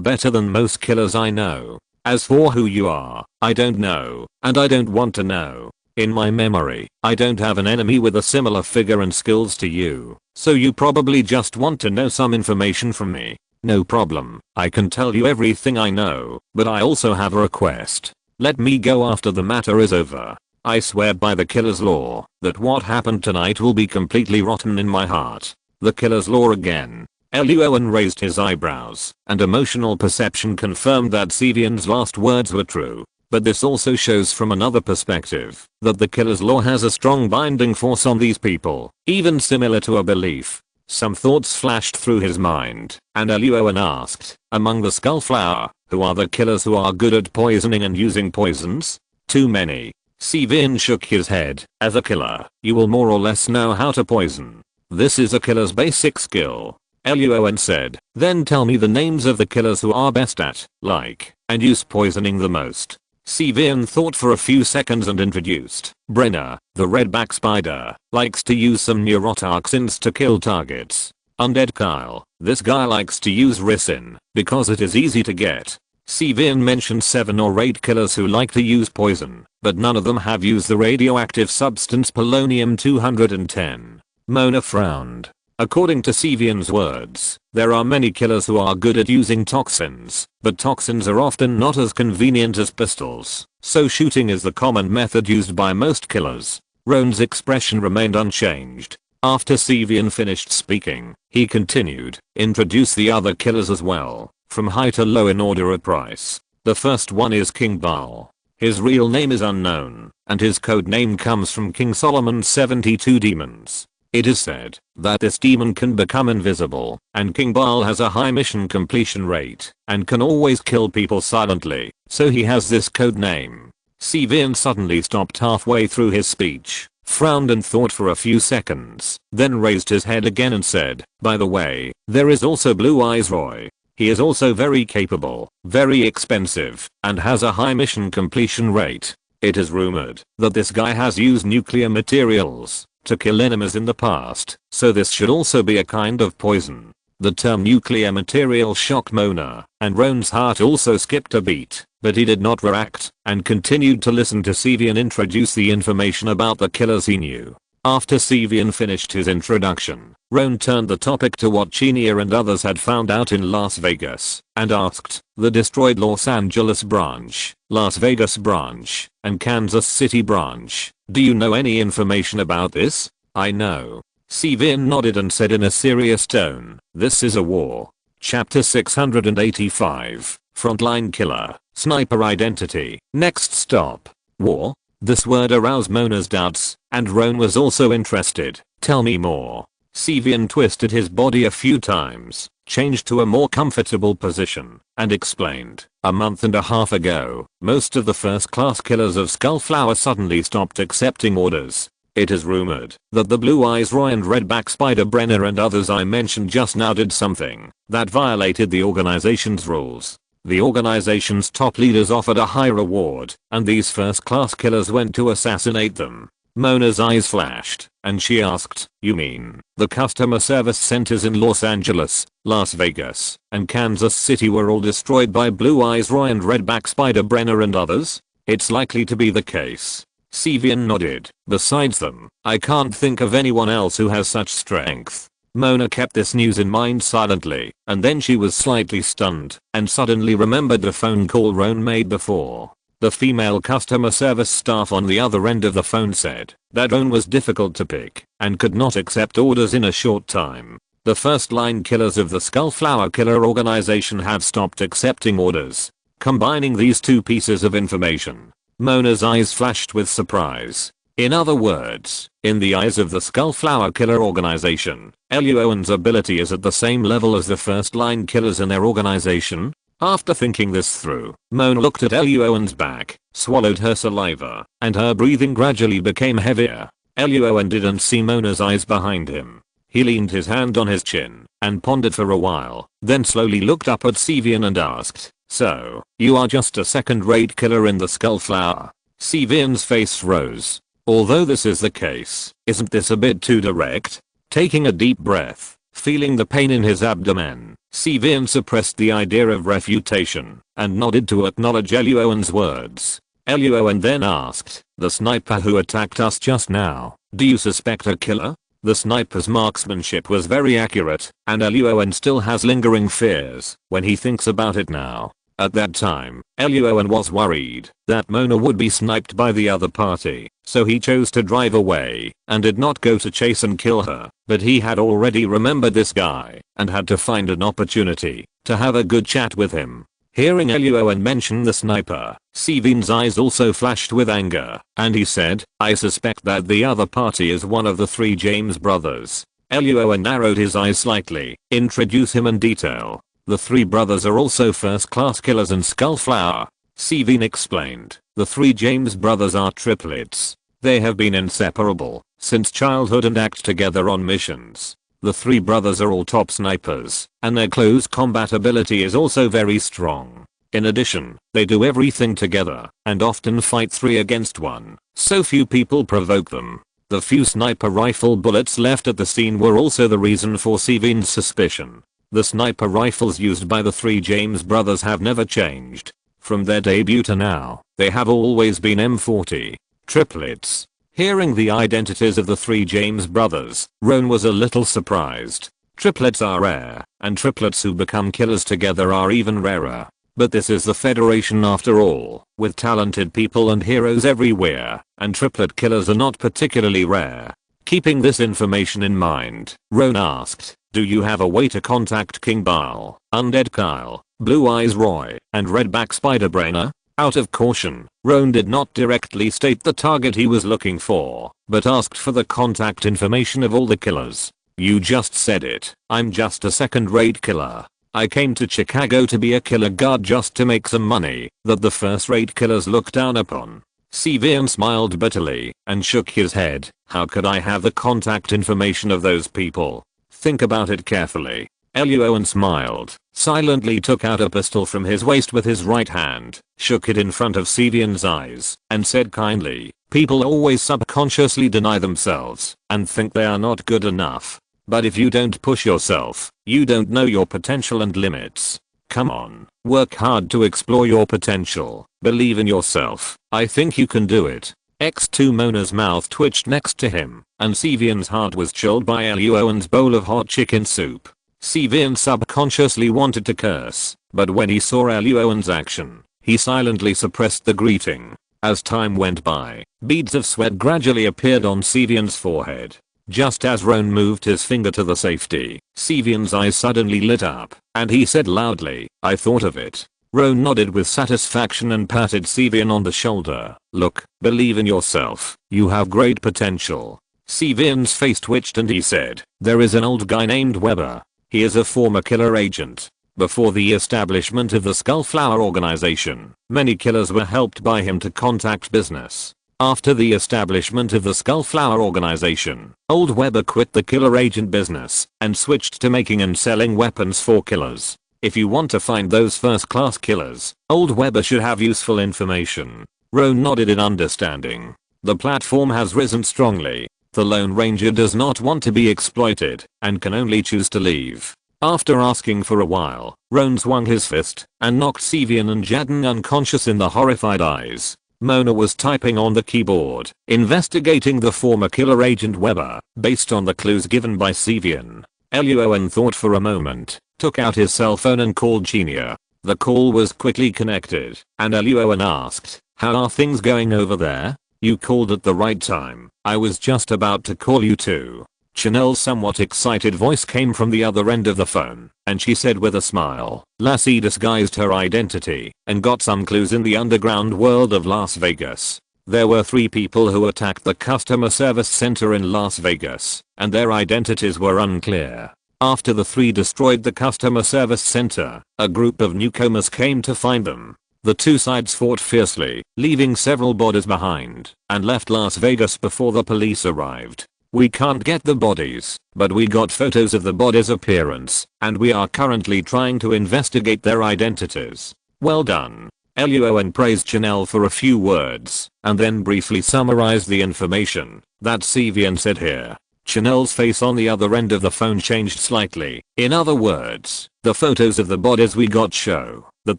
better than most killers I know. As for who you are, I don't know, and I don't want to know. In my memory, I don't have an enemy with a similar figure and skills to you, so you probably just want to know some information from me. No problem, I can tell you everything I know, but I also have a request. Let me go after the matter is over. I swear by the killer's law that what happened tonight will be completely rotten in my heart. The killer's law again. Luoan raised his eyebrows, and emotional perception confirmed that Severin's last words were true. But this also shows from another perspective that the killer's law has a strong binding force on these people, even similar to a belief. Some thoughts flashed through his mind, and Luoan asked, among the Skullflower, who are the killers who are good at poisoning and using poisons? Too many. Severin shook his head. As a killer, you will more or less know how to poison. This is a killer's basic skill. Luoan said, then tell me the names of the killers who are best at, like, and use poisoning the most. Severin thought for a few seconds and introduced. Brenner, the redback spider, likes to use some neurotoxins to kill targets. Undead Kyle, this guy likes to use ricin, because it is easy to get. Severin mentioned 7 or 8 killers who like to use poison, but none of them have used the radioactive substance polonium-210. Mona frowned. According to Severin's words, there are many killers who are good at using toxins, but toxins are often not as convenient as pistols, so shooting is the common method used by most killers. Roan's expression remained unchanged. After Severin finished speaking, he continued, introduce the other killers as well, from high to low in order of price. The first one is King Baal. His real name is unknown, and his code name comes from King Solomon's 72 demons. It is said that this demon can become invisible, and King Baal has a high mission completion rate, and can always kill people silently, so he has this code name. Severin suddenly stopped halfway through his speech, frowned and thought for a few seconds, then raised his head again and said, by the way, there is also Blue Eyes Roy. He is also very capable, very expensive, and has a high mission completion rate. It is rumored that this guy has used nuclear materials to kill enemies in the past, so this should also be a kind of poison. The term nuclear material shocked Mona, and Roan's heart also skipped a beat, but he did not react, and continued to listen to Severin introduce the information about the killers he knew. After Sevian finished his introduction, Roan turned the topic to what Chenia and others had found out in Las Vegas, and asked, the destroyed Los Angeles branch, Las Vegas branch, and Kansas City branch, do you know any information about this? I know. Sevian nodded and said in a serious tone, this is a war. Chapter 685, Frontline Killer, Sniper Identity. Next stop. War? This word aroused Mona's doubts, and Roan was also interested. Tell me more. Sevian twisted his body a few times, changed to a more comfortable position, and explained. A month and a half ago, most of the first-class killers of Skullflower suddenly stopped accepting orders. It is rumored that the Blue Eyes Roy and Redback Spider Brenner and others I mentioned just now did something that violated the organization's rules. The organization's top leaders offered a high reward, and these first-class killers went to assassinate them. Mona's eyes flashed, and she asked, you mean, the customer service centers in Los Angeles, Las Vegas, and Kansas City were all destroyed by Blue Eyes Roy and Redback Spider Brenner and others? It's likely to be the case. Sevian nodded. Besides them, I can't think of anyone else who has such strength. Mona kept this news in mind silently, and then she was slightly stunned, and suddenly remembered the phone call Roan made before. The female customer service staff on the other end of the phone said that Roan was difficult to pick, and could not accept orders in a short time. The first-line killers of the Skullflower Killer organization had stopped accepting orders. Combining these two pieces of information, Mona's eyes flashed with surprise. In other words, in the eyes of the Skullflower Killer organization, Ellie Owen's ability is at the same level as the first-line killers in their organization? After thinking this through, Mona looked at Ellie Owen's back, swallowed her saliva, and her breathing gradually became heavier. Ellie Owen didn't see Mona's eyes behind him. He leaned his hand on his chin and pondered for a while, then slowly looked up at Sevian and asked, so, you are just a second-rate killer in the Skullflower? Sevian's face rose. Although this is the case, isn't this a bit too direct? Taking a deep breath, feeling the pain in his abdomen, Sevian suppressed the idea of refutation and nodded to acknowledge Ellie Owen's words. Ellie Owen then asked, the sniper who attacked us just now, do you suspect a killer? The sniper's marksmanship was very accurate, and Ellie Owen still has lingering fears when he thinks about it now. At that time, Ellie Owen was worried that Mona would be sniped by the other party, so he chose to drive away and did not go to chase and kill her, but he had already remembered this guy and had to find an opportunity to have a good chat with him. Hearing Ellie Owen mention the sniper, Sevian's eyes also flashed with anger, and he said, I suspect that the other party is one of the three James brothers. Ellie Owen narrowed his eyes slightly. Introduce him in detail. The three brothers are also first-class killers in Skullflower. Sevian explained. The three James brothers are triplets. They have been inseparable since childhood and act together on missions. The three brothers are all top snipers, and their close combat ability is also very strong. In addition, they do everything together, and often fight 3 against 1, so few people provoke them. The few sniper rifle bullets left at the scene were also the reason for Sevian's suspicion. The sniper rifles used by the three James brothers have never changed. From their debut to now, they have always been M40. Triplets. Hearing the identities of the three James brothers, Roan was a little surprised. Triplets are rare, and triplets who become killers together are even rarer. But this is the Federation after all, with talented people and heroes everywhere, and triplet killers are not particularly rare. Keeping this information in mind, Roan asked, do you have a way to contact King Baal, Undead Kyle, Blue Eyes Roy, and Redback Spider Brenner? Out of caution, Roan did not directly state the target he was looking for, but asked for the contact information of all the killers. You just said it, I'm just a second-rate killer. I came to Chicago to be a killer guard just to make some money that the first-rate killers look down upon. Sevian smiled bitterly and shook his head. How could I have the contact information of those people? Think about it carefully. Ellie Owen smiled, silently took out a pistol from his waist with his right hand, shook it in front of Sevian's eyes, and said kindly, people always subconsciously deny themselves and think they are not good enough. But if you don't push yourself, you don't know your potential and limits. Come on, work hard to explore your potential, believe in yourself, I think you can do it. X2 Mona's mouth twitched next to him, and Sevian's heart was chilled by Luoan's bowl of hot chicken soup. Sevian subconsciously wanted to curse, but when he saw Luoan's action, he silently suppressed the greeting. As time went by, beads of sweat gradually appeared on Sevian's forehead. Just as Roan moved his finger to the safety, Sevian's eyes suddenly lit up, and he said loudly, "I thought of it." Roan nodded with satisfaction and patted Sevian on the shoulder. "Look, believe in yourself, you have great potential." Sevian's face twitched and he said, "There is an old guy named Weber. He is a former killer agent. Before the establishment of the Skullflower organization, many killers were helped by him to contact business. After the establishment of the Skullflower organization, old Weber quit the killer agent business and switched to making and selling weapons for killers. If you want to find those first-class killers, old Weber should have useful information." Roan nodded in understanding. The platform has risen strongly. The Lone Ranger does not want to be exploited and can only choose to leave. After asking for a while, Roan swung his fist and knocked Sevian and Jadden unconscious in the horrified eyes. Mona was typing on the keyboard, investigating the former killer agent Weber, based on the clues given by Sevian. Luoan thought for a moment, took out his cell phone and called Genia. The call was quickly connected, and Luoan asked, "How are things going over there? You called at the right time. I was just about to call you too." Chanel's somewhat excited voice came from the other end of the phone, and she said with a smile, "Lassie disguised her identity and got some clues in the underground world of Las Vegas. There were 3 people who attacked the customer service center in Las Vegas, and their identities were unclear. After the 3 destroyed the customer service center, a group of newcomers came to find them. The 2 sides fought fiercely, leaving several bodies behind, and left Las Vegas before the police arrived. We can't get the bodies, but we got photos of the bodies' appearance, and we are currently trying to investigate their identities." "Well done." Luoan praised Chanel for a few words, and then briefly summarized the information that Sevian said here. Chanel's face on the other end of the phone changed slightly. "In other words, the photos of the bodies we got show that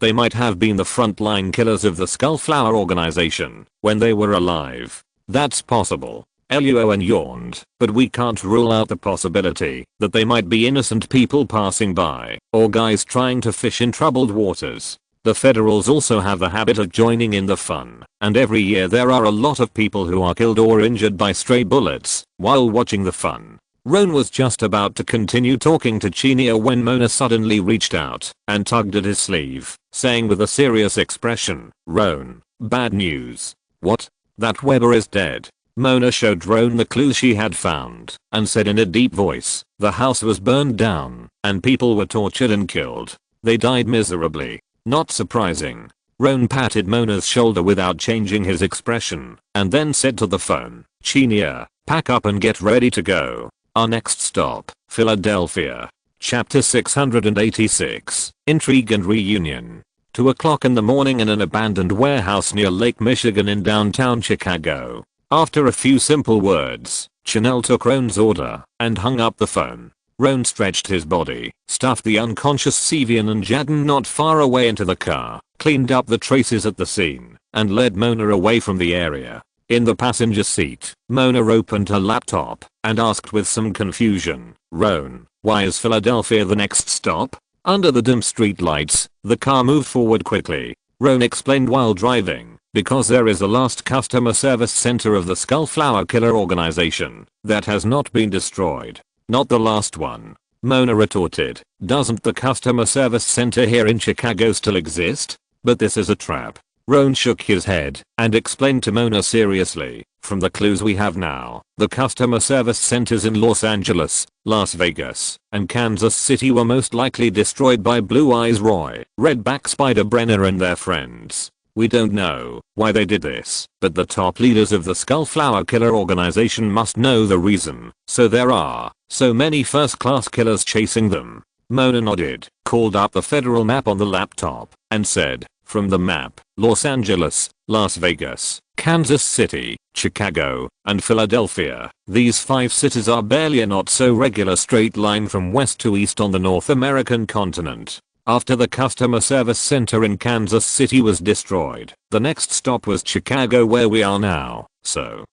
they might have been the frontline killers of the Skullflower organization when they were alive." "That's possible." Luoan yawned, "but we can't rule out the possibility that they might be innocent people passing by, or guys trying to fish in troubled waters. The Federals also have the habit of joining in the fun, and every year there are a lot of people who are killed or injured by stray bullets while watching the fun." Roan was just about to continue talking to Genia when Mona suddenly reached out and tugged at his sleeve, saying with a serious expression, "Roan, bad news." "What?" "That Weber is dead." Mona showed Roan the clues she had found and said in a deep voice, "The house was burned down and people were tortured and killed. They died miserably." "Not surprising." Roan patted Mona's shoulder without changing his expression and then said to the phone, "Genia, pack up and get ready to go. Our next stop, Philadelphia." Chapter 686, Intrigue and Reunion. 2 o'clock in the morning in an abandoned warehouse near Lake Michigan in downtown Chicago. After a few simple words, Chanel took Roan's order and hung up the phone. Roan stretched his body, stuffed the unconscious Sevian and Jadden not far away into the car, cleaned up the traces at the scene, and led Mona away from the area. In the passenger seat, Mona opened her laptop and asked with some confusion, "Roan, why is Philadelphia the next stop?" Under the dim street lights, the car moved forward quickly. Roan explained while driving, "Because there is a last customer service center of the Skullflower Killer organization that has not been destroyed." "Not the last one," Mona retorted. "Doesn't the customer service center here in Chicago still exist?" "But this is a trap." Roan shook his head and explained to Mona seriously, "From the clues we have now, the customer service centers in Los Angeles, Las Vegas, and Kansas City were most likely destroyed by Blue Eyes Roy, Redback Spider Brenner and their friends. We don't know why they did this, but the top leaders of the Skullflower Killer organization must know the reason, so there are so many first-class killers chasing them." Mona nodded, called up the federal map on the laptop, and said, "From the map, Los Angeles, Las Vegas, Kansas City, Chicago, and Philadelphia. These 5 cities are barely a not so regular straight line from west to east on the North American continent. After the customer service center in Kansas City was destroyed, the next stop was Chicago where we are now. So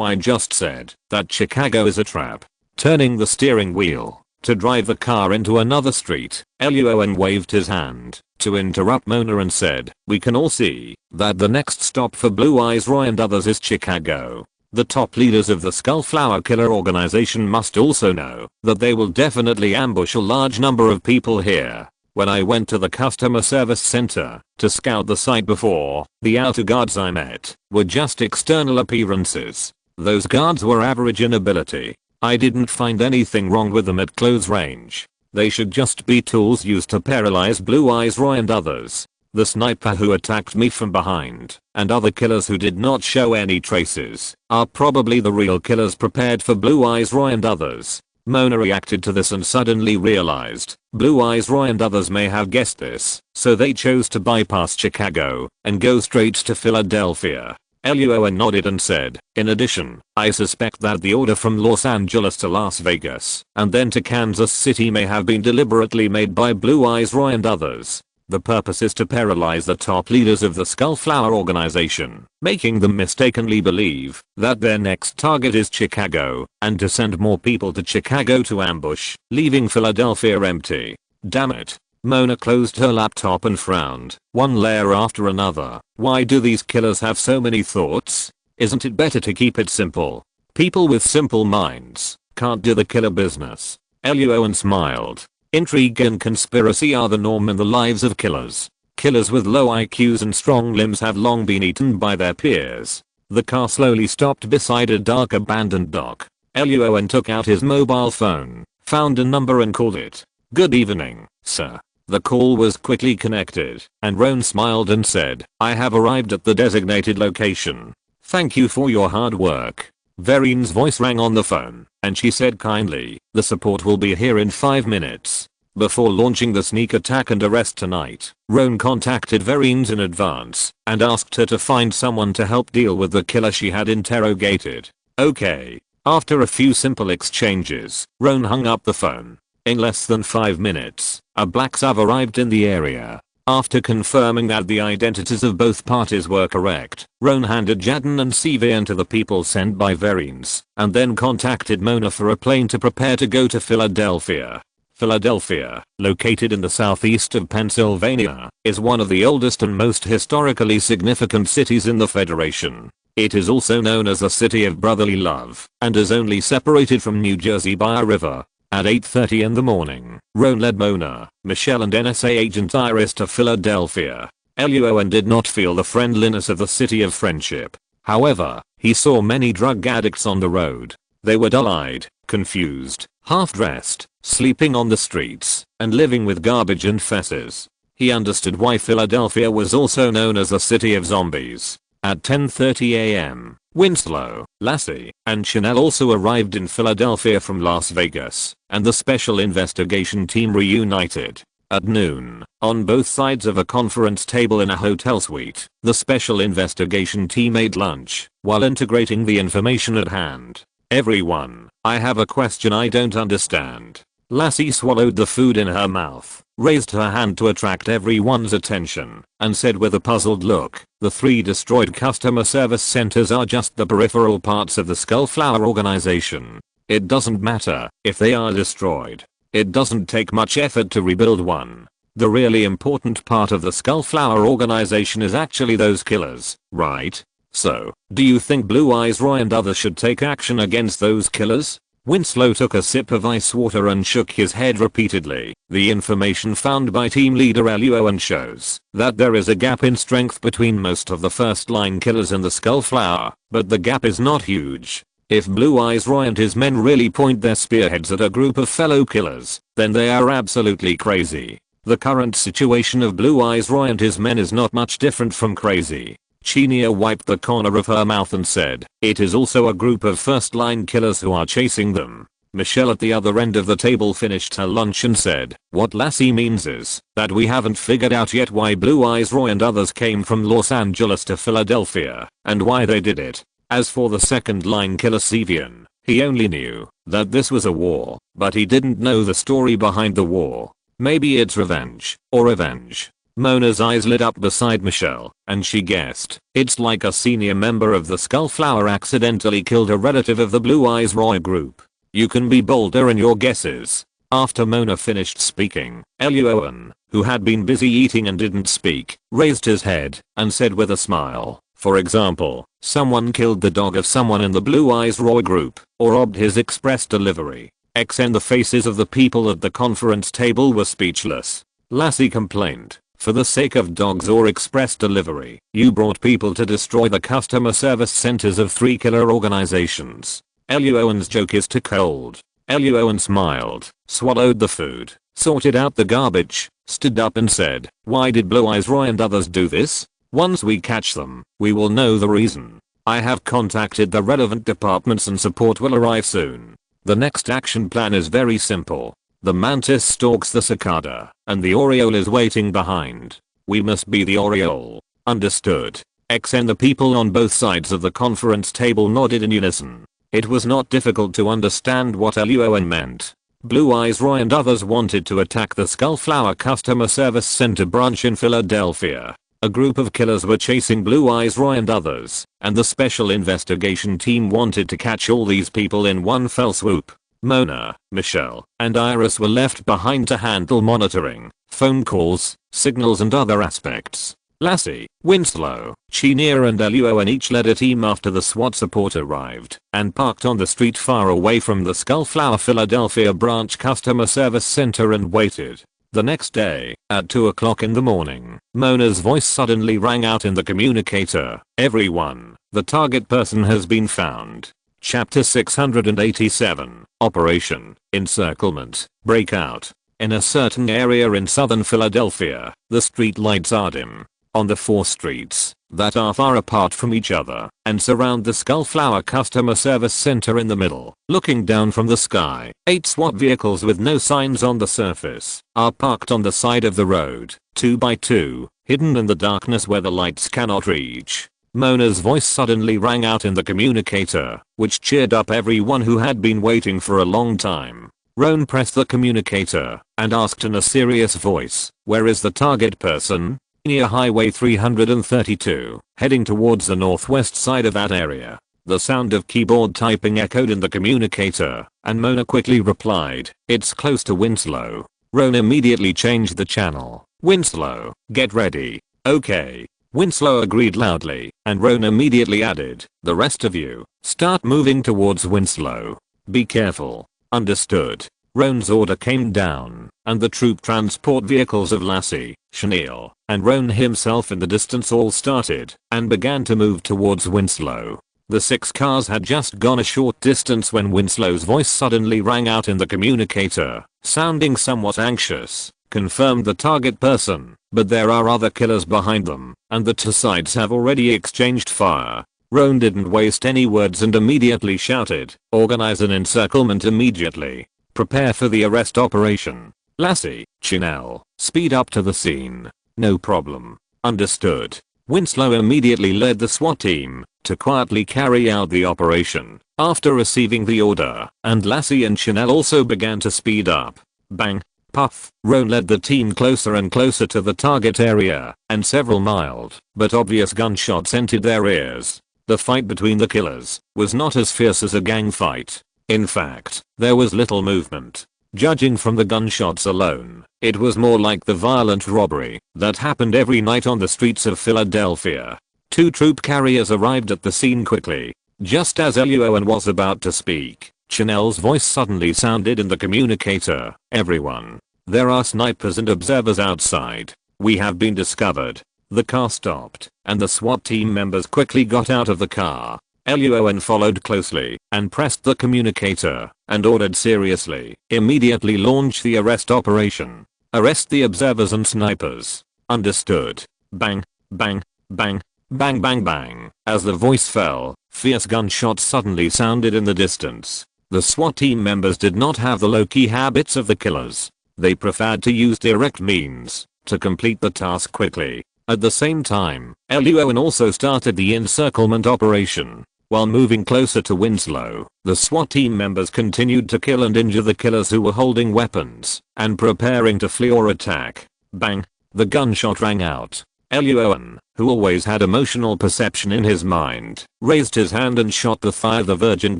I just said that Chicago is a trap. Turning the steering wheel to drive the car into another street, Luon waved his hand to interrupt Mona and said, "We can all see that the next stop for Blue Eyes Roy and others is Chicago. The top leaders of the Skullflower Killer organization must also know that they will definitely ambush a large number of people here." When I went to the customer service center to scout the site before, the outer guards I met were just external appearances. Those guards were average in ability. I didn't find anything wrong with them at close range. They should just be tools used to paralyze Blue Eyes Roy and others. The sniper who attacked me from behind and other killers who did not show any traces are probably the real killers prepared for Blue Eyes Roy and others. Mona reacted to this and suddenly realized Blue Eyes Roy and others may have guessed this, so they chose to bypass Chicago and go straight to Philadelphia. Luon nodded and said, "In addition, I suspect that the order from Los Angeles to Las Vegas and then to Kansas City may have been deliberately made by Blue Eyes Roy and others. The purpose is to paralyze the top leaders of the Skullflower organization, making them mistakenly believe that their next target is Chicago, and to send more people to Chicago to ambush, leaving Philadelphia empty." Damn it. Mona closed her laptop and frowned, one layer after another. Why do these killers have so many thoughts? Isn't it better to keep it simple? People with simple minds can't do the killer business. Luon smiled. Intrigue and conspiracy are the norm in the lives of killers. Killers with low IQs and strong limbs have long been eaten by their peers. The car slowly stopped beside a dark abandoned dock. Luon took out his mobile phone, found a number and called it. "Good evening, sir." The call was quickly connected, and Roan smiled and said, "I have arrived at the designated location. Thank you for your hard work." Verine's voice rang on the phone, and she said kindly, "The support will be here in 5 minutes." Before launching the sneak attack and arrest tonight, Roan contacted Verines in advance and asked her to find someone to help deal with the killer she had interrogated. Okay. After a few simple exchanges, Roan hung up the phone. In less than 5 minutes, a black SUV arrived in the area. After confirming that the identities of both parties were correct, Roan handed Jadden and Sivian to the people sent by Verines, and then contacted Mona for a plane to prepare to go to Philadelphia. Philadelphia, located in the southeast of Pennsylvania, is one of the oldest and most historically significant cities in the Federation. It is also known as the City of Brotherly Love, and is only separated from New Jersey by a river. At 8:30 in the morning, Roan led Mona, Michelle and NSA agent Iris to Philadelphia. Luon did not feel the friendliness of the city of friendship. However, he saw many drug addicts on the road. They were dull-eyed, confused, half-dressed, sleeping on the streets, and living with garbage and fesses. He understood why Philadelphia was also known as the City of Zombies. At 10:30 a.m., Winslow, Lassie, and Chanel also arrived in Philadelphia from Las Vegas, and the special investigation team reunited. At noon, on both sides of a conference table in a hotel suite, the special investigation team ate lunch while integrating the information at hand. "Everyone, I have a question I don't understand." Lassie swallowed the food in her mouth, raised her hand to attract everyone's attention, and said with a puzzled look, "The 3 destroyed customer service centers are just the peripheral parts of the Skullflower organization. It doesn't matter if they are destroyed. It doesn't take much effort to rebuild one. The really important part of the Skullflower organization is actually those killers, right? So, do you think Blue Eyes Roy and others should take action against those killers?" Winslow took a sip of ice water and shook his head repeatedly. The information found by team leader Luon shows that there is a gap in strength between most of the first-line killers in the Skullflower, but the gap is not huge. If Blue Eyes Roy and his men really point their spearheads at a group of fellow killers, then they are absolutely crazy. The current situation of Blue Eyes Roy and his men is not much different from crazy. Chenia wiped the corner of her mouth and said, "It is also a group of first-line killers who are chasing them." Michelle at the other end of the table finished her lunch and said, "What Lassie means is that we haven't figured out yet why Blue Eyes Roy and others came from Los Angeles to Philadelphia, and why they did it. As for the second-line killer Sivian, he only knew that this was a war, but he didn't know the story behind the war. Maybe it's revenge, or revenge. Mona's eyes lit up beside Michelle, and she guessed. It's like a senior member of the Skullflower accidentally killed a relative of the Blue Eyes Roy group. You can be bolder in your guesses. After Mona finished speaking, Eliowen, who had been busy eating and didn't speak, raised his head and said with a smile, for example, someone killed the dog of someone in the Blue Eyes Roy group, or robbed his express delivery. And the faces of the people at the conference table were speechless. Lassie complained, for the sake of dogs or express delivery, you brought people to destroy the customer service centers of 3 killer organizations. Eliowen's joke is too cold. Eliowen smiled, swallowed the food, sorted out the garbage, stood up and said, why did Blue Eyes Roy and others do this? Once we catch them, we will know the reason. I have contacted the relevant departments and support will arrive soon. The next action plan is very simple. The mantis stalks the cicada, and the oriole is waiting behind. We must be the oriole. Understood. And the people on both sides of the conference table nodded in unison. It was not difficult to understand what Eliowen meant. Blue Eyes Roy and others wanted to attack the Skullflower Customer Service Center branch in Philadelphia. A group of killers were chasing Blue Eyes Roy and others, and the special investigation team wanted to catch all these people in one fell swoop. Mona, Michelle, and Iris were left behind to handle monitoring, phone calls, signals and other aspects. Lassie, Winslow, Chenier and Eliowen each led a team after the SWAT support arrived and parked on the street far away from the Skullflower Philadelphia branch customer service center and waited. The next day, at 2 o'clock in the morning, Mona's voice suddenly rang out in the communicator. Everyone, the target person has been found. Chapter 687, Operation Encirclement, Breakout. In a certain area in southern Philadelphia, the street lights are dim. On the 4 streets that are far apart from each other and surround the Skullflower Customer Service Center in the middle, looking down from the sky, 8 SWAT vehicles with no signs on the surface are parked on the side of the road, 2 by 2, hidden in the darkness where the lights cannot reach. Mona's voice suddenly rang out in the communicator, which cheered up everyone who had been waiting for a long time. Roan pressed the communicator and asked in a serious voice, where is the target person? Near Highway 332, heading towards the northwest side of that area. The sound of keyboard typing echoed in the communicator, and Mona quickly replied, it's close to Winslow. Roan immediately changed the channel. Winslow, get ready. Okay. Winslow agreed loudly, and Roan immediately added, the rest of you, start moving towards Winslow. Be careful. Understood. Roan's order came down, and the troop transport vehicles of Lassie, Chenille, and Roan himself in the distance all started and began to move towards Winslow. The 6 cars had just gone a short distance when Winslow's voice suddenly rang out in the communicator, sounding somewhat anxious. Confirmed the target person, but there are other killers behind them, and the 2 sides have already exchanged fire. Roan didn't waste any words and immediately shouted, organize an encirclement immediately. Prepare for the arrest operation. Lassie, Chenille, speed up to the scene. No problem. Understood. Winslow immediately led the SWAT team to quietly carry out the operation after receiving the order, and Lassie and Chenille also began to speed up. Bang. Puff. Roan led the team closer and closer to the target area, and several mild but obvious gunshots entered their ears. The fight between the killers was not as fierce as a gang fight. In fact, there was little movement. Judging from the gunshots alone, it was more like the violent robbery that happened every night on the streets of Philadelphia. 2 troop carriers arrived at the scene quickly. Just as Eliowen was about to speak, Chenille's voice suddenly sounded in the communicator. Everyone. There are snipers and observers outside. We have been discovered. The car stopped, and the SWAT team members quickly got out of the car. Eliowen followed closely and pressed the communicator and ordered seriously, immediately launch the arrest operation. Arrest the observers and snipers. Understood. Bang, bang, bang, bang bang bang. As the voice fell, fierce gunshots suddenly sounded in the distance. The SWAT team members did not have the low-key habits of the killers. They preferred to use direct means to complete the task quickly. At the same time, Eliowen also started the encirclement operation. While moving closer to Winslow, the SWAT team members continued to kill and injure the killers who were holding weapons and preparing to flee or attack. Bang, The gunshot rang out. Luoan, who always had emotional perception in his mind, raised his hand and shot the thigh of the virgin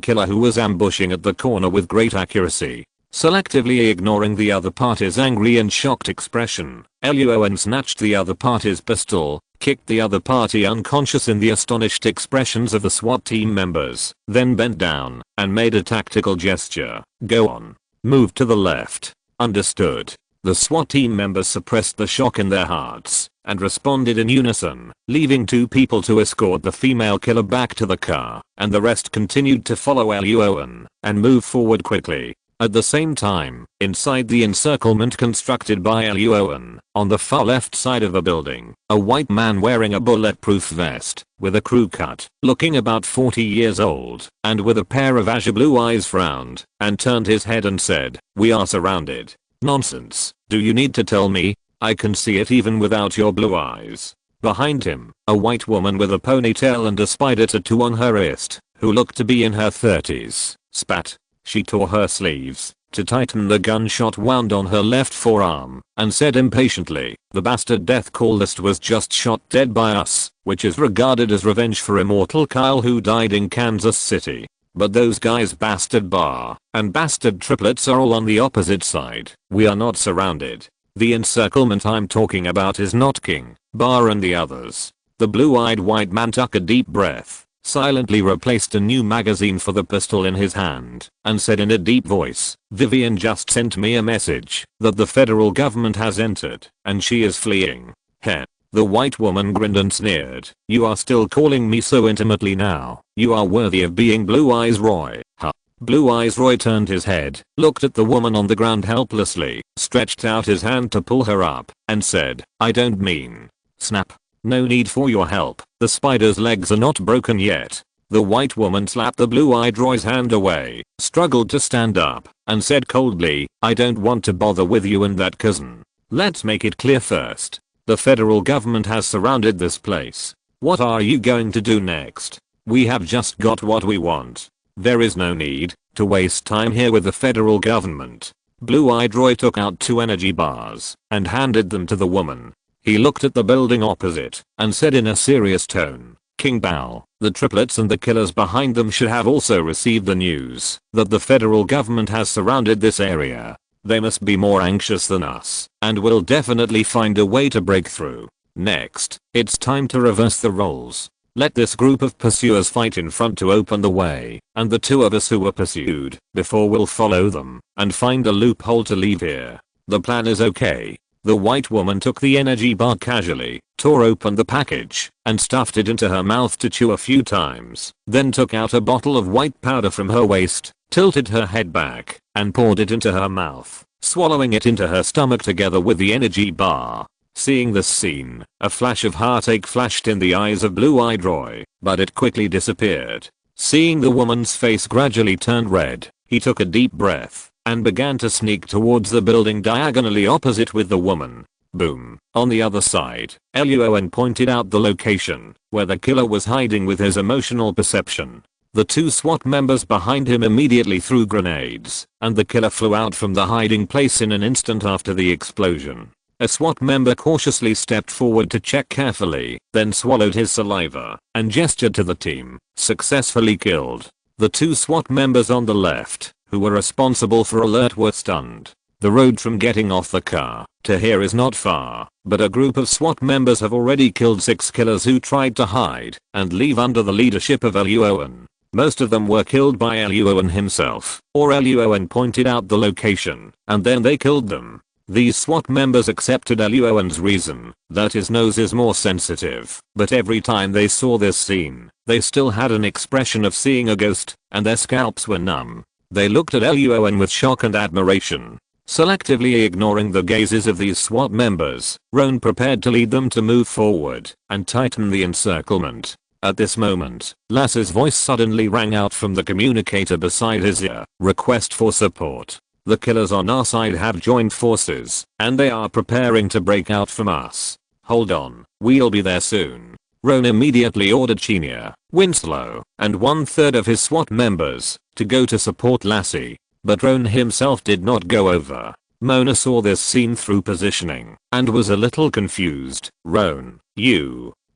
killer who was ambushing at the corner with great accuracy. Selectively ignoring the other party's angry and shocked expression, Luoan snatched the other party's pistol, kicked the other party unconscious in the astonished expressions of the SWAT team members, then bent down and made a tactical gesture. Go on. Move to the left. Understood. The SWAT team members suppressed the shock in their hearts and responded in unison, leaving 2 people to escort the female killer back to the car, and the rest continued to follow Luoan and move forward quickly. At the same time, inside the encirclement constructed by Luoan, on the far left side of the building, a white man wearing a bulletproof vest, with a crew cut, looking about 40 years old, and with a pair of azure blue eyes frowned, and turned his head and said, "We are surrounded." Nonsense. Do you need to tell me? I can see it even without your blue eyes. Behind him, a white woman with a ponytail and a spider tattoo on her wrist, who looked to be in her 30s, spat. She tore her sleeves to tighten the gunshot wound on her left forearm and said impatiently, "The bastard death call list was just shot dead by us, which is regarded as revenge for Immortal Kyle who died in Kansas City. But those guys Bastard Bar and Bastard Triplets are all on the opposite side. We are not surrounded. The encirclement I'm talking about is not King, Bar and the others." The blue-eyed white man took a deep breath, silently replaced a new magazine for the pistol in his hand, and said in a deep voice, "Vivian just sent me a message that the federal government has entered, and she is fleeing." Heh. The white woman grinned and sneered. "You are still calling me so intimately now. You are worthy of being Blue Eyes Roy." Huh. Blue Eyes Roy turned his head, looked at the woman on the ground helplessly, stretched out his hand to pull her up, and said, "I don't mean." Snap. "No need for your help. The spider's legs are not broken yet." The white woman slapped the blue-eyed Roy's hand away, struggled to stand up, and said coldly, "I don't want to bother with you and that cousin. Let's make it clear first. The federal government has surrounded this place. What are you going to do next? We have just got what we want. There is no need to waste time here with the federal government." Blue-eyed Roy took out 2 energy bars and handed them to the woman. He looked at the building opposite and said in a serious tone, "King Bao, the triplets and the killers behind them should have also received the news that the federal government has surrounded this area. They must be more anxious than us and will definitely find a way to break through. Next, it's time to reverse the roles. Let this group of pursuers fight in front to open the way, and the 2 of us who were pursued before will follow them and find a loophole to leave here. The plan is okay." The white woman took the energy bar casually, tore open the package, and stuffed it into her mouth to chew a few times, then took out a bottle of white powder from her waist, tilted her head back, and poured it into her mouth, swallowing it into her stomach together with the energy bar. Seeing this scene, a flash of heartache flashed in the eyes of Blue-eyed Roy, but it quickly disappeared. Seeing the woman's face gradually turn red, he took a deep breath and began to sneak towards the building diagonally opposite with the woman. Boom. On the other side, Luoan pointed out the location where the killer was hiding with his emotional perception. The 2 SWAT members behind him immediately threw grenades, and the killer flew out from the hiding place in an instant after the explosion. A SWAT member cautiously stepped forward to check carefully, then swallowed his saliva and gestured to the team. Successfully killed. The 2 SWAT members on the left, who were responsible for alert, were stunned. The road from getting off the car to here is not far, but a group of SWAT members have already killed 6 killers who tried to hide and leave under the leadership of Luoan. Most of them were killed by Luoan himself, or Luoan pointed out the location, and then they killed them. These SWAT members accepted Luoan's reason that his nose is more sensitive, but every time they saw this scene, they still had an expression of seeing a ghost, and their scalps were numb. They looked at Luoan with shock and admiration. Selectively ignoring the gazes of these SWAT members, Roan prepared to lead them to move forward and tighten the encirclement. At this moment, Lass's voice suddenly rang out from the communicator beside his ear. "Request for support. The killers on our side have joined forces, and they are preparing to break out from us. Hold on, we'll be there soon." Roan immediately ordered Chinya, Winslow, and 1/3 of his SWAT members to go to support Lassie, but Roan himself did not go over. Mona saw this scene through positioning and was a little confused. Roan,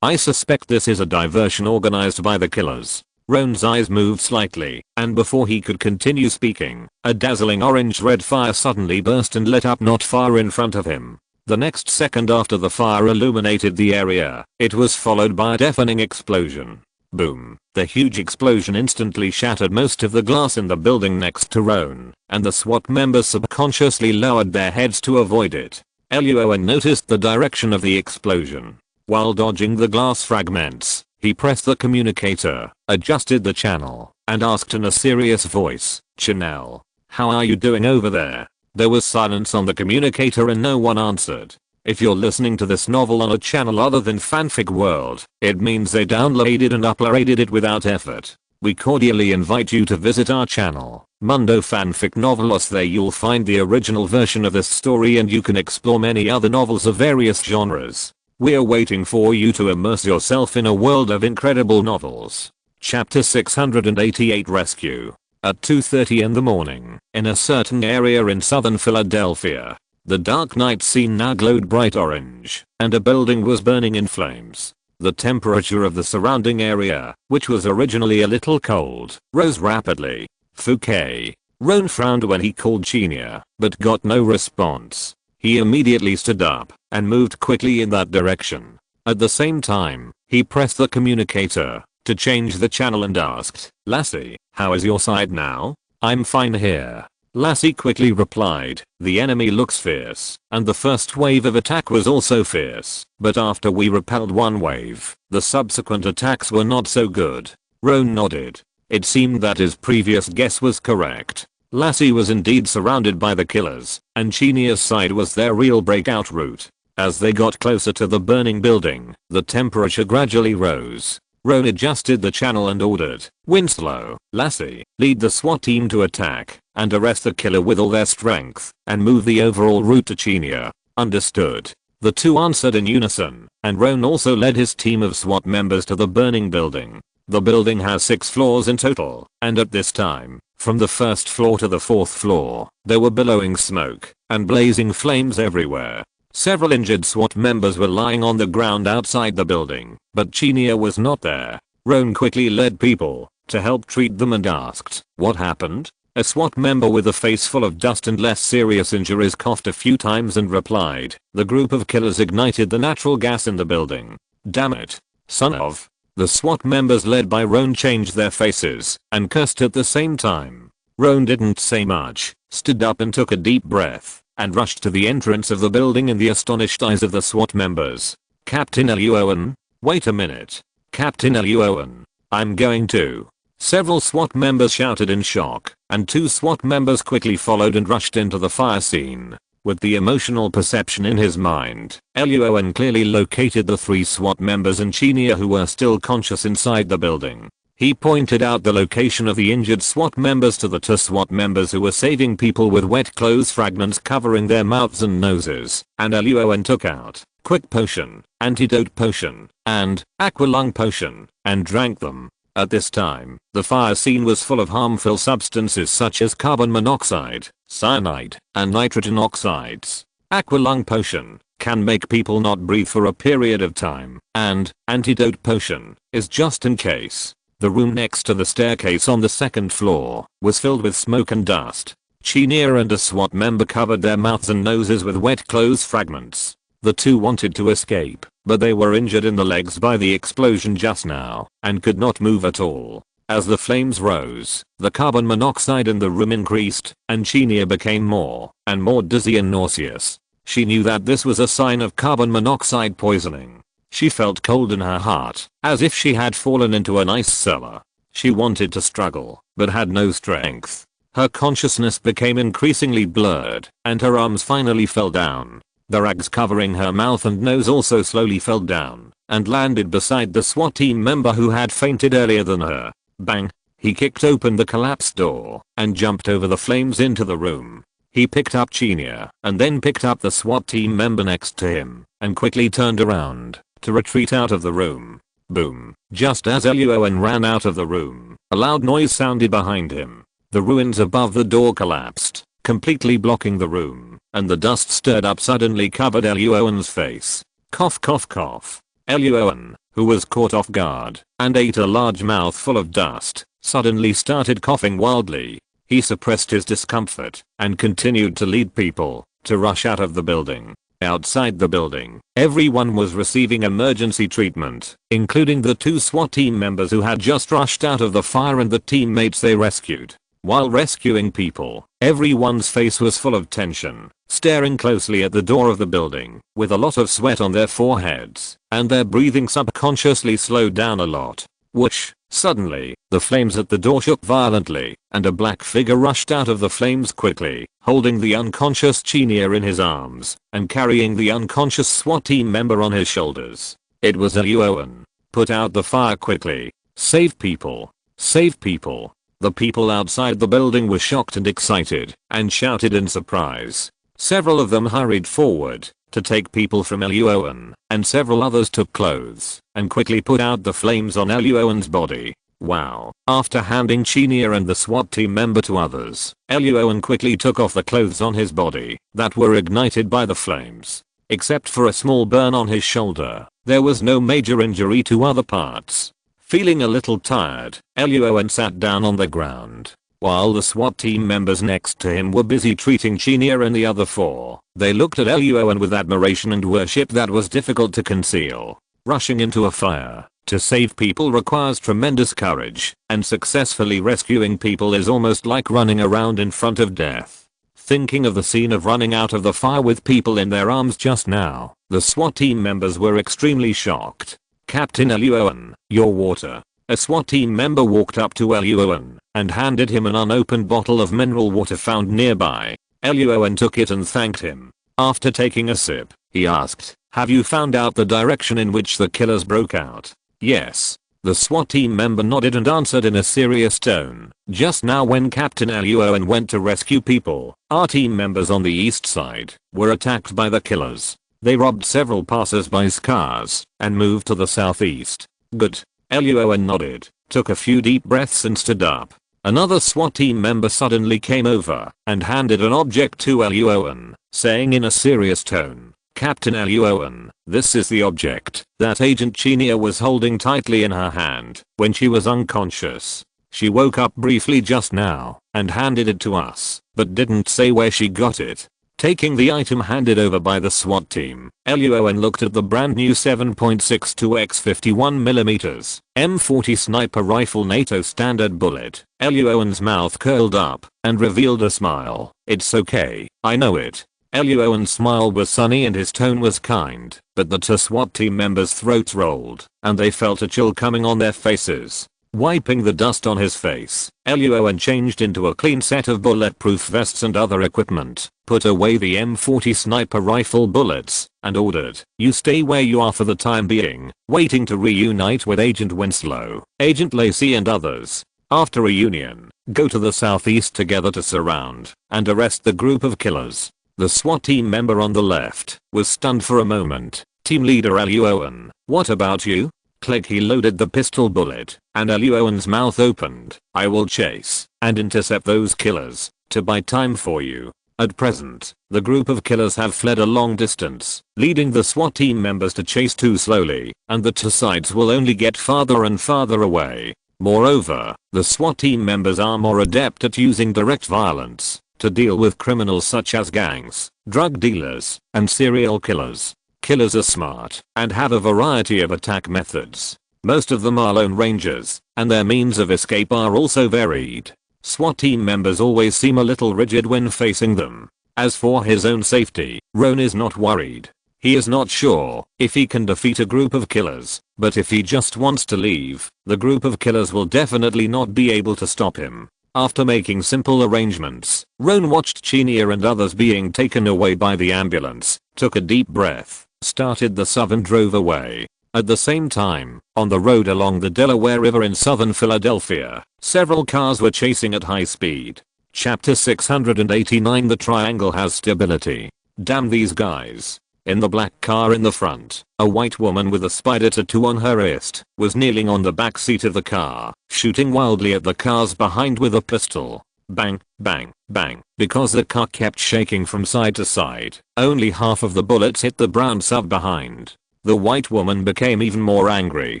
I suspect this is a diversion organized by the killers. Roan's eyes moved slightly, and before he could continue speaking, a dazzling orange-red fire suddenly burst and lit up not far in front of him. The next second after the fire illuminated the area, it was followed by a deafening explosion. Boom. The huge explosion instantly shattered most of the glass in the building next to Roan, and the SWAT members subconsciously lowered their heads to avoid it. Luoan noticed the direction of the explosion. While dodging the glass fragments, he pressed the communicator, adjusted the channel, and asked in a serious voice, "Chanel, how are you doing over there?" There was silence on the communicator and no one answered. If you're listening to this novel on a channel other than Fanfic World, it means they downloaded and uploaded it without effort. We cordially invite you to visit our channel, Mundo Fanfic Novelos. There you'll find the original version of this story and you can explore many other novels of various genres. We're waiting for you to immerse yourself in a world of incredible novels. Chapter 688 Rescue. At 2:30 in the morning, in a certain area in southern Philadelphia, the dark night scene now glowed bright orange, and a building was burning in flames. The temperature of the surrounding area, which was originally a little cold, rose rapidly. Fouquet. Roan frowned when he called Chinia, but got no response. He immediately stood up and moved quickly in that direction. At the same time, he pressed the communicator to change the channel and asked, "Lassie, how is your side now?" "I'm fine here." Lassie quickly replied, "The enemy looks fierce, and the first wave of attack was also fierce, but after we repelled one wave, the subsequent attacks were not so good." Roan nodded. It seemed that his previous guess was correct. Lassie was indeed surrounded by the killers, and Chinia's side was their real breakout route. As they got closer to the burning building, the temperature gradually rose. Roan adjusted the channel and ordered, "Winslow, Lassie, lead the SWAT team to attack, and arrest the killer with all their strength, and move the overall route to Chinia." "Understood." The two answered in unison, and Roan also led his team of SWAT members to the burning building. The building has 6 floors in total, and at this time, from the first floor to the 4th floor, there were billowing smoke and blazing flames everywhere. Several injured SWAT members were lying on the ground outside the building, but Chinia was not there. Roan quickly led people to help treat them and asked, "What happened?" A SWAT member with a face full of dust and less serious injuries coughed a few times and replied, "The group of killers ignited the natural gas in the building." "Damn it. Son of." The SWAT members led by Roan changed their faces and cursed at the same time. Roan didn't say much, stood up and took a deep breath, and rushed to the entrance of the building in the astonished eyes of the SWAT members. "Captain Luoan, wait a minute. Captain Luoan, I'm going to." Several SWAT members shouted in shock, and 2 SWAT members quickly followed and rushed into the fire scene. With the emotional perception in his mind, Luoan clearly located the 3 SWAT members and Chinia who were still conscious inside the building. He pointed out the location of the injured SWAT members to the 2 SWAT members who were saving people with wet clothes fragments covering their mouths and noses, and Luoan took out Quick Potion, Antidote Potion, and Aqualung Potion, and drank them. At this time, the fire scene was full of harmful substances such as carbon monoxide, cyanide, and nitrogen oxides. Aqualung Potion can make people not breathe for a period of time, and Antidote Potion is just in case. The room next to the staircase on the 2nd floor was filled with smoke and dust. Chinia and a SWAT member covered their mouths and noses with wet clothes fragments. The 2 wanted to escape, but they were injured in the legs by the explosion just now, and could not move at all. As the flames rose, the carbon monoxide in the room increased, and Chinia became more and more dizzy and nauseous. She knew that this was a sign of carbon monoxide poisoning. She felt cold in her heart, as if she had fallen into an ice cellar. She wanted to struggle, but had no strength. Her consciousness became increasingly blurred, and her arms finally fell down. The rags covering her mouth and nose also slowly fell down, and landed beside the SWAT team member who had fainted earlier than her. Bang! He kicked open the collapsed door, and jumped over the flames into the room. He picked up Chinia, and then picked up the SWAT team member next to him, and quickly turned around to retreat out of the room. Boom! Just as Luoan ran out of the room, a loud noise sounded behind him. The ruins above the door collapsed, completely blocking the room, and the dust stirred up suddenly covered Ellie Owen's face. Cough cough cough. Ellie Owen, who was caught off guard and ate a large mouthful of dust, suddenly started coughing wildly. He suppressed his discomfort and continued to lead people to rush out of the building. Outside the building, everyone was receiving emergency treatment, including the 2 SWAT team members who had just rushed out of the fire and the teammates they rescued. While rescuing people, everyone's face was full of tension, staring closely at the door of the building, with a lot of sweat on their foreheads, and their breathing subconsciously slowed down a lot. Whoosh! Suddenly, the flames at the door shook violently, and a black figure rushed out of the flames quickly, holding the unconscious Chenier in his arms, and carrying the unconscious SWAT team member on his shoulders. It was Ellie Owen. Put out the fire quickly. Save people. Save people. The people outside the building were shocked and excited, and shouted in surprise. Several of them hurried forward to take people from Ellie Owen, and several others took clothes and quickly put out the flames on Ellie Owen's body. Wow. After handing Chenier and the SWAT team member to others, Ellie Owen quickly took off the clothes on his body that were ignited by the flames. Except for a small burn on his shoulder, there was no major injury to other parts. Feeling a little tired, Ellie Owen sat down on the ground. While the SWAT team members next to him were busy treating Chenier and the other 4, they looked at Ellie Owen with admiration and worship that was difficult to conceal. Rushing into a fire to save people requires tremendous courage, and successfully rescuing people is almost like running around in front of death. Thinking of the scene of running out of the fire with people in their arms just now, the SWAT team members were extremely shocked. Captain Ellie Owen, your water. A SWAT team member walked up to Ellie Owen and handed him an unopened bottle of mineral water found nearby. Ellie Owen took it and thanked him. After taking a sip, he asked, "Have you found out the direction in which the killers broke out?" "Yes." The SWAT team member nodded and answered in a serious tone. "Just now when Captain Ellie Owen went to rescue people, our team members on the east side were attacked by the killers. They robbed several passers-by's cars and moved to the southeast." "Good." Ellie Owen nodded, took a few deep breaths and stood up. Another SWAT team member suddenly came over and handed an object to Ellie Owen, saying in a serious tone, "Captain Ellie Owen, this is the object that Agent Chenier was holding tightly in her hand when she was unconscious. She woke up briefly just now and handed it to us, but didn't say where she got it." Taking the item handed over by the SWAT team, Ellie Owen looked at the brand new 7.62x 51mm M40 sniper rifle NATO standard bullet. Ellie Owen's mouth curled up and revealed a smile. "It's okay, I know it." Ellie Owen's smile was sunny and his tone was kind, but the 2 SWAT team members' throats rolled, and they felt a chill coming on their faces. Wiping the dust on his face, Ellie Owen changed into a clean set of bulletproof vests and other equipment, put away the M40 sniper rifle bullets, and ordered, "You stay where you are for the time being, waiting to reunite with Agent Winslow, Agent Lacey and others. After reunion, go to the southeast together to surround and arrest the group of killers." The SWAT team member on the left was stunned for a moment. Team leader Ellie Owen, "What about you?" Click. He loaded the pistol bullet, and Ellie Owen's mouth opened. "I will chase and intercept those killers to buy time for you. At present, the group of killers have fled a long distance, leading the SWAT team members to chase too slowly, and the 2 sides will only get farther and farther away. Moreover, the SWAT team members are more adept at using direct violence to deal with criminals such as gangs, drug dealers, and serial killers. Killers are smart and have a variety of attack methods. Most of them are lone rangers, and their means of escape are also varied. SWAT team members always seem a little rigid when facing them. As for his own safety, Roan is not worried. He is not sure if he can defeat a group of killers, but if he just wants to leave, the group of killers will definitely not be able to stop him. After making simple arrangements, Roan watched Chenier and others being taken away by the ambulance, took a deep breath, started the sub and drove away. At the same time, on the road along the Delaware River in southern Philadelphia, several cars were chasing at high speed. Chapter 689. The triangle has stability. Damn these guys. In the black car in the front, a white woman with a spider tattoo on her wrist was kneeling on the back seat of the car, shooting wildly at the cars behind with a pistol. Bang, bang, bang. Because the car kept shaking from side to side, only half of the bullets hit the brown SUV behind. The white woman became even more angry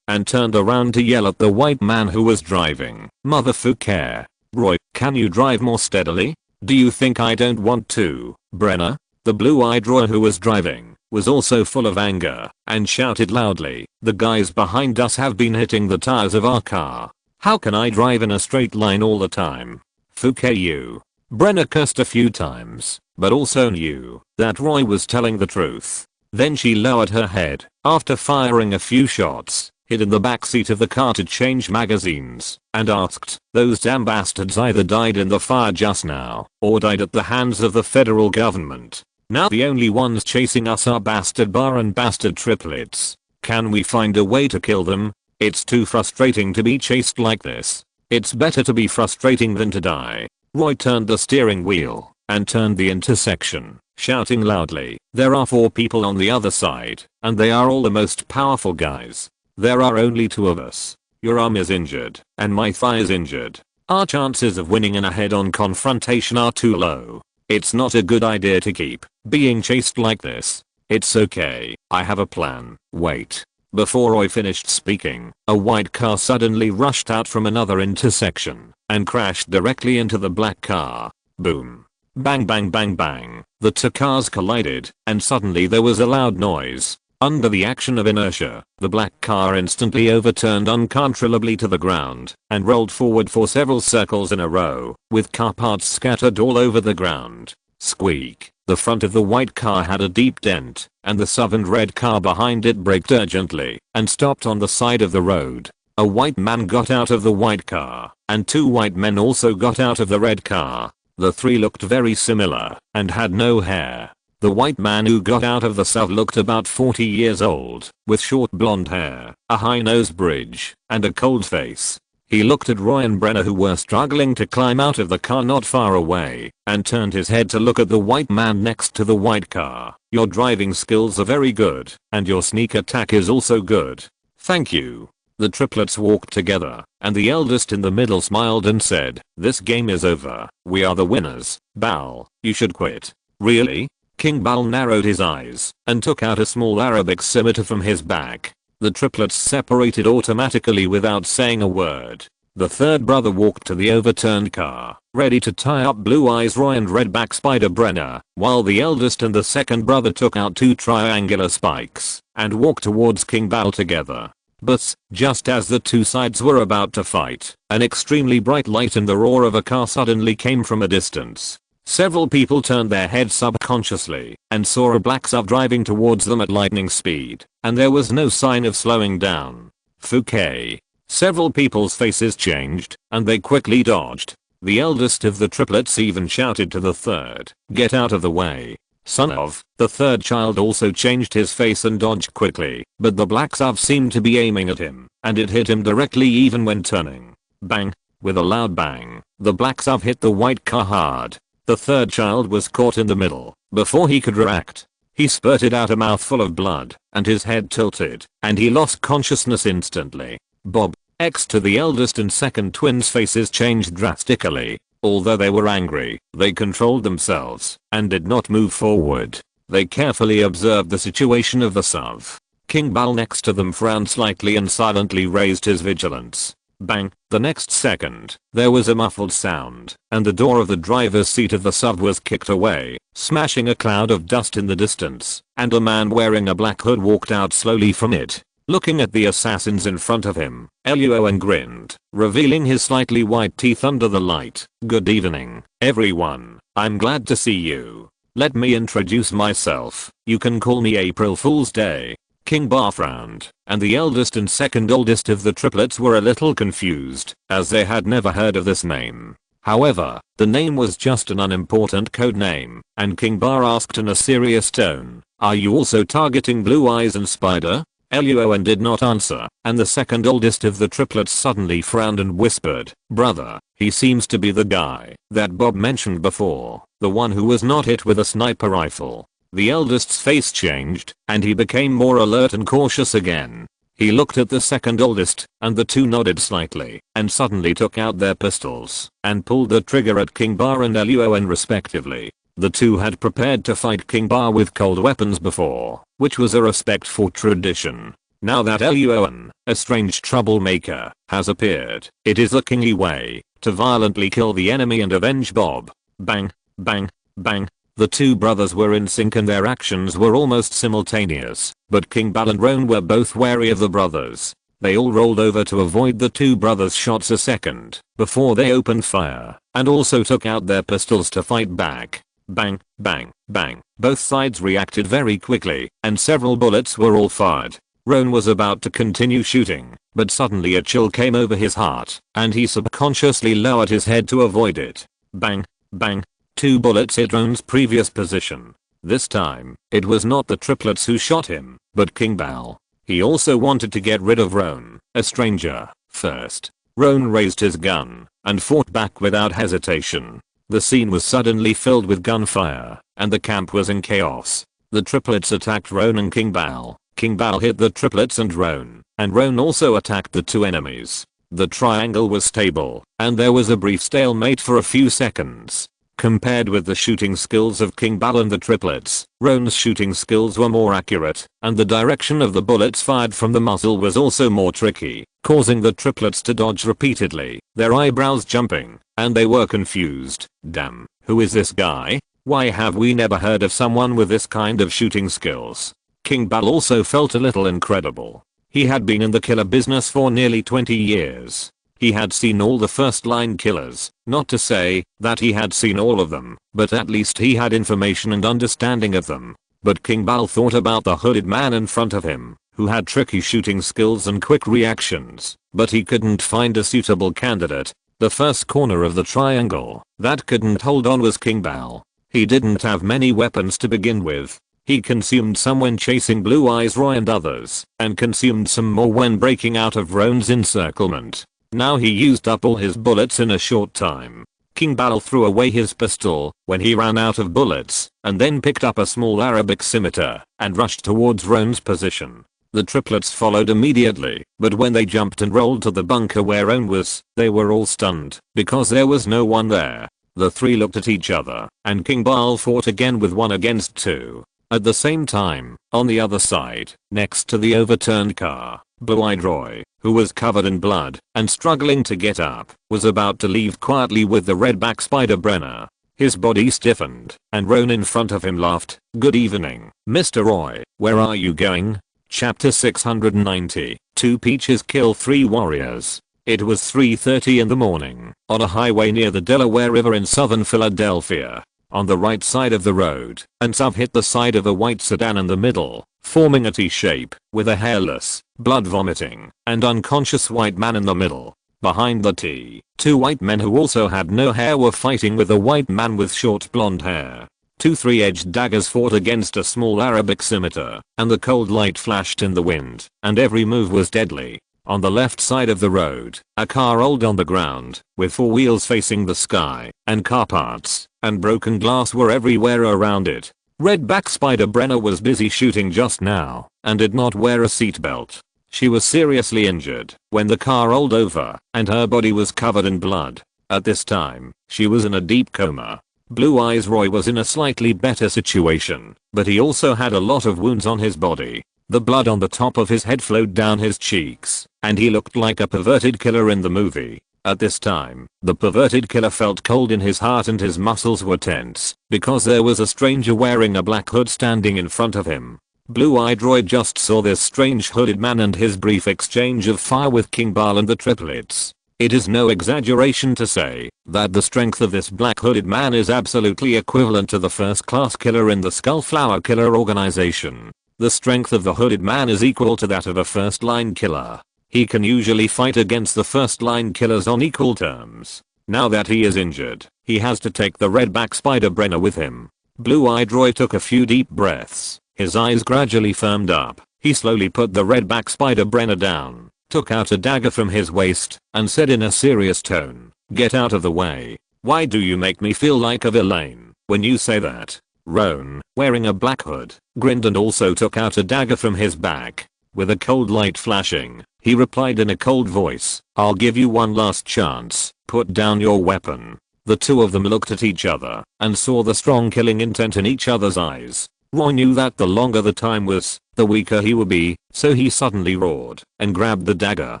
and turned around to yell at the white man who was driving. Motherfucker. Roy, can you drive more steadily? Do you think I don't want to, Brenna? The blue-eyed Roy who was driving was also full of anger and shouted loudly, the guys behind us have been hitting the tires of our car. How can I drive in a straight line all the time? Fuck you. Brenna cursed a few times, but also knew that Roy was telling the truth. Then she lowered her head after firing a few shots, hid in the backseat of the car to change magazines, and asked, those damn bastards either died in the fire just now or died at the hands of the federal government. Now the only ones chasing us are Bastard Bar and Bastard Triplets. Can we find a way to kill them? It's too frustrating to be chased like this. It's better to be frustrating than to die. Roy turned the steering wheel and turned the intersection, shouting loudly, there are 4 people on the other side, and they are all the most powerful guys. There are only 2 of us. Your arm is injured, and my thigh is injured. Our chances of winning in a head-on confrontation are too low. It's not a good idea to keep being chased like this. It's okay, I have a plan. Wait. Before Roy finished speaking, a white car suddenly rushed out from another intersection and crashed directly into the black car. Boom. Bang bang bang bang. The 2 cars collided, and suddenly there was a loud noise. Under the action of inertia, the black car instantly overturned uncontrollably to the ground and rolled forward for several circles in a row, with car parts scattered all over the ground. Squeak. The front of the white car had a deep dent, and the SUV and red car behind it braked urgently and stopped on the side of the road. A white man got out of the white car, and 2 white men also got out of the red car. The 3 looked very similar and had no hair. The white man who got out of the SUV looked about 40 years old, with short blonde hair, a high nose bridge, and a cold face. He looked at Roy and Brenna who were struggling to climb out of the car not far away, and turned his head to look at the white man next to the white car. Your driving skills are very good, and your sneak attack is also good. Thank you. The triplets walked together, and the eldest in the middle smiled and said, this game is over. We are the winners. Bal, you should quit. Really? King Bal narrowed his eyes and took out a small Arabic scimitar from his back. The triplets separated automatically without saying a word. The 3rd brother walked to the overturned car, ready to tie up Blue Eyes Roy and Redback Spider Brenna, while the eldest and the 2nd brother took out 2 triangular spikes and walked towards King Bal together. But, just as the 2 sides were about to fight, an extremely bright light and the roar of a car suddenly came from a distance. Several people turned their heads subconsciously and saw a black SUV driving towards them at lightning speed, and there was no sign of slowing down. Fouquet. Several people's faces changed, and they quickly dodged. The eldest of the triplets even shouted to the 3rd, get out of the way. Son of. The 3rd child also changed his face and dodged quickly, but the black SUV seemed to be aiming at him, and it hit him directly even when turning. Bang. With a loud bang, the black SUV hit the white car hard. The 3rd child was caught in the middle. Before he could react, he spurted out a mouthful of blood, and his head tilted, and he lost consciousness instantly. Bob, X to the eldest and 2nd twins' faces changed drastically. Although they were angry, they controlled themselves and did not move forward. They carefully observed the situation of the SUV. King Bal next to them frowned slightly and silently raised his vigilance. Bang. The next second, there was a muffled sound, and the door of the driver's seat of the SUV was kicked away, smashing a cloud of dust in the distance, and a man wearing a black hood walked out slowly from it. Looking at the assassins in front of him, Luoan grinned, revealing his slightly white teeth under the light. Good evening, everyone. I'm glad to see you. Let me introduce myself. You can call me April Fool's Day. King Bar frowned, and the eldest and 2nd oldest of the triplets were a little confused, as they had never heard of this name. However, the name was just an unimportant code name, and King Bar asked in a serious tone, are you also targeting Blue Eyes and Spider? Luoan did not answer, and the 2nd oldest of the triplets suddenly frowned and whispered, brother, he seems to be the guy that Bob mentioned before, the one who was not hit with a sniper rifle. The eldest's face changed, and he became more alert and cautious again. He looked at the second oldest, and the two nodded slightly, and suddenly took out their pistols, and pulled the trigger at King Ba and Luoan respectively. The two had prepared to fight King Ba with cold weapons before, which was a respect for tradition. Now that Luoan, a strange troublemaker, has appeared, it is the kingly way to violently kill the enemy and avenge Bob. Bang, bang, bang. The two brothers were in sync and their actions were almost simultaneous, but King Bal and Roan were both wary of the brothers. They all rolled over to avoid the two brothers' shots a second before they opened fire, and also took out their pistols to fight back. Bang, bang, bang. Both sides reacted very quickly, and several bullets were all fired. Roan was about to continue shooting, but suddenly a chill came over his heart, and he subconsciously lowered his head to avoid it. Bang, bang. Two bullets hit Roan's previous position. This time, it was not the triplets who shot him, but King Bal. He also wanted to get rid of Roan, a stranger, first. Roan raised his gun, and fought back without hesitation. The scene was suddenly filled with gunfire, and the camp was in chaos. The triplets attacked Roan and King Bal. King Bal hit the triplets and Roan also attacked the two enemies. The triangle was stable, and there was a brief stalemate for a few seconds. Compared with the shooting skills of King Bal and the triplets, Roan's shooting skills were more accurate, and the direction of the bullets fired from the muzzle was also more tricky, causing the triplets to dodge repeatedly, their eyebrows jumping, and they were confused. Damn, who is this guy? Why have we never heard of someone with this kind of shooting skills? King Bal also felt a little incredible. He had been in the killer business for nearly 20 years. He had seen all the first line killers, not to say that he had seen all of them, but at least he had information and understanding of them. But King Bal thought about the hooded man in front of him, who had tricky shooting skills and quick reactions, but he couldn't find a suitable candidate. The first corner of the triangle that couldn't hold on was King Bal. He didn't have many weapons to begin with. He consumed some when chasing Blue Eyes Roy and others, and consumed some more when breaking out of Roan's encirclement. Now he used up all his bullets in a short time. King Bal threw away his pistol when he ran out of bullets, and then picked up a small Arabic scimitar and rushed towards Roan's position. The triplets followed immediately, but when they jumped and rolled to the bunker where Roan was, they were all stunned because there was no one there. The three looked at each other, and King Bal fought again with 1 against 2. At the same time, on the other side, next to the overturned car, Blue-Eyed Roy, who was covered in blood and struggling to get up, was about to leave quietly with the redback spider Brenner. His body stiffened, and Roan in front of him laughed. "Good evening, Mr. Roy, where are you going?" Chapter 690, 2 Peaches Kill 3 Warriors. It was 3:30 in the morning, on a highway near the Delaware River in southern Philadelphia. On the right side of the road, and Suv hit the side of a white sedan in the middle, forming a T-shape, with a hairless, blood-vomiting, and unconscious white man in the middle. Behind the T, 2 white men who also had no hair were fighting with a white man with short blonde hair. 2 three-edged daggers fought against a small Arabic scimitar, and the cold light flashed in the wind, and every move was deadly. On the left side of the road, a car rolled on the ground, with 4 wheels facing the sky, and car parts and broken glass were everywhere around it. Redback Spider Brenner was busy shooting just now, and did not wear a seatbelt. She was seriously injured when the car rolled over, and her body was covered in blood. At this time, she was in a deep coma. Blue Eyes Roy was in a slightly better situation, but he also had a lot of wounds on his body. The blood on the top of his head flowed down his cheeks, and he looked like a perverted killer in the movie. At this time, the perverted killer felt cold in his heart and his muscles were tense, because there was a stranger wearing a black hood standing in front of him. Blue-Eyed Roy just saw this strange hooded man and his brief exchange of fire with King Bal and the triplets. It is no exaggeration to say that the strength of this black hooded man is absolutely equivalent to the first-class killer in the Skullflower Killer organization. The strength of the hooded man is equal to that of a first-line killer. He can usually fight against the first-line killers on equal terms. Now that he is injured, he has to take the redback Spider Brenner with him. Blue-Eyed Roy took a few deep breaths. His eyes gradually firmed up. He slowly put the redback Spider Brenner down, took out a dagger from his waist, and said in a serious tone, "Get out of the way. Why do you make me feel like a villain when you say that?" Roan, wearing a black hood, grinned and also took out a dagger from his back. With a cold light flashing, he replied in a cold voice, "I'll give you one last chance, put down your weapon." The two of them looked at each other and saw the strong killing intent in each other's eyes. Roy knew that the longer the time was, the weaker he would be, so he suddenly roared and grabbed the dagger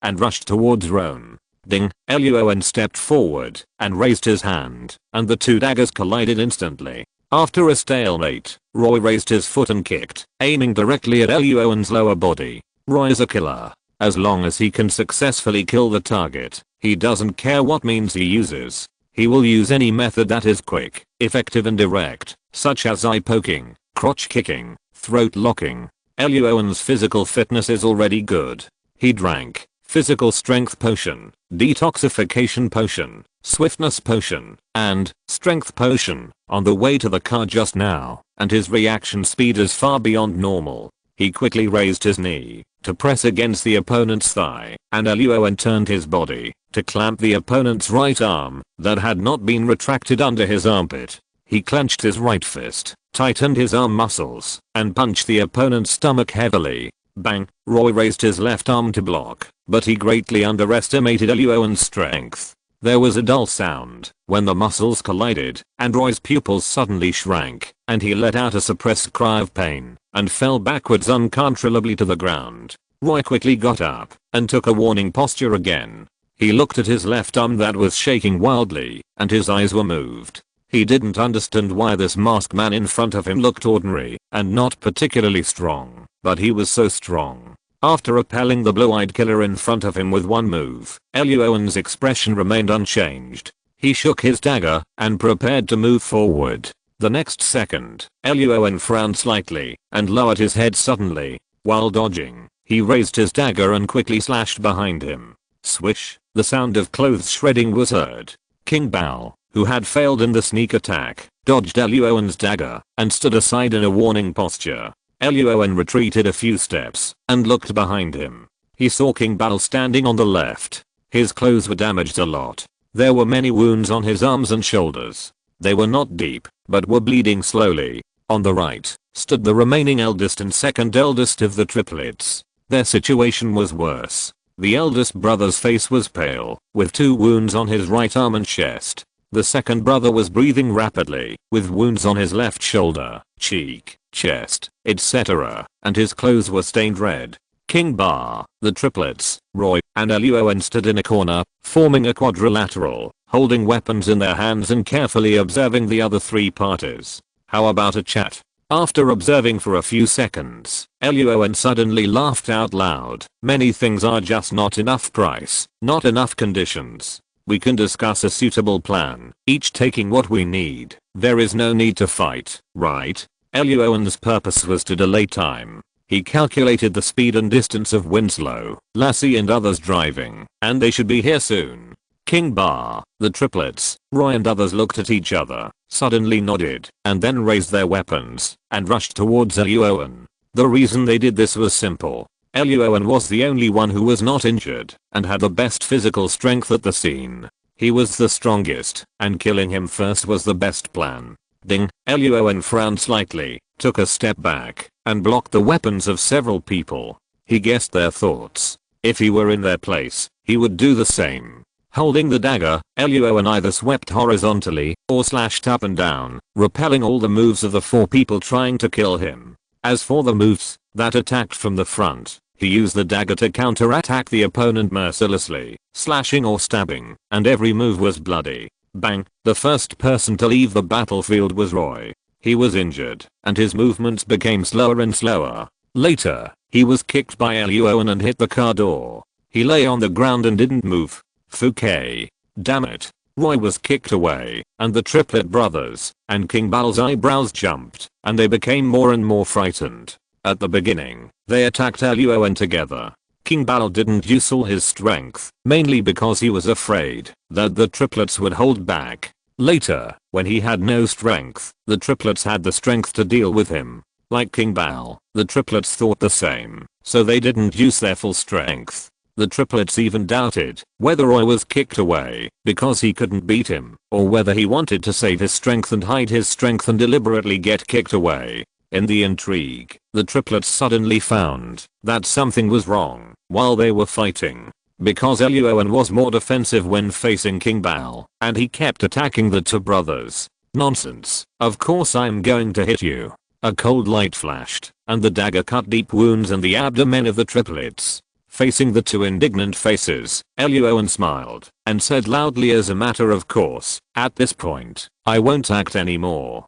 and rushed towards Roan. Ding! Leon stepped forward and raised his hand, and the two daggers collided instantly. After a stalemate, Roy raised his foot and kicked, aiming directly at Leon's lower body. Roy is a killer. As long as he can successfully kill the target, he doesn't care what means he uses. He will use any method that is quick, effective and direct, such as eye poking, crotch kicking, throat locking. Leon's physical fitness is already good. He drank physical strength potion, detoxification potion, swiftness potion, and strength potion on the way to the car just now, and his reaction speed is far beyond normal. He quickly raised his knee to press against the opponent's thigh, and Leon turned his body to clamp the opponent's right arm that had not been retracted under his armpit. He clenched his right fist, tightened his arm muscles, and punched the opponent's stomach heavily. Bang! Roy raised his left arm to block, but he greatly underestimated Leon's strength. There was a dull sound when the muscles collided, and Roy's pupils suddenly shrank, and he let out a suppressed cry of pain and fell backwards uncontrollably to the ground. Roy quickly got up and took a warning posture again. He looked at his left arm that was shaking wildly, and his eyes were moved. He didn't understand why this masked man in front of him looked ordinary and not particularly strong, but he was so strong. After repelling the blue-eyed killer in front of him with one move, Leon's expression remained unchanged. He shook his dagger and prepared to move forward. The next second, Leon frowned slightly and lowered his head suddenly. While dodging, he raised his dagger and quickly slashed behind him. Swish! The sound of clothes shredding was heard. King Bao, who had failed in the sneak attack, dodged Leon's dagger and stood aside in a warning posture. Leon retreated a few steps and looked behind him. He saw King Bao standing on the left. His clothes were damaged a lot. There were many wounds on his arms and shoulders. They were not deep, but were bleeding slowly. On the right, stood the remaining eldest and second eldest of the triplets. Their situation was worse. The eldest brother's face was pale, with 2 wounds on his right arm and chest. The second brother was breathing rapidly, with wounds on his left shoulder, cheek, chest, etc., and his clothes were stained red. King Ba, the triplets, Roy, and Leon stood in a corner, forming a quadrilateral, holding weapons in their hands and carefully observing the other 3 parties. How about a chat? After observing for a few seconds, Leon suddenly laughed out loud. Many things are just not enough price, not enough conditions. We can discuss a suitable plan, each taking what we need. There is no need to fight, right? Leon's purpose was to delay time. He calculated the speed and distance of Winslow, Lassie and others driving, and they should be here soon. King Ba, the triplets, Roy and others looked at each other, suddenly nodded, and then raised their weapons and rushed towards Leon. The reason they did this was simple. Leon was the only one who was not injured and had the best physical strength at the scene. He was the strongest, and killing him first was the best plan. Ding! Leon frowned slightly, took a step back, and blocked the weapons of several people. He guessed their thoughts. If he were in their place, he would do the same. Holding the dagger, Leon either swept horizontally or slashed up and down, repelling all the moves of the 4 people trying to kill him. As for the moves that attacked from the front, he used the dagger to counterattack the opponent mercilessly, slashing or stabbing, and every move was bloody. Bang! The first person to leave the battlefield was Roy. He was injured, and his movements became slower and slower. Later, he was kicked by Leon and hit the car door. He lay on the ground and didn't move. Fouquet. Damn it. Roy was kicked away, and the triplet brothers and King Bao's eyebrows jumped, and they became more and more frightened. At the beginning, they attacked Leon together. King Bao didn't use all his strength, mainly because he was afraid that the triplets would hold back. Later, when he had no strength, the triplets had the strength to deal with him. Like King Bao, the triplets thought the same, so they didn't use their full strength. The triplets even doubted whether Roy was kicked away because he couldn't beat him, or whether he wanted to save his strength and hide his strength and deliberately get kicked away. In the intrigue, the triplets suddenly found that something was wrong while they were fighting. Because Eluowen was more defensive when facing King Bal, and he kept attacking the two brothers. Nonsense, of course I'm going to hit you. A cold light flashed, and the dagger cut deep wounds in the abdomen of the triplets. Facing the two indignant faces, Eluowen smiled and said loudly as a matter of course, at this point, I won't act anymore.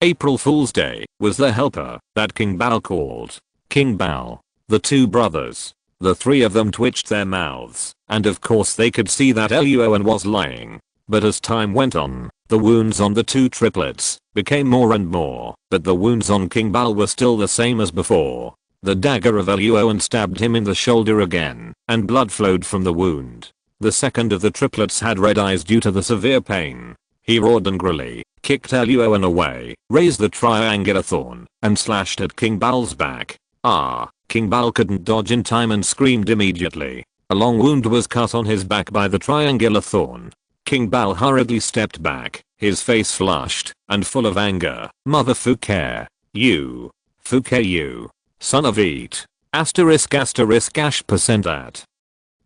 April Fool's Day, was the helper that King Bal called. King Bal. The two brothers. The three of them twitched their mouths, and of course they could see that Eluowen was lying. But as time went on, the wounds on the two triplets became more and more, but the wounds on King Bal were still the same as before. The dagger of Eluowen stabbed him in the shoulder again, and blood flowed from the wound. The second of the triplets had red eyes due to the severe pain. He roared angrily, kicked Eluowen away, raised the triangular thorn, and slashed at King Bal's back. King Bal couldn't dodge in time and screamed immediately. A long wound was cut on his back by the triangular thorn. King Bal hurriedly stepped back, his face flushed and full of anger. Motherfucker. You. Fucker you. Son of eat. Asterisk asterisk %.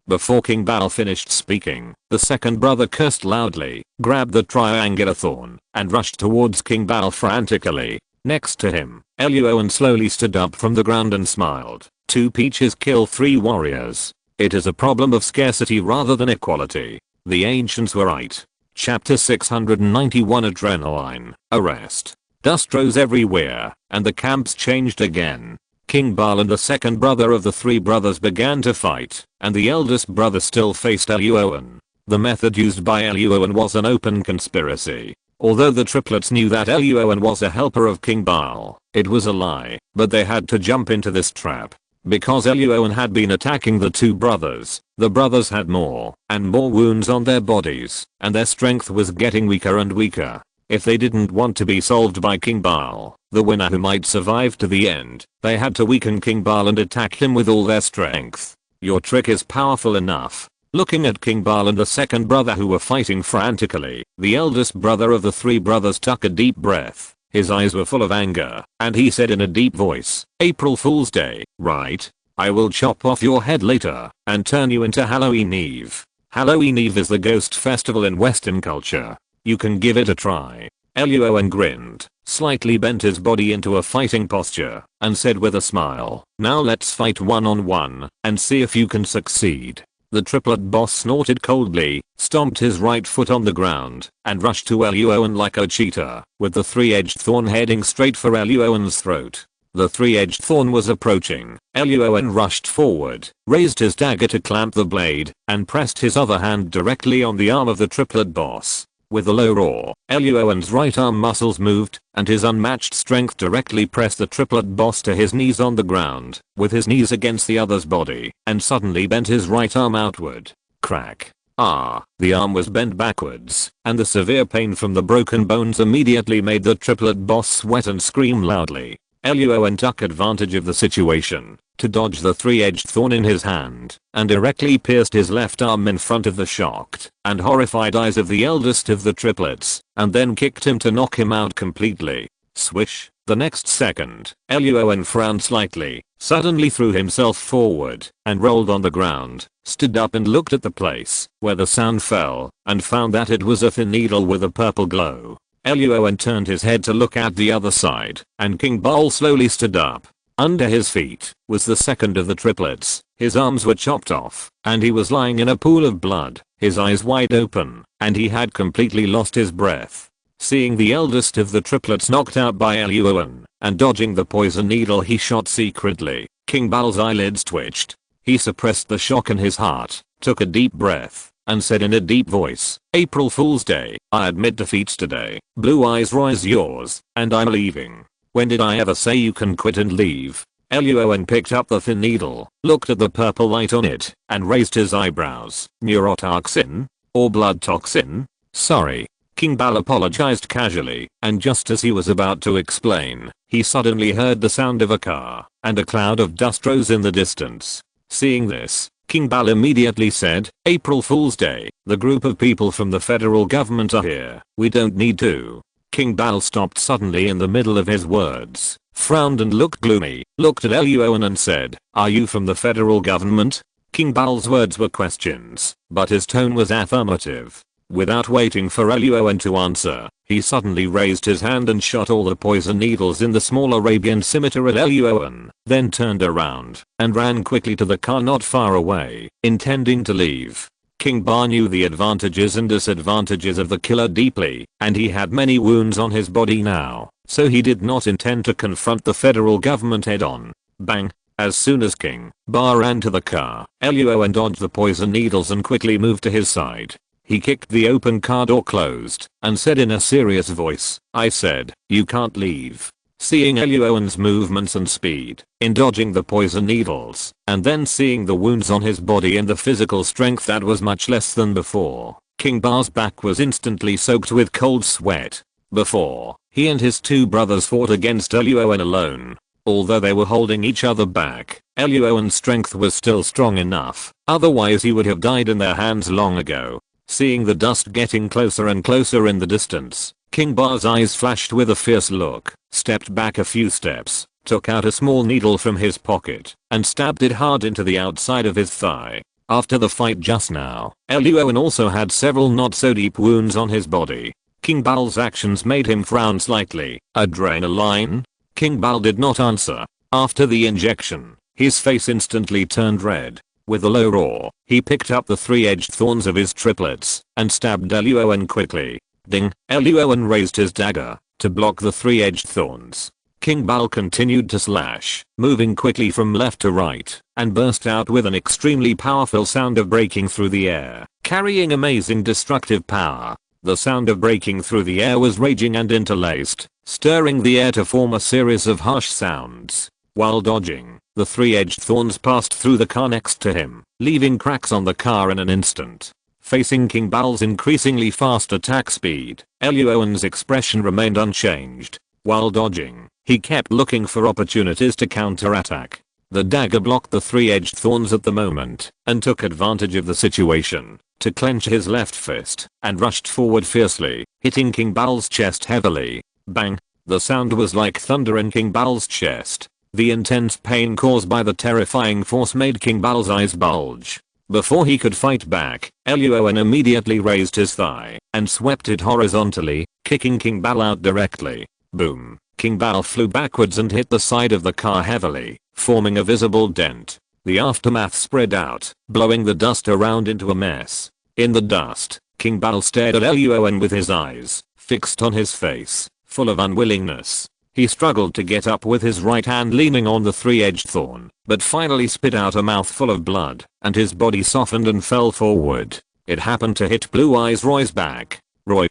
Before King Bal finished speaking, the second brother cursed loudly, grabbed the triangular thorn, and rushed towards King Bal frantically. Next to him, Eluowen slowly stood up from the ground and smiled. 2 peaches kill 3 warriors. It is a problem of scarcity rather than equality. The ancients were right. Chapter 691 Adrenaline. Arrest. Dust rose everywhere, and the camps changed again. King Bal and the second brother of the 3 brothers began to fight, and the eldest brother still faced Eluowen. The method used by Eluowen was an open conspiracy. Although the triplets knew that Eluowen was a helper of King Bal, it was a lie, but they had to jump into this trap. Because Eluowen had been attacking the 2 brothers, the brothers had more and more wounds on their bodies, and their strength was getting weaker and weaker. If they didn't want to be solved by King Bal, the winner who might survive to the end, they had to weaken King Bal and attack him with all their strength. Your trick is powerful enough. Looking at King Bal and the second brother who were fighting frantically, the eldest brother of the 3 brothers took a deep breath. His eyes were full of anger, and he said in a deep voice, April Fool's Day, right? I will chop off your head later, and turn you into Halloween Eve. Halloween Eve is the ghost festival in Western culture. You can give it a try. Eluowen grinned, slightly bent his body into a fighting posture, and said with a smile, now let's fight one-on-one, and see if you can succeed. The triplet boss snorted coldly, stomped his right foot on the ground, and rushed to Eluowen like a cheetah, with the 3-edged thorn heading straight for Eluowen's throat. The 3-edged thorn was approaching. Eluowen rushed forward, raised his dagger to clamp the blade, and pressed his other hand directly on the arm of the triplet boss. With a low roar, Eluowen's right arm muscles moved, and his unmatched strength directly pressed the triplet boss to his knees on the ground, with his knees against the other's body, and suddenly bent his right arm outward. Crack. The arm was bent backwards, and the severe pain from the broken bones immediately made the triplet boss sweat and scream loudly. Eluowen took advantage of the situation to dodge the 3-edged thorn in his hand, and directly pierced his left arm in front of the shocked and horrified eyes of the eldest of the triplets, and then kicked him to knock him out completely. Swish. The next second, Eluowen frowned slightly, suddenly threw himself forward, and rolled on the ground, stood up and looked at the place where the sound fell, and found that it was a thin needle with a purple glow. Eluowen turned his head to look at the other side, and King Bal slowly stood up. Under his feet was the second of the triplets. His arms were chopped off, and he was lying in a pool of blood, his eyes wide open, and he had completely lost his breath. Seeing the eldest of the triplets knocked out by Eluowen, and dodging the poison needle he shot secretly, King Bal's eyelids twitched. He suppressed the shock in his heart, took a deep breath, and said in a deep voice, April Fool's Day, I admit defeats today. Blue Eyes Roy's yours, and I'm leaving. When did I ever say you can quit and leave? Eluowen picked up the thin needle, looked at the purple light on it, and raised his eyebrows. Neurotoxin? Or blood toxin? Sorry. King Bal apologized casually, and just as he was about to explain, he suddenly heard the sound of a car, and a cloud of dust rose in the distance. Seeing this, King Bal immediately said, April Fool's Day, the group of people from the federal government are here. We don't need to King Bal stopped suddenly in the middle of his words, frowned and looked gloomy, looked at Eluowen and said, "Are you from the federal government?" King Bal's words were questions, but his tone was affirmative. Without waiting for Eluowen to answer, he suddenly raised his hand and shot all the poison needles in the small Arabian scimitar at Eluowen, then turned around and ran quickly to the car not far away, intending to leave. King Bar knew the advantages and disadvantages of the killer deeply, and he had many wounds on his body now, so he did not intend to confront the federal government head-on. Bang! As soon as King Bar ran to the car, Eluowen dodged the poison needles and quickly moved to his side. He kicked the open car door closed and said in a serious voice, "I said, you can't leave." Seeing Eluowen's movements and speed in dodging the poison needles, and then seeing the wounds on his body and the physical strength that was much less than before, King Bar's back was instantly soaked with cold sweat. Before, he and his two brothers fought against Eluowen alone. Although they were holding each other back, Eluowen's strength was still strong enough, otherwise he would have died in their hands long ago. Seeing the dust getting closer and closer in the distance, King Bar's eyes flashed with a fierce look, stepped back a few steps, took out a small needle from his pocket, and stabbed it hard into the outside of his thigh. After the fight just now, Eluowen also had several not so deep wounds on his body. King Bal's actions made him frown slightly. Adrenaline? King Bal did not answer. After the injection, his face instantly turned red. With a low roar, he picked up the three-edged thorns of his triplets and stabbed Eluowen quickly. Ding! Eluowen raised his dagger to block the three-edged thorns. King Bal continued to slash, moving quickly from left to right, and burst out with an extremely powerful sound of breaking through the air, carrying amazing destructive power. The sound of breaking through the air was raging and interlaced, stirring the air to form a series of harsh sounds. While dodging, the three-edged thorns passed through the car next to him, leaving cracks on the car in an instant. Facing King Bal's increasingly fast attack speed, Eluowen's expression remained unchanged. While dodging, he kept looking for opportunities to counterattack. The dagger blocked the three-edged thorns at the moment, and took advantage of the situation to clench his left fist, and rushed forward fiercely, hitting King Bal's chest heavily. Bang! The sound was like thunder in King Bal's chest. The intense pain caused by the terrifying force made King Bal's eyes bulge. Before he could fight back, Eluowen immediately raised his thigh and swept it horizontally, kicking King Bal out directly. Boom! King Bal flew backwards and hit the side of the car heavily, forming a visible dent. The aftermath spread out, blowing the dust around into a mess. In the dust, King Bal stared at Eluowen with his eyes fixed on his face, full of unwillingness. He struggled to get up with his right hand leaning on the three-edged thorn, but finally spit out a mouthful of blood, and his body softened and fell forward. It happened to hit Blue Eyes Roy's back. Roy,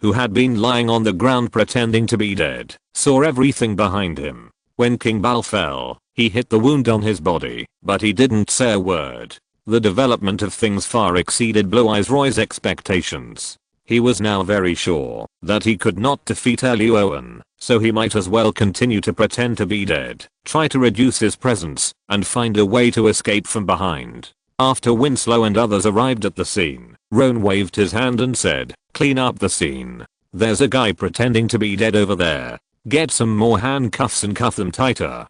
who had been lying on the ground pretending to be dead, saw everything behind him. When King Bal fell, he hit the wound on his body, but he didn't say a word. The development of things far exceeded Blue Eyes Roy's expectations. He was now very sure that he could not defeat Eluowen, so he might as well continue to pretend to be dead, try to reduce his presence, and find a way to escape from behind. After Winslow and others arrived at the scene, Roan waved his hand and said, "Clean up the scene. There's a guy pretending to be dead over there. Get some more handcuffs and cuff them tighter."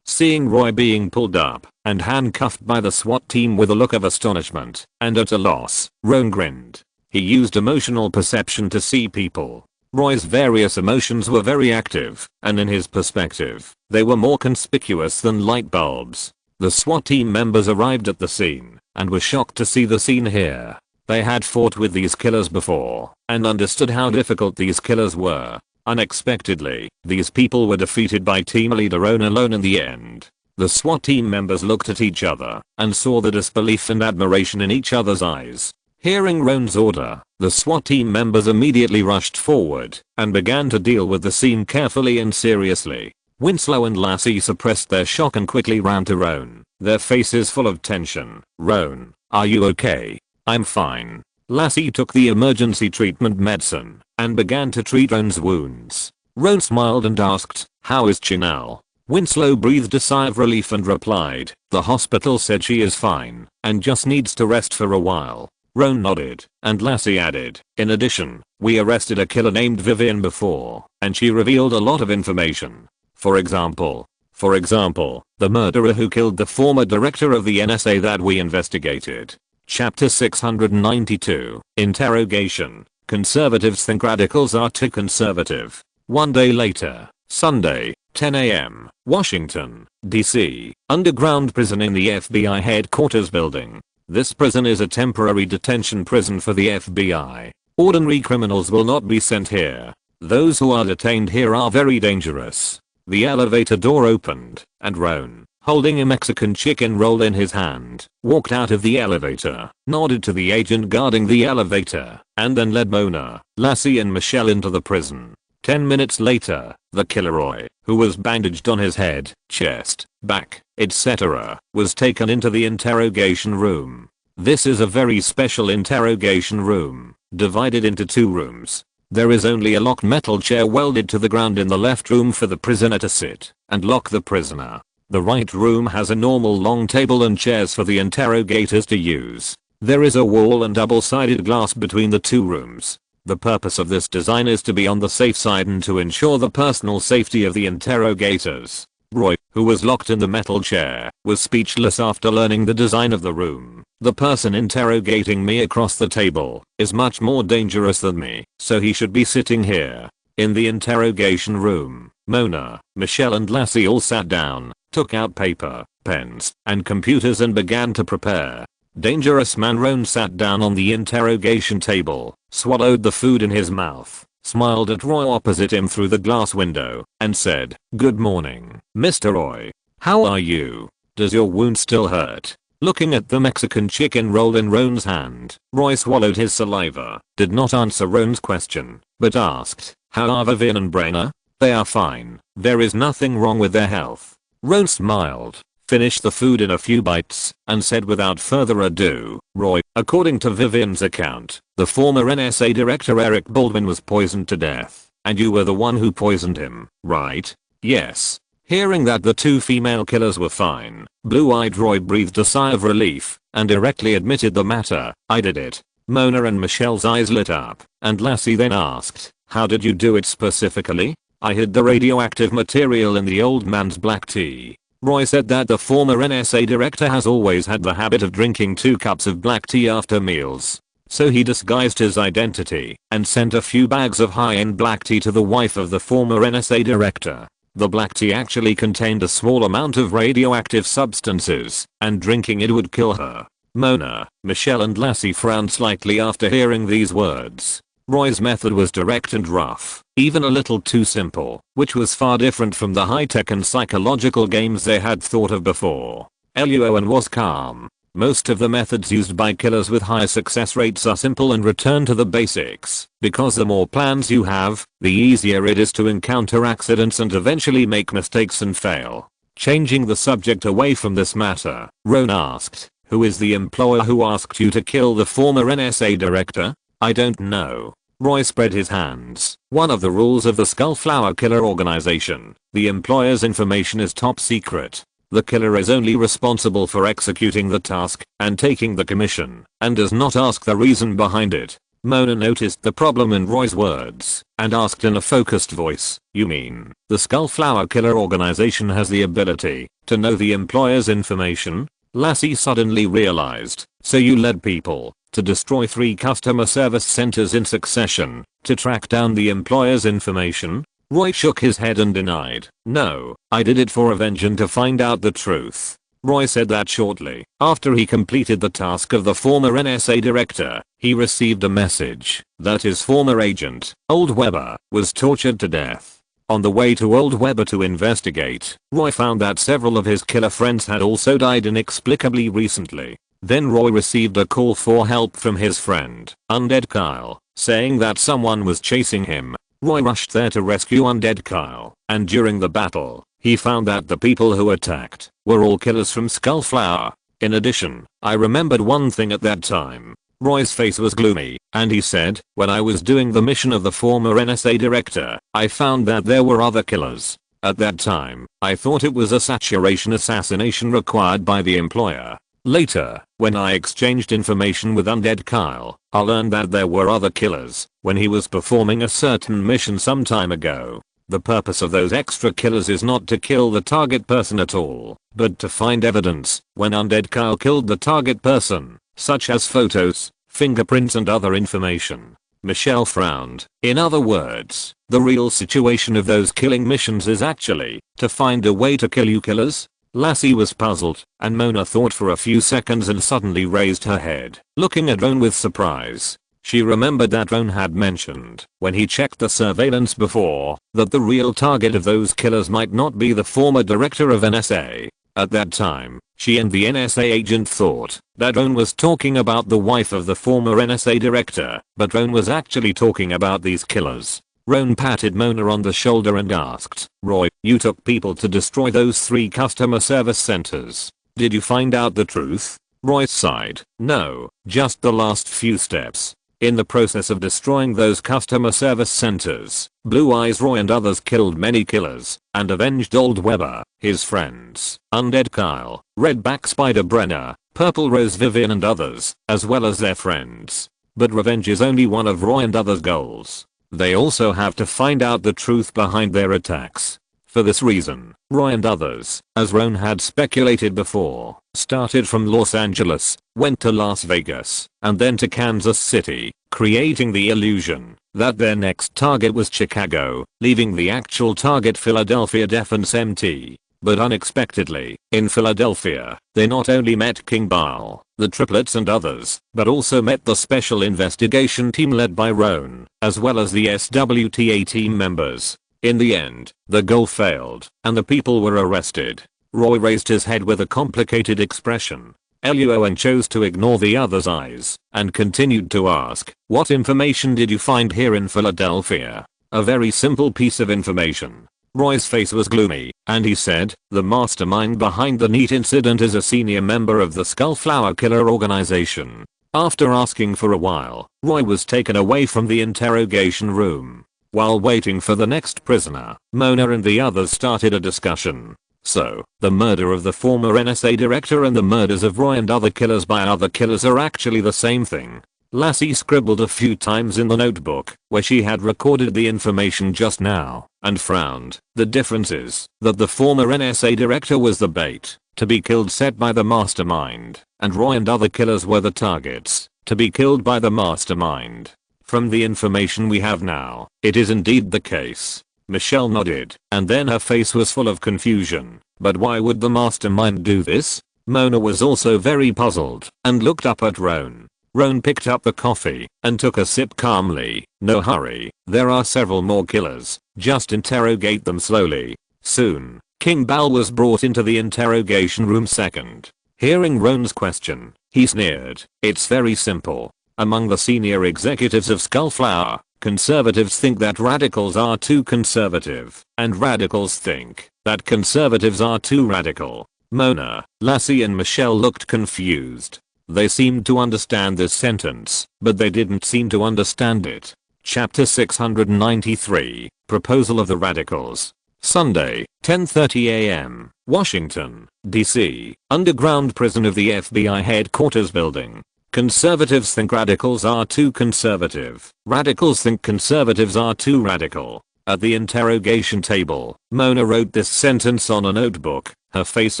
Seeing Roy being pulled up and handcuffed by the SWAT team with a look of astonishment and at a loss, Roan grinned. He used emotional perception to see people. Roy's various emotions were very active, and in his perspective, they were more conspicuous than light bulbs. The SWAT team members arrived at the scene and were shocked to see the scene here. They had fought with these killers before and understood how difficult these killers were. Unexpectedly, these people were defeated by team leader Roan alone in the end. The SWAT team members looked at each other and saw the disbelief and admiration in each other's eyes. Hearing Roan's order, the SWAT team members immediately rushed forward and began to deal with the scene carefully and seriously. Winslow and Lassie suppressed their shock and quickly ran to Roan, their faces full of tension. "Roan, are you okay?" "I'm fine." Lassie took the emergency treatment medicine and began to treat Roan's wounds. Roan smiled and asked, "How is Chinal?" Winslow breathed a sigh of relief and replied, "The hospital said she is fine and just needs to rest for a while." Roan nodded, and Lassie added, in addition, we arrested a killer named Vivian before, and she revealed a lot of information. For example, the murderer who killed the former director of the NSA that we investigated. Chapter 692, Interrogation. Conservatives think radicals are too conservative. One day later, Sunday, 10 a.m., Washington, D.C., underground prison in the FBI headquarters building. This prison is a temporary detention prison for the FBI. Ordinary criminals will not be sent here. Those who are detained here are very dangerous. The elevator door opened, and Roan, holding a Mexican chicken roll in his hand, walked out of the elevator, nodded to the agent guarding the elevator, and then led Mona, Lassie and Michelle into the prison. 10 minutes later, the killer Roy, who was bandaged on his head, chest, back, etc., was taken into the interrogation room. This is a very special interrogation room, divided into 2 rooms. There is only a locked metal chair welded to the ground in the left room for the prisoner to sit and lock the prisoner. The right room has a normal long table and chairs for the interrogators to use. There is a wall and double-sided glass between the 2 rooms. The purpose of this design is to be on the safe side and to ensure the personal safety of the interrogators. Roy, who was locked in the metal chair, was speechless after learning the design of the room. The person interrogating me across the table is much more dangerous than me, so he should be sitting here. In the interrogation room, Mona, Michelle and Lassie all sat down, took out paper, pens, and computers and began to prepare. Dangerous man Roan sat down on the interrogation table, swallowed the food in his mouth, smiled at Roy opposite him through the glass window, and said, "Good morning, Mr. Roy. How are you? Does your wound still hurt?" Looking at the Mexican chicken roll in Roan's hand, Roy swallowed his saliva, did not answer Roan's question, but asked, "How are Vivian and Brenna?" "They are fine. There is nothing wrong with their health." Roan smiled, finished the food in a few bites, and said without further ado, "Roy, according to Vivian's account, the former NSA director Eric Baldwin was poisoned to death, and you were the one who poisoned him, right?" "Yes." Hearing that the 2 female killers were fine, blue-eyed Roy breathed a sigh of relief, and directly admitted the matter. "I did it." Mona and Michelle's eyes lit up, and Lassie then asked, "How did you do it specifically?" "I hid the radioactive material in the old man's black tea." Roy said that the former NSA director has always had the habit of drinking 2 cups of black tea after meals. So he disguised his identity and sent a few bags of high-end black tea to the wife of the former NSA director. The black tea actually contained a small amount of radioactive substances, and drinking it would kill her. Mona, Michelle and Lassie frowned slightly after hearing these words. Roy's method was direct and rough, even a little too simple, which was far different from the high-tech and psychological games they had thought of before. Luan was calm. Most of the methods used by killers with high success rates are simple and return to the basics, because the more plans you have, the easier it is to encounter accidents and eventually make mistakes and fail. Changing the subject away from this matter, Roan asked, "Who is the employer who asked you to kill the former NSA director?" "I don't know." Roy spread his hands. "One of the rules of the Skullflower Killer organization, the employer's information is top secret. The killer is only responsible for executing the task and taking the commission, and does not ask the reason behind it." Mona noticed the problem in Roy's words, and asked in a focused voice, "You mean, the Skullflower Killer organization has the ability to know the employer's information?" Lassie suddenly realized, "So you led people to destroy 3 customer service centers in succession to track down the employer's information?" Roy shook his head and denied, "No, I did it for revenge and to find out the truth." Roy said that shortly after he completed the task of the former NSA director, he received a message that his former agent, Old Webber, was tortured to death. On the way to Old Webber to investigate, Roy found that several of his killer friends had also died inexplicably recently. Then Roy received a call for help from his friend, Undead Kyle, saying that someone was chasing him. Roy rushed there to rescue Undead Kyle, and during the battle, he found that the people who attacked were all killers from Skullflower. In addition, I remembered one thing at that time. Roy's face was gloomy, and he said, "When I was doing the mission of the former NSA director, I found that there were other killers. At that time, I thought it was a saturation assassination required by the employer. Later, when I exchanged information with Undead Kyle, I learned that there were other killers when he was performing a certain mission some time ago. The purpose of those extra killers is not to kill the target person at all, but to find evidence when Undead Kyle killed the target person, such as photos, fingerprints and other information. Michelle frowned. In other words, the real situation of those killing missions is actually to find a way to kill you killers? Lassie was puzzled, and Mona thought for a few seconds and suddenly raised her head, looking at Roan with surprise. She remembered that Roan had mentioned, when he checked the surveillance before, that the real target of those killers might not be the former director of NSA. At that time, she and the NSA agent thought that Roan was talking about the wife of the former NSA director, but Roan was actually talking about these killers. Roan patted Mona on the shoulder and asked, "Roy, you took people to destroy those 3 customer service centers. Did you find out the truth?" Roy sighed. "No, just the last few steps. In the process of destroying those customer service centers, Blue Eyes Roy and others killed many killers and avenged Old Weber, his friends, Undead Kyle, Redback Spider Brenner, Purple Rose Vivian and others, as well as their friends. But revenge is only one of Roy and others' goals. They also have to find out the truth behind their attacks. For this reason, Roy and others, as Roan had speculated before, started from Los Angeles, went to Las Vegas, and then to Kansas City, creating the illusion that their next target was Chicago, leaving the actual target Philadelphia deaf and empty. But unexpectedly, in Philadelphia, they not only met King Baal, the triplets and others, but also met the special investigation team led by Roan, as well as the SWTA team members. In the end, the goal failed, and the people were arrested. Roy raised his head with a complicated expression. Luon chose to ignore the other's eyes, and continued to ask, "What information did you find here in Philadelphia?" "A very simple piece of information." Roy's face was gloomy, and he said, "The mastermind behind the NEAT incident is a senior member of the Skullflower Killer organization." After asking for a while, Roy was taken away from the interrogation room. While waiting for the next prisoner, Mona and the others started a discussion. So, the murder of the former NSA director and the murders of Roy and other killers by other killers are actually the same thing. Lassie scribbled a few times in the notebook, where she had recorded the information just now, and frowned. The difference is that the former NSA director was the bait, to be killed set by the mastermind, and Roy and other killers were the targets, to be killed by the mastermind. From the information we have now, it is indeed the case. Michelle nodded, and then her face was full of confusion. But why would the mastermind do this? Mona was also very puzzled, and looked up at Roan. Roan picked up the coffee, and took a sip calmly. "No hurry, there are several more killers, just interrogate them slowly." Soon, King Baal was brought into the interrogation room second. Hearing Roan's question, he sneered. "It's very simple. Among the senior executives of Skullflower, conservatives think that radicals are too conservative, and radicals think that conservatives are too radical." Mona, Lassie and Michelle looked confused. They seemed to understand this sentence, but they didn't seem to understand it. Chapter 693, Proposal of the Radicals. Sunday, 10:30 a.m., Washington, D.C., underground prison of the FBI headquarters building. Conservatives think radicals are too conservative. Radicals think conservatives are too radical. At the interrogation table, Mona wrote this sentence on a notebook, her face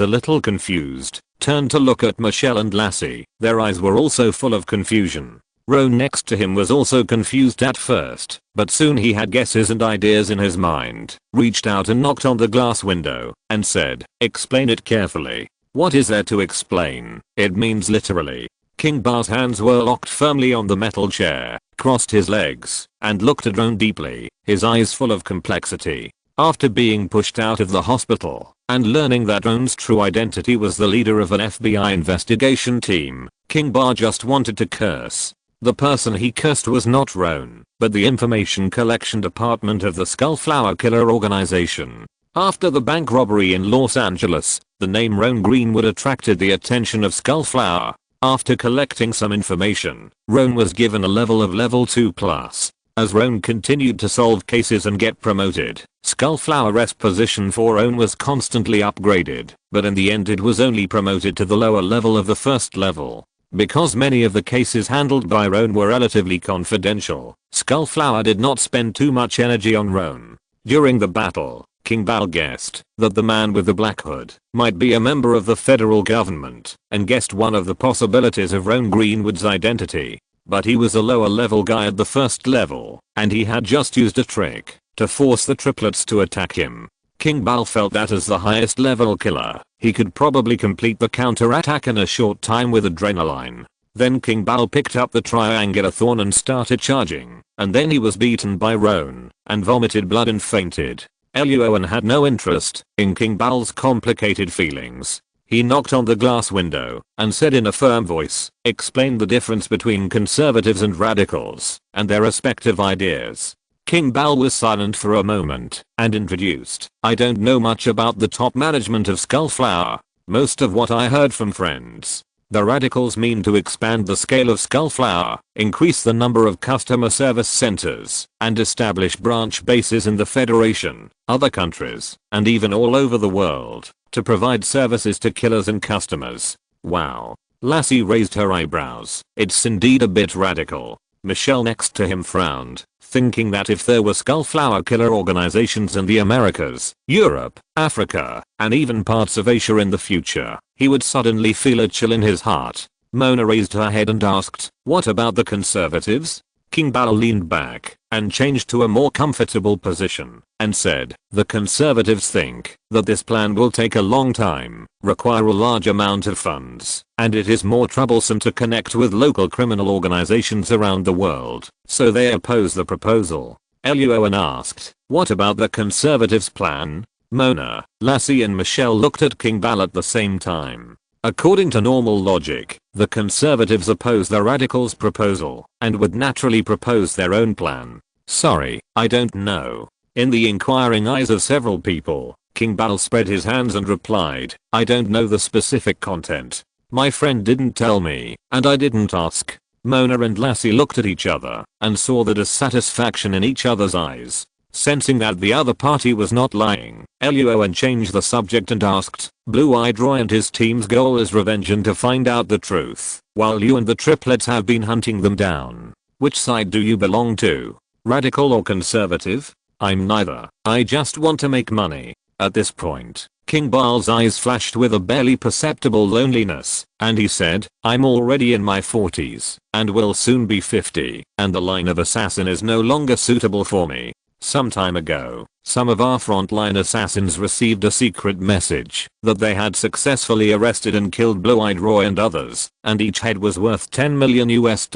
a little confused, turned to look at Michelle and Lassie. Their eyes were also full of confusion. Roan next to him was also confused at first, but soon he had guesses and ideas in his mind, reached out and knocked on the glass window, and said, "Explain it carefully." "What is there to explain? It means literally." King Baal's hands were locked firmly on the metal chair, crossed his legs, and looked at Roan deeply, his eyes full of complexity. After being pushed out of the hospital, and learning that Roan's true identity was the leader of an FBI investigation team, King Baal just wanted to curse. The person he cursed was not Roan, but the information collection department of the Skullflower Killer organization. After the bank robbery in Los Angeles, the name Roan Greenwood attracted the attention of Skullflower. After collecting some information, Roan was given a level of level 2+. As Roan continued to solve cases and get promoted, Skullflower's position for Roan was constantly upgraded, but in the end it was only promoted to the lower level of the first level. Because many of the cases handled by Roan were relatively confidential, Skullflower did not spend too much energy on Roan. During the battle, King Bal guessed that the man with the black hood might be a member of the federal government and guessed one of the possibilities of Roan Greenwood's identity. But he was a lower level guy at the first level, and he had just used a trick to force the triplets to attack him. King Bal felt that as the highest level killer, he could probably complete the counterattack in a short time with adrenaline. Then King Bal picked up the triangular thorn and started charging, and then he was beaten by Roan and vomited blood and fainted. Luoan had no interest in King Bal's complicated feelings. He knocked on the glass window and said in a firm voice, explained the difference between conservatives and radicals and their respective ideas. King Bal was silent for a moment and introduced, I don't know much about the top management of Skullflower. Most of what I heard from friends. The radicals mean to expand the scale of Skullflower, increase the number of customer service centers, and establish branch bases in the Federation, other countries, and even all over the world, to provide services to killers and customers. Wow. Lassie raised her eyebrows. It's indeed a bit radical. Michelle next to him frowned, thinking that if there were Skullflower killer organizations in the Americas, Europe, Africa, and even parts of Asia in the future, he would suddenly feel a chill in his heart. Mona raised her head and asked, what about the conservatives? King Bal leaned back and changed to a more comfortable position and said, the conservatives think that this plan will take a long time, require a large amount of funds, and it is more troublesome to connect with local criminal organizations around the world, so they oppose the proposal. Luoan asked, what about the conservatives' plan? Mona, Lassie and Michelle looked at King Bal at the same time. According to normal logic, the conservatives oppose the radicals' proposal and would naturally propose their own plan. Sorry, I don't know. In the inquiring eyes of several people, King Bal spread his hands and replied, I don't know the specific content. My friend didn't tell me, and I didn't ask. Mona and Lassie looked at each other and saw the dissatisfaction in each other's eyes. Sensing that the other party was not lying, Luoan changed the subject and asked, Blue-Eyed Roy and his team's goal is revenge and to find out the truth, while you and the triplets have been hunting them down. Which side do you belong to? Radical or conservative? I'm neither. I just want to make money. At this point, King Bal's eyes flashed with a barely perceptible loneliness, and he said, I'm already in my 40s, and will soon be 50, and the line of assassin is no longer suitable for me. Some time ago, some of our frontline assassins received a secret message that they had successfully arrested and killed Blue-Eyed Roy and others, and each head was worth $10 million US.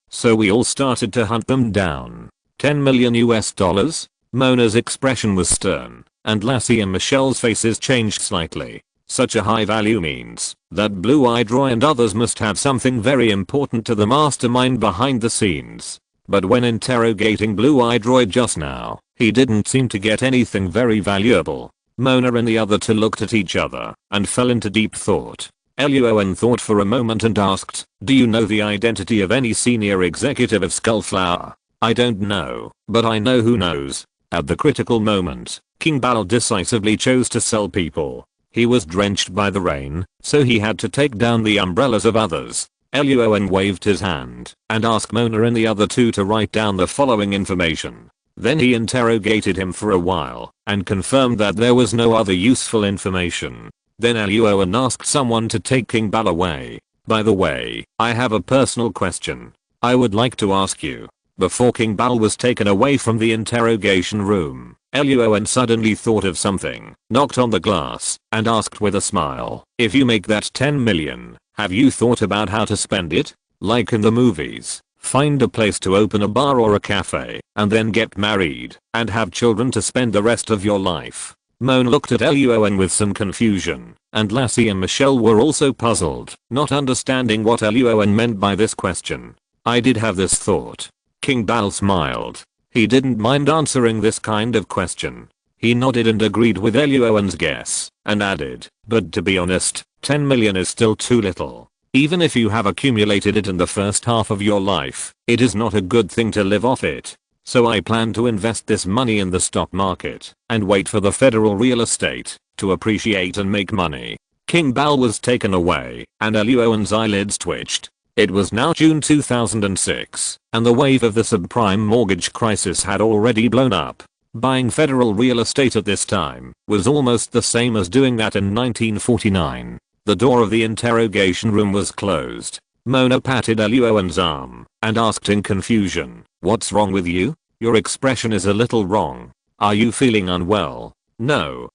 So we all started to hunt them down. $10 million US? Mona's expression was stern, and Lassie and Michelle's faces changed slightly. Such a high value means that Blue-Eyed Roy and others must have something very important to the mastermind behind the scenes. But when interrogating Blue-Eyed Roy just now, he didn't seem to get anything very valuable. Mona and the other two looked at each other and fell into deep thought. Luoan thought for a moment and asked, do you know the identity of any senior executive of Skullflower? I don't know, but I know who knows. At the critical moment, King Bal decisively chose to sell people. He was drenched by the rain, so he had to take down the umbrellas of others. Luoan waved his hand and asked Mona and the other two to write down the following information. Then he interrogated him for a while and confirmed that there was no other useful information. Then Luoan asked someone to take King Bal away. By the way, I have a personal question I would like to ask you. Before King Bal was taken away from the interrogation room, Luoan suddenly thought of something, knocked on the glass, and asked with a smile, if you make that 10 million, have you thought about how to spend it? Like in the movies, find a place to open a bar or a cafe, and then get married, and have children to spend the rest of your life. Moan looked at Luoan with some confusion, and Lassie and Michelle were also puzzled, not understanding what Luoan meant by this question. I did have this thought. King Bal smiled. He didn't mind answering this kind of question. He nodded and agreed with Luoan's guess, and added, but to be honest, 10 million is still too little. Even if you have accumulated it in the first half of your life, it is not a good thing to live off it. so I plan to invest this money in the stock market and wait for the federal real estate to appreciate and make money. King Bal was taken away, and Ellie Owen's eyelids twitched. It was now June 2006, and the wave of the subprime mortgage crisis had already blown up. Buying federal real estate at this time was almost the same as doing that in 1949. The door of the interrogation room was closed. Mona patted Ellie Owen's arm and asked in confusion, "What's wrong with you? Your expression is a little wrong. Are you feeling unwell?" No,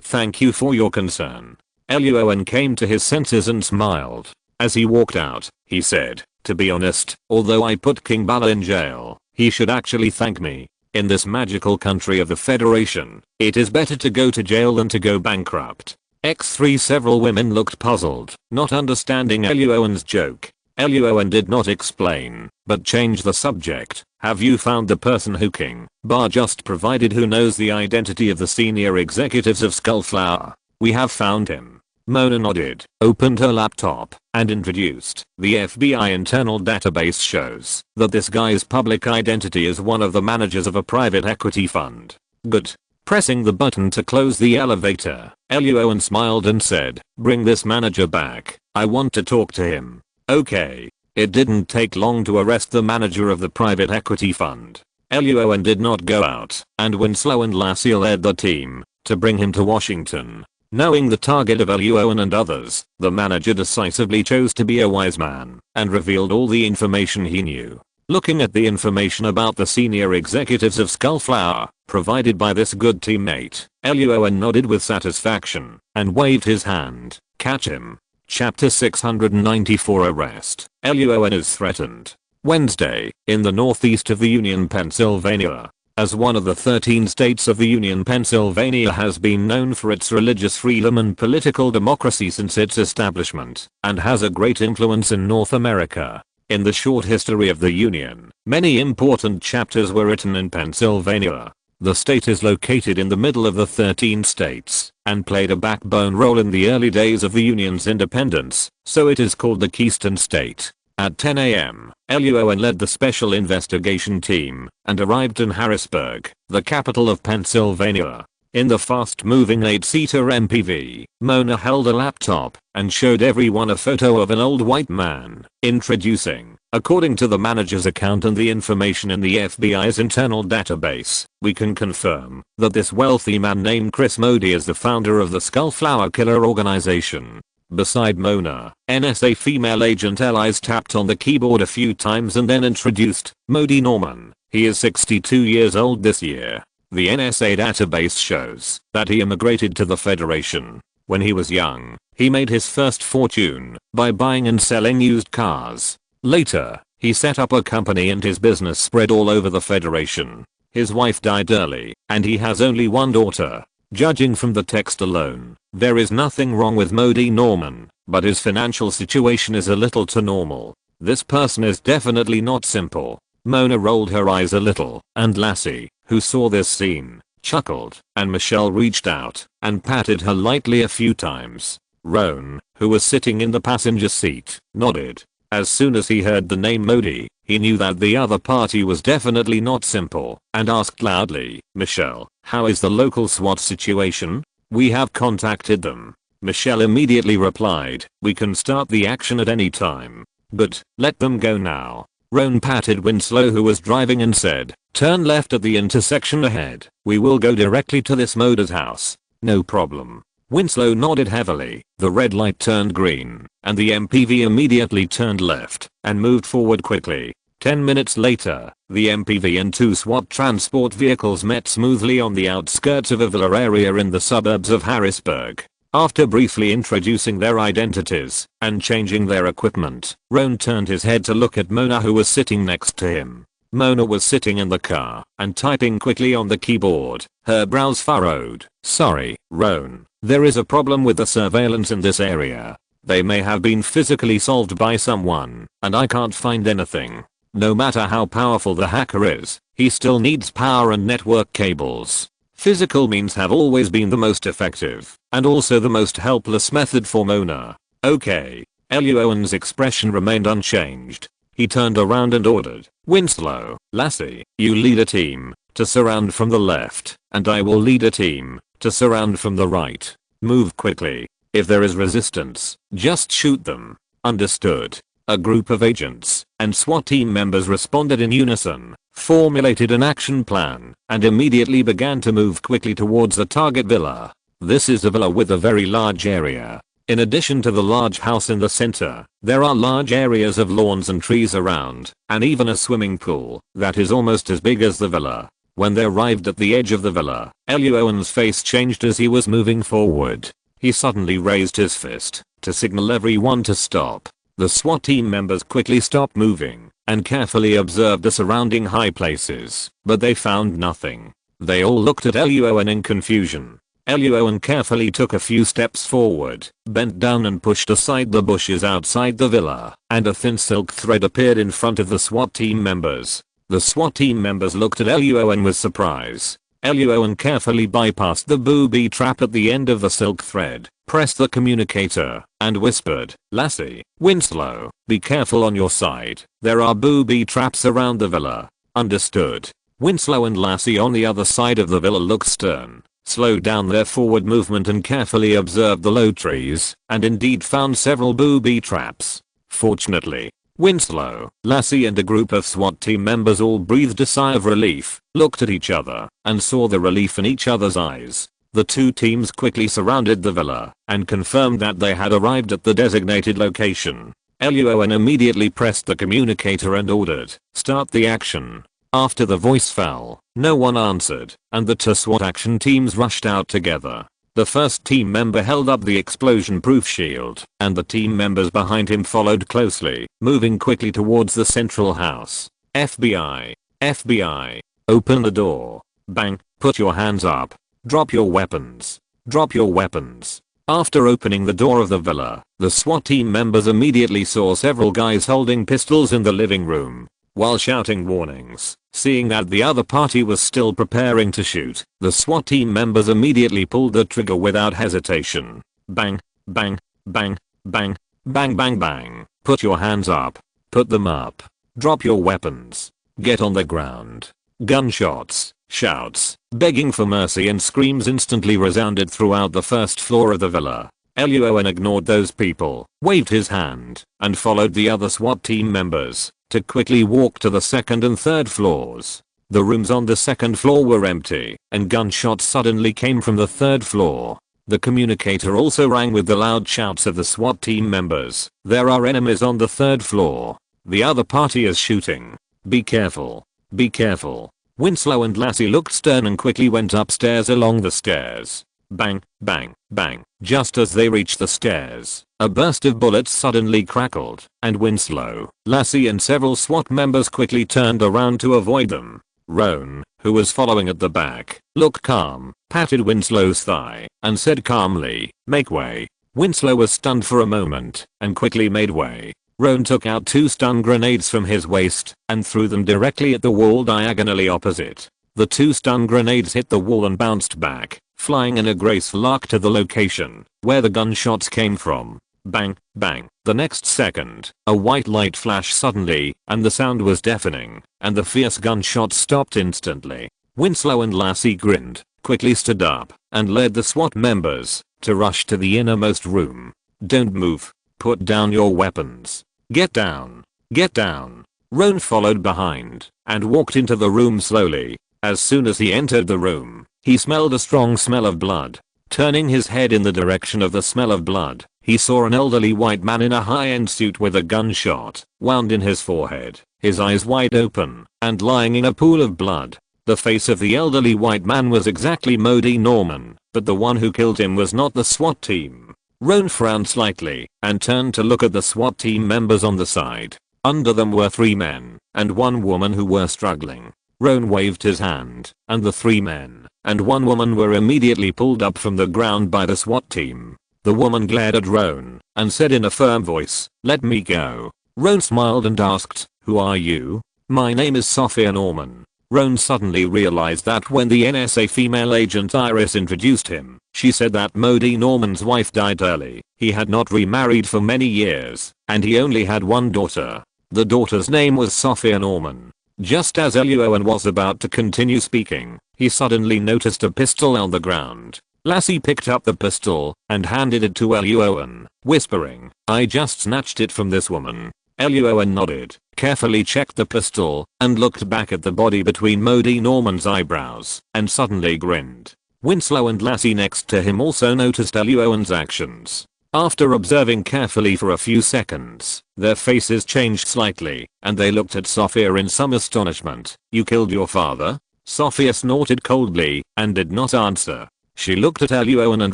thank you for your concern." Ellie Owen came to his senses and smiled. As he walked out, he said, "To be honest, although I put King Bal in jail, he should actually thank me. In this magical country of the Federation, it is better to go to jail than to go bankrupt." X3 Several women looked puzzled, not understanding Ellie Owen's joke. Ellie Owen did not explain, but changed the subject. "Have you found the person who King Bal just provided who knows the identity of the senior executives of Skullflower?" "We have found him." Mona nodded, opened her laptop, and introduced. "The FBI internal database shows that this guy's public identity is one of the managers of a private equity fund." "Good." Pressing the button to close the elevator, Ellie Owen smiled and said, "Bring this manager back. I want to talk to him." "Okay." It didn't take long to arrest the manager of the private equity fund. Ellie Owen did not go out, and Winslow and Lassie led the team to bring him to Washington. Knowing the target of Ellie Owen and others, the manager decisively chose to be a wise man and revealed all the information he knew. Looking at the information about the senior executives of Skullflower, provided by this good teammate, Ellie Owen nodded with satisfaction and waved his hand. Catch him. Chapter 694 Arrest. Ellie Owen is threatened. Wednesday, in the northeast of the Union, Pennsylvania. As one of the 13 states of the Union, Pennsylvania has been known for its religious freedom and political democracy since its establishment, and has a great influence in North America. In the short history of the Union, many important chapters were written in Pennsylvania. The state is located in the middle of the 13 states, and played a backbone role in the early days of the Union's independence, so it is called the Keystone State. At 10 a.m., Ellie Owen led the special investigation team and arrived in Harrisburg, the capital of Pennsylvania. In the fast-moving 8-seater MPV, Mona held a laptop and showed everyone a photo of an old white man. Introducing. According to the manager's account and the information in the FBI's internal database, we can confirm that this wealthy man named Chris Modi is the founder of the Skullflower Killer organization. Beside Mona, NSA female agent Elise tapped on the keyboard a few times and then introduced Modi Norman. He is 62 years old this year. The NSA database shows that he immigrated to the Federation. When he was young, he made his first fortune by buying and selling used cars. Later, he set up a company and his business spread all over the Federation. His wife died early, and he has only one daughter. Judging from the text alone, there is nothing wrong with Modi Norman, but his financial situation is a little too normal. This person is definitely not simple. Mona rolled her eyes a little, and Lassie, who saw this scene, chuckled, and Michelle reached out and patted her lightly a few times. Roan, who was sitting in the passenger seat, nodded. As soon as he heard the name Modi, he knew that the other party was definitely not simple, and asked loudly, "Michelle, how is the local SWAT situation?" "We have contacted them." Michelle immediately replied, "We can start the action at any time." "Good, let them go now." Roan patted Winslow, who was driving, and said, "Turn left at the intersection ahead. We will go directly to this Modi's house." "No problem." Winslow nodded heavily. The red light turned green, and the MPV immediately turned left and moved forward quickly. 10 minutes later, the MPV and 2 SWAT transport vehicles met smoothly on the outskirts of a villa area in the suburbs of Harrisburg. After briefly introducing their identities and changing their equipment, Roan turned his head to look at Mona, who was sitting next to him. Mona was sitting in the car and typing quickly on the keyboard, her brows furrowed. "Sorry, Roan. There is a problem with the surveillance in this area. They may have been physically solved by someone, and I can't find anything. No matter how powerful the hacker is, he still needs power and network cables. Physical means have always been the most effective, and also the most helpless method for Mona." "Okay." Ellie Owen's expression remained unchanged. He turned around and ordered, Winslow, Lassie, you lead a team to surround from the left, and I will lead a team to surround from the right. Move quickly. If there is resistance, just shoot them. Understood. A group of agents and SWAT team members responded in unison, formulated an action plan, and immediately began to move quickly towards the target villa. This is a villa with a very large area. In addition to the large house in the center, there are large areas of lawns and trees around, and even a swimming pool that is almost as big as the villa. When they arrived at the edge of the villa, Eliowen's face changed as he was moving forward. He suddenly raised his fist to signal everyone to stop. The SWAT team members quickly stopped moving and carefully observed the surrounding high places, but they found nothing. They all looked at Eliowen in confusion. Eliowen carefully took a few steps forward, bent down and pushed aside the bushes outside the villa, and a thin silk thread appeared in front of the SWAT team members. The SWAT team members looked at Eliowen with surprise. Eliowen carefully bypassed the booby trap at the end of the silk thread, pressed the communicator, and whispered, Lassie, Winslow, be careful on your side. There are booby traps around the villa. Understood. Winslow and Lassie on the other side of the villa looked stern, slowed down their forward movement and carefully observed the low trees, and indeed found several booby traps. Fortunately, Winslow, Lassie and a group of SWAT team members all breathed a sigh of relief, looked at each other, and saw the relief in each other's eyes. The two teams quickly surrounded the villa and confirmed that they had arrived at the designated location. Eliowen immediately pressed the communicator and ordered, start the action. After the voice fell, no one answered, and the two SWAT action teams rushed out together. The first team member held up the explosion-proof shield, and the team members behind him followed closely, moving quickly towards the central house. FBI. FBI. Open the door. Bang. Put your hands up. Drop your weapons. Drop your weapons. After opening the door of the villa, the SWAT team members immediately saw several guys holding pistols in the living room. While shouting warnings, seeing that the other party was still preparing to shoot, the SWAT team members immediately pulled the trigger without hesitation. Bang, bang, bang, bang, bang, bang, bang. Put your hands up. Put them up. Drop your weapons. Get on the ground. Gunshots, shouts, begging for mercy and screams instantly resounded throughout the first floor of the villa. Eliowen ignored those people, waved his hand, and followed the other SWAT team members to quickly walk to the second and third floors. The rooms on the second floor were empty, and gunshots suddenly came from the third floor. The communicator also rang with the loud shouts of the SWAT team members. There are enemies on the third floor. The other party is shooting. Be careful. Be careful. Winslow and Lassie looked stern and quickly went upstairs along the stairs. Bang, bang, bang. Just as they reached the stairs, a burst of bullets suddenly crackled, and Winslow, Lassie and several SWAT members quickly turned around to avoid them. Roan, who was following at the back, looked calm, patted Winslow's thigh, and said calmly, make way. Winslow was stunned for a moment, and quickly made way. Roan took out 2 stun grenades from his waist, and threw them directly at the wall diagonally opposite. The 2 stun grenades hit the wall and bounced back, flying in a graceful arc to the location where the gunshots came from. Bang, bang. The next second, a white light flashed suddenly, and the sound was deafening, and the fierce gunshots stopped instantly. Winslow and Lassie grinned, quickly stood up, and led the SWAT members to rush to the innermost room. Don't move. Put down your weapons. Get down. Get down. Roan followed behind and walked into the room slowly. As soon as he entered the room, he smelled a strong smell of blood. Turning his head in the direction of the smell of blood, he saw an elderly white man in a high-end suit with a gunshot wound in his forehead, his eyes wide open, and lying in a pool of blood. The face of the elderly white man was exactly Modi Norman, but the one who killed him was not the SWAT team. Roan frowned slightly and turned to look at the SWAT team members on the side. Under them were 3 men and 1 woman who were struggling. Roan waved his hand, and the 3 men and 1 woman were immediately pulled up from the ground by the SWAT team. The woman glared at Roan and said in a firm voice, "Let me go." Roan smiled and asked, "Who are you?" "My name is Sophia Norman." Roan suddenly realized that when the NSA female agent Iris introduced him, she said that Modi Norman's wife died early. He had not remarried for many years, and he only had 1 daughter. The daughter's name was Sophia Norman. Just as Luoan was about to continue speaking, he suddenly noticed a pistol on the ground. Lassie picked up the pistol and handed it to Luoan, whispering, "I just snatched it from this woman." Luoan nodded, carefully checked the pistol, and looked back at the body between Modi Norman's eyebrows, and suddenly grinned. Winslow and Lassie next to him also noticed Luoan's actions. After observing carefully for a few seconds, their faces changed slightly, and they looked at Sophia in some astonishment. "You killed your father?" Sophia snorted coldly, and did not answer. She looked at Luoan and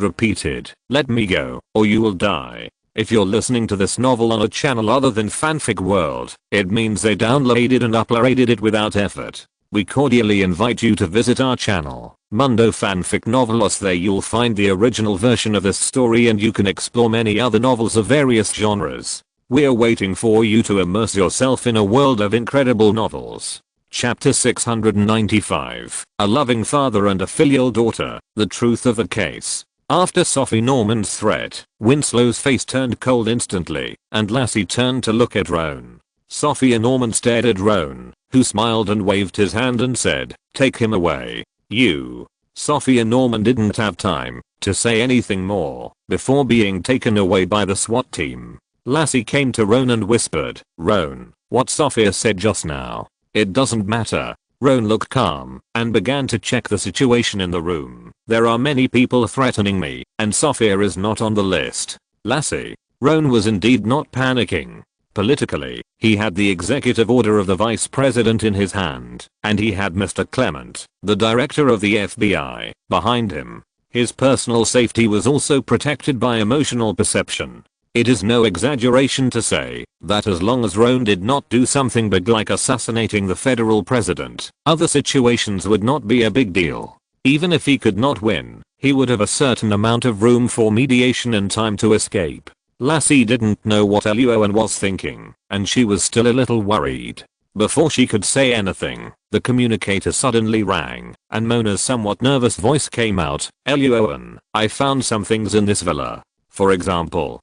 repeated, "Let me go, or you will die." If you're listening to this novel on a channel other than Fanfic World, it means they downloaded and uploaded it without effort. We cordially invite you to visit our channel, Mundo Fanfic Novelos. There you'll find the original version of this story and you can explore many other novels of various genres. We're waiting for you to immerse yourself in a world of incredible novels. Chapter 695, A Loving Father and a Filial Daughter, The Truth of the Case. After Sophie Norman's threat, Winslow's face turned cold instantly, and Lassie turned to look at Roan. Sophia Norman stared at Roan, who smiled and waved his hand and said, "Take him away, you." Sophia Norman didn't have time to say anything more before being taken away by the SWAT team. Lassie came to Roan and whispered, "Roan, what Sophia said just now, it doesn't matter." Roan looked calm and began to check the situation in the room. "There are many people threatening me, and Sophia is not on the list." Lassie. Roan was indeed not panicking. Politically, he had the executive order of the vice president in his hand, and he had Mr. Clement, the director of the FBI, behind him. His personal safety was also protected by emotional perception. It is no exaggeration to say that as long as Roan did not do something big like assassinating the federal president, other situations would not be a big deal. Even if he could not win, he would have a certain amount of room for mediation and time to escape. Lassie didn't know what Luoan was thinking, and she was still a little worried. Before she could say anything, the communicator suddenly rang, and Mona's somewhat nervous voice came out. "Luoan, I found some things in this villa. For example,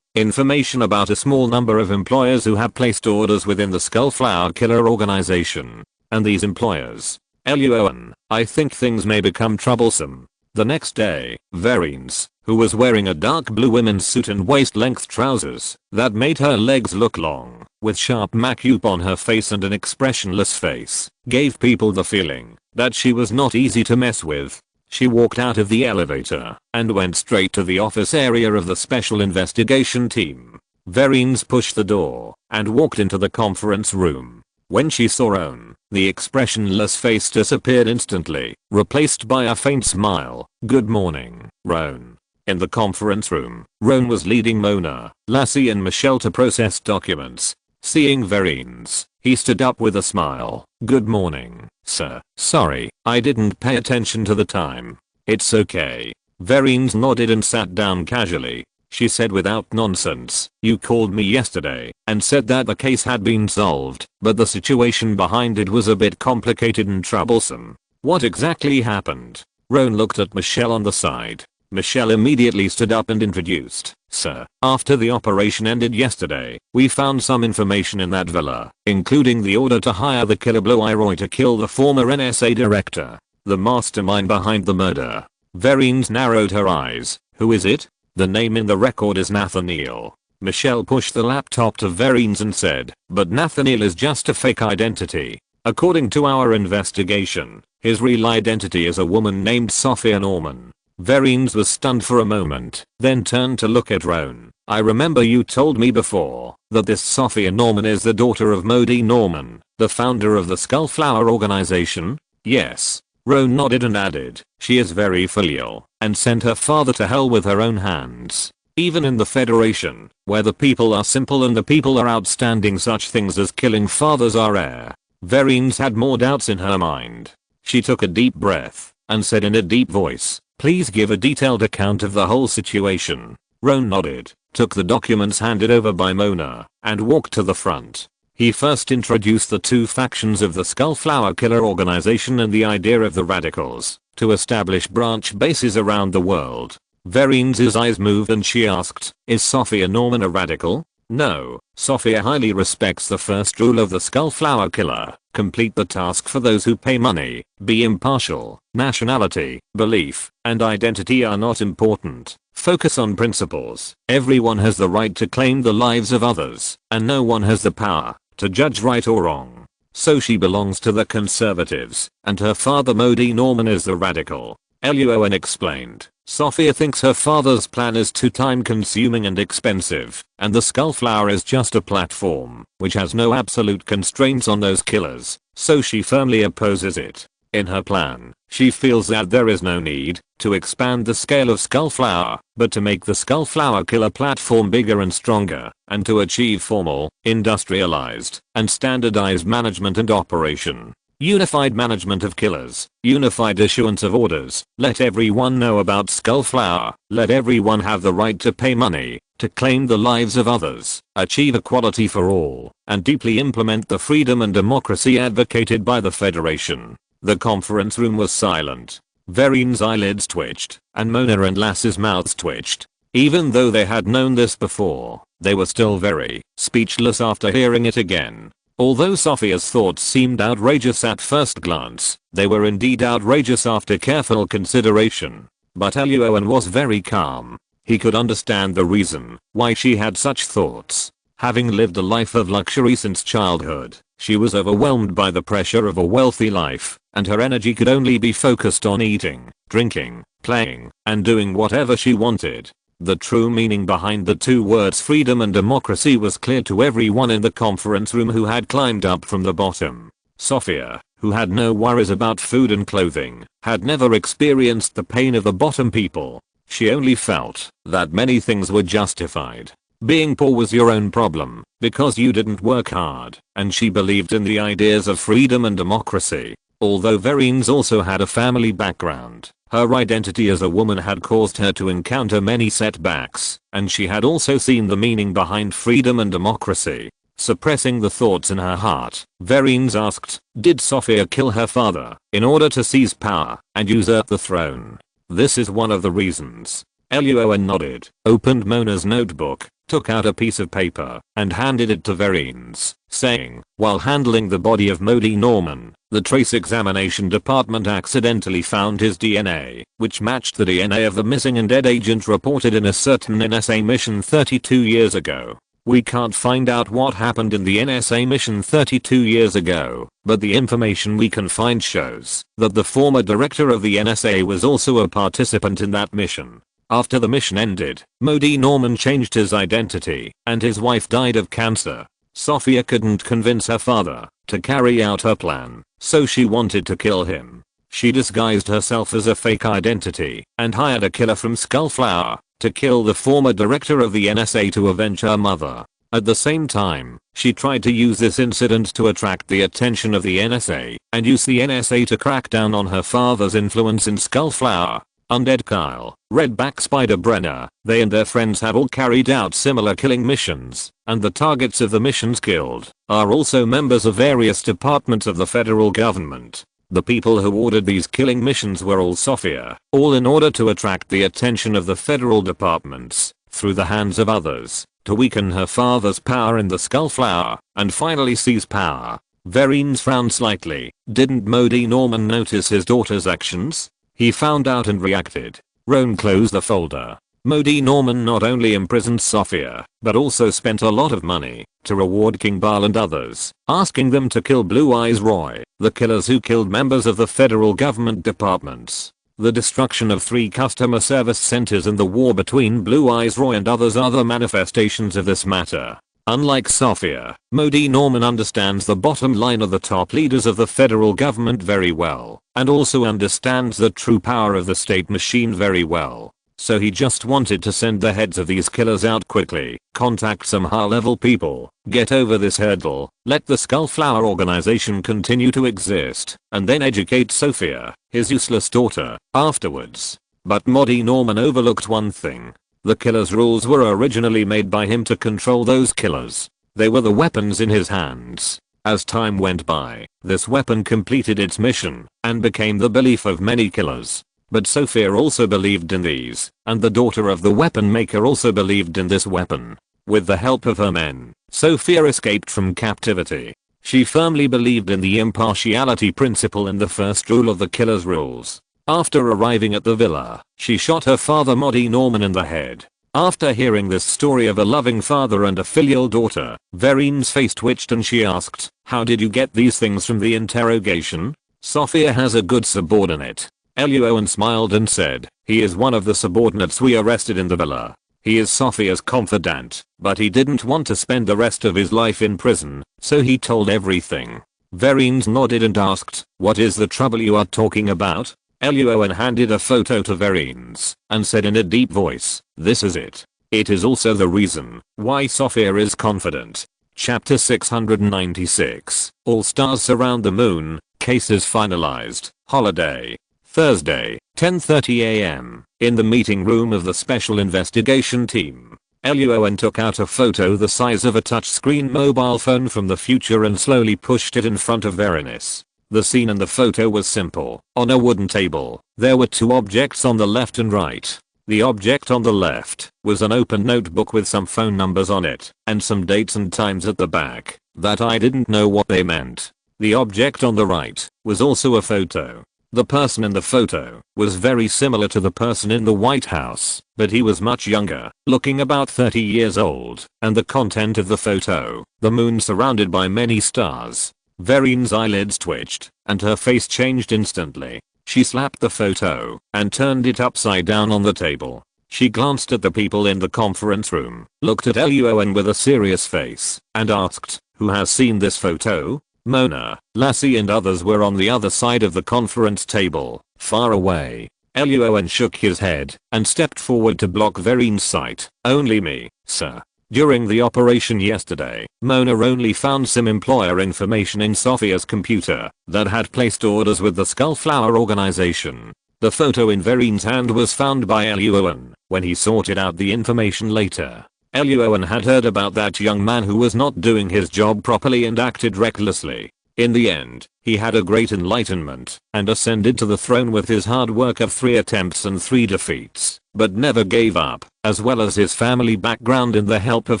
information about a small number of employers who have placed orders within the Skullflower Killer organization. And these employers. Luoan, I think things may become troublesome." The next day, Verines, who was wearing a dark blue women's suit and waist-length trousers that made her legs look long, with sharp makeup on her face and an expressionless face, gave people the feeling that she was not easy to mess with. She walked out of the elevator and went straight to the office area of the Special Investigation Team. Verines pushed the door and walked into the conference room. When she saw Roan, the expressionless face disappeared instantly, replaced by a faint smile. "Good morning, Roan." In the conference room, Roan was leading Mona, Lassie and Michelle to process documents. Seeing Verines, he stood up with a smile. "Good morning, sir. Sorry, I didn't pay attention to the time." "It's okay." Verines nodded and sat down casually. She said without nonsense, "You called me yesterday and said that the case had been solved, but the situation behind it was a bit complicated and troublesome. What exactly happened?" Roan looked at Michelle on the side. Michelle immediately stood up and introduced, "Sir, after the operation ended yesterday, we found some information in that villa, including the order to hire the killer Blue Eye Roy to kill the former NSA director, the mastermind behind the murder." Verines narrowed her eyes. "Who is it?" "The name in the record is Nathaniel." Michelle pushed the laptop to Verines and said, "But Nathaniel is just a fake identity. According to our investigation, his real identity is a woman named Sophia Norman." Verines was stunned for a moment, then turned to look at Roan. "I remember you told me before that this Sophia Norman is the daughter of Modi Norman, the founder of the Skullflower organization?" "Yes." Roan nodded and added, "She is very filial and sent her father to hell with her own hands. Even in the Federation, where the people are simple and the people are outstanding, such things as killing fathers are rare." Verines had more doubts in her mind. She took a deep breath and said in a deep voice, "Please give a detailed account of the whole situation." Roan nodded, took the documents handed over by Mona, and walked to the front. He first introduced the two factions of the Skullflower Killer organization and the idea of the radicals to establish branch bases around the world. Verines' eyes moved and she asked, "Is Sophia Norman a radical?" No, Sophia highly respects the first rule of the Skullflower Killer: complete the task for those who pay money. Be impartial. Nationality, belief, and identity are not important. Focus on principles. Everyone has the right to claim the lives of others, and no one has the power to judge right or wrong. So she belongs to the conservatives, and her father Modi Norman is the radical. Luohan explained. Sophia thinks her father's plan is too time consuming and expensive, and the Skullflower is just a platform, which has no absolute constraints on those killers, so she firmly opposes it. In her plan, she feels that there is no need to expand the scale of Skullflower, but to make the Skullflower Killer platform bigger and stronger, and to achieve formal, industrialized, and standardized management and operation. Unified management of killers, unified issuance of orders, let everyone know about Skullflower, let everyone have the right to pay money, to claim the lives of others, achieve equality for all, and deeply implement the freedom and democracy advocated by the Federation. The conference room was silent. Vereen's eyelids twitched, and Mona and Lass's mouths twitched. Even though they had known this before, they were still very speechless after hearing it again. Although Sophia's thoughts seemed outrageous at first glance, they were indeed outrageous after careful consideration. But Luohan was very calm. He could understand the reason why she had such thoughts. Having lived a life of luxury since childhood, she was overwhelmed by the pressure of a wealthy life, and her energy could only be focused on eating, drinking, playing, and doing whatever she wanted. The true meaning behind the two words freedom and democracy was clear to everyone in the conference room who had climbed up from the bottom. Sophia, who had no worries about food and clothing, had never experienced the pain of the bottom people. She only felt that many things were justified. Being poor was your own problem, because you didn't work hard, and she believed in the ideas of freedom and democracy. Although Vereen's also had a family background, her identity as a woman had caused her to encounter many setbacks, and she had also seen the meaning behind freedom and democracy. Suppressing the thoughts in her heart, Vereen's asked, did Sophia kill her father in order to seize power and usurp the throne? This is one of the reasons. Luohan nodded, opened Mona's notebook, took out a piece of paper, and handed it to Vereen's, saying, while handling the body of Modi Norman, the trace examination department accidentally found his DNA, which matched the DNA of the missing and dead agent reported in a certain NSA mission 32 years ago. We can't find out what happened in the NSA mission 32 years ago, but the information we can find shows that the former director of the NSA was also a participant in that mission. After the mission ended, Modi Norman changed his identity, and his wife died of cancer. Sophia couldn't convince her father to carry out her plan, so she wanted to kill him. She disguised herself as a fake identity and hired a killer from Skullflower to kill the former director of the NSA to avenge her mother. At the same time, she tried to use this incident to attract the attention of the NSA and use the NSA to crack down on her father's influence in Skullflower. Undead Kyle, Redback Spider Brenner, they and their friends have all carried out similar killing missions, and the targets of the missions killed are also members of various departments of the federal government. The people who ordered these killing missions were all Sophia, all in order to attract the attention of the federal departments, through the hands of others, to weaken her father's power in the Skullflower, and finally seize power. Vereen's frowned slightly. Didn't Modi Norman notice his daughter's actions? He found out and reacted. Roan closed the folder. Modi Norman not only imprisoned Sophia, but also spent a lot of money to reward King Bal and others, asking them to kill Blue Eyes Roy, the killers who killed members of the federal government departments. The destruction of 3 customer service centers and the war between Blue Eyes Roy and others are the manifestations of this matter. Unlike Sophia, Modi Norman understands the bottom line of the top leaders of the federal government very well, and also understands the true power of the state machine very well. So he just wanted to send the heads of these killers out quickly, contact some high-level people, get over this hurdle, let the Skullflower organization continue to exist, and then educate Sophia, his useless daughter, afterwards. But Modi Norman overlooked one thing. The killer's rules were originally made by him to control those killers. They were the weapons in his hands. As time went by, this weapon completed its mission, and became the belief of many killers. But Sophia also believed in these, and the daughter of the weapon maker also believed in this weapon. With the help of her men, Sophia escaped from captivity. She firmly believed in the impartiality principle and the first rule of the killer's rules. After arriving at the villa, she shot her father Maudie Norman in the head. After hearing this story of a loving father and a filial daughter, Verine's face twitched and she asked, "How did you get these things from the interrogation?" "Sophia has a good subordinate." Owen smiled and said, "He is one of the subordinates we arrested in the villa. He is Sophia's confidant, but he didn't want to spend the rest of his life in prison, so he told everything." Verines nodded and asked, "What is the trouble you are talking about?" Owen handed a photo to Verines and said in a deep voice, "This is it. It is also the reason why Sophia is confident." Chapter 696. All stars surround the moon. Cases finalized. Holiday. Thursday, 10:30 a.m. In the meeting room of the Special Investigation Team, Owen took out a photo the size of a touchscreen mobile phone from the future and slowly pushed it in front of Verines. The scene in the photo was simple. On a wooden table, there were two objects on the left and right. The object on the left was an open notebook with some phone numbers on it and some dates and times at the back that I didn't know what they meant. The object on the right was also a photo. The person in the photo was very similar to the person in the White House, but he was much younger, looking about 30 years old, and the content of the photo, the moon surrounded by many stars. Verine's eyelids twitched, and her face changed instantly. She slapped the photo and turned it upside down on the table. She glanced at the people in the conference room, looked at Owen with a serious face, and asked, "Who has seen this photo?" Mona, Lassie and others were on the other side of the conference table, far away. Owen shook his head and stepped forward to block Verine's sight. "Only me, sir. During the operation yesterday, Mona only found some employer information in Sophia's computer that had placed orders with the Skullflower organization. The photo in Verine's hand was found by Owen when he sorted out the information later. Owen had heard about that young man who was not doing his job properly and acted recklessly. In the end, he had a great enlightenment and ascended to the throne with his hard work of 3 attempts and 3 defeats, but never gave up, as well as his family background and the help of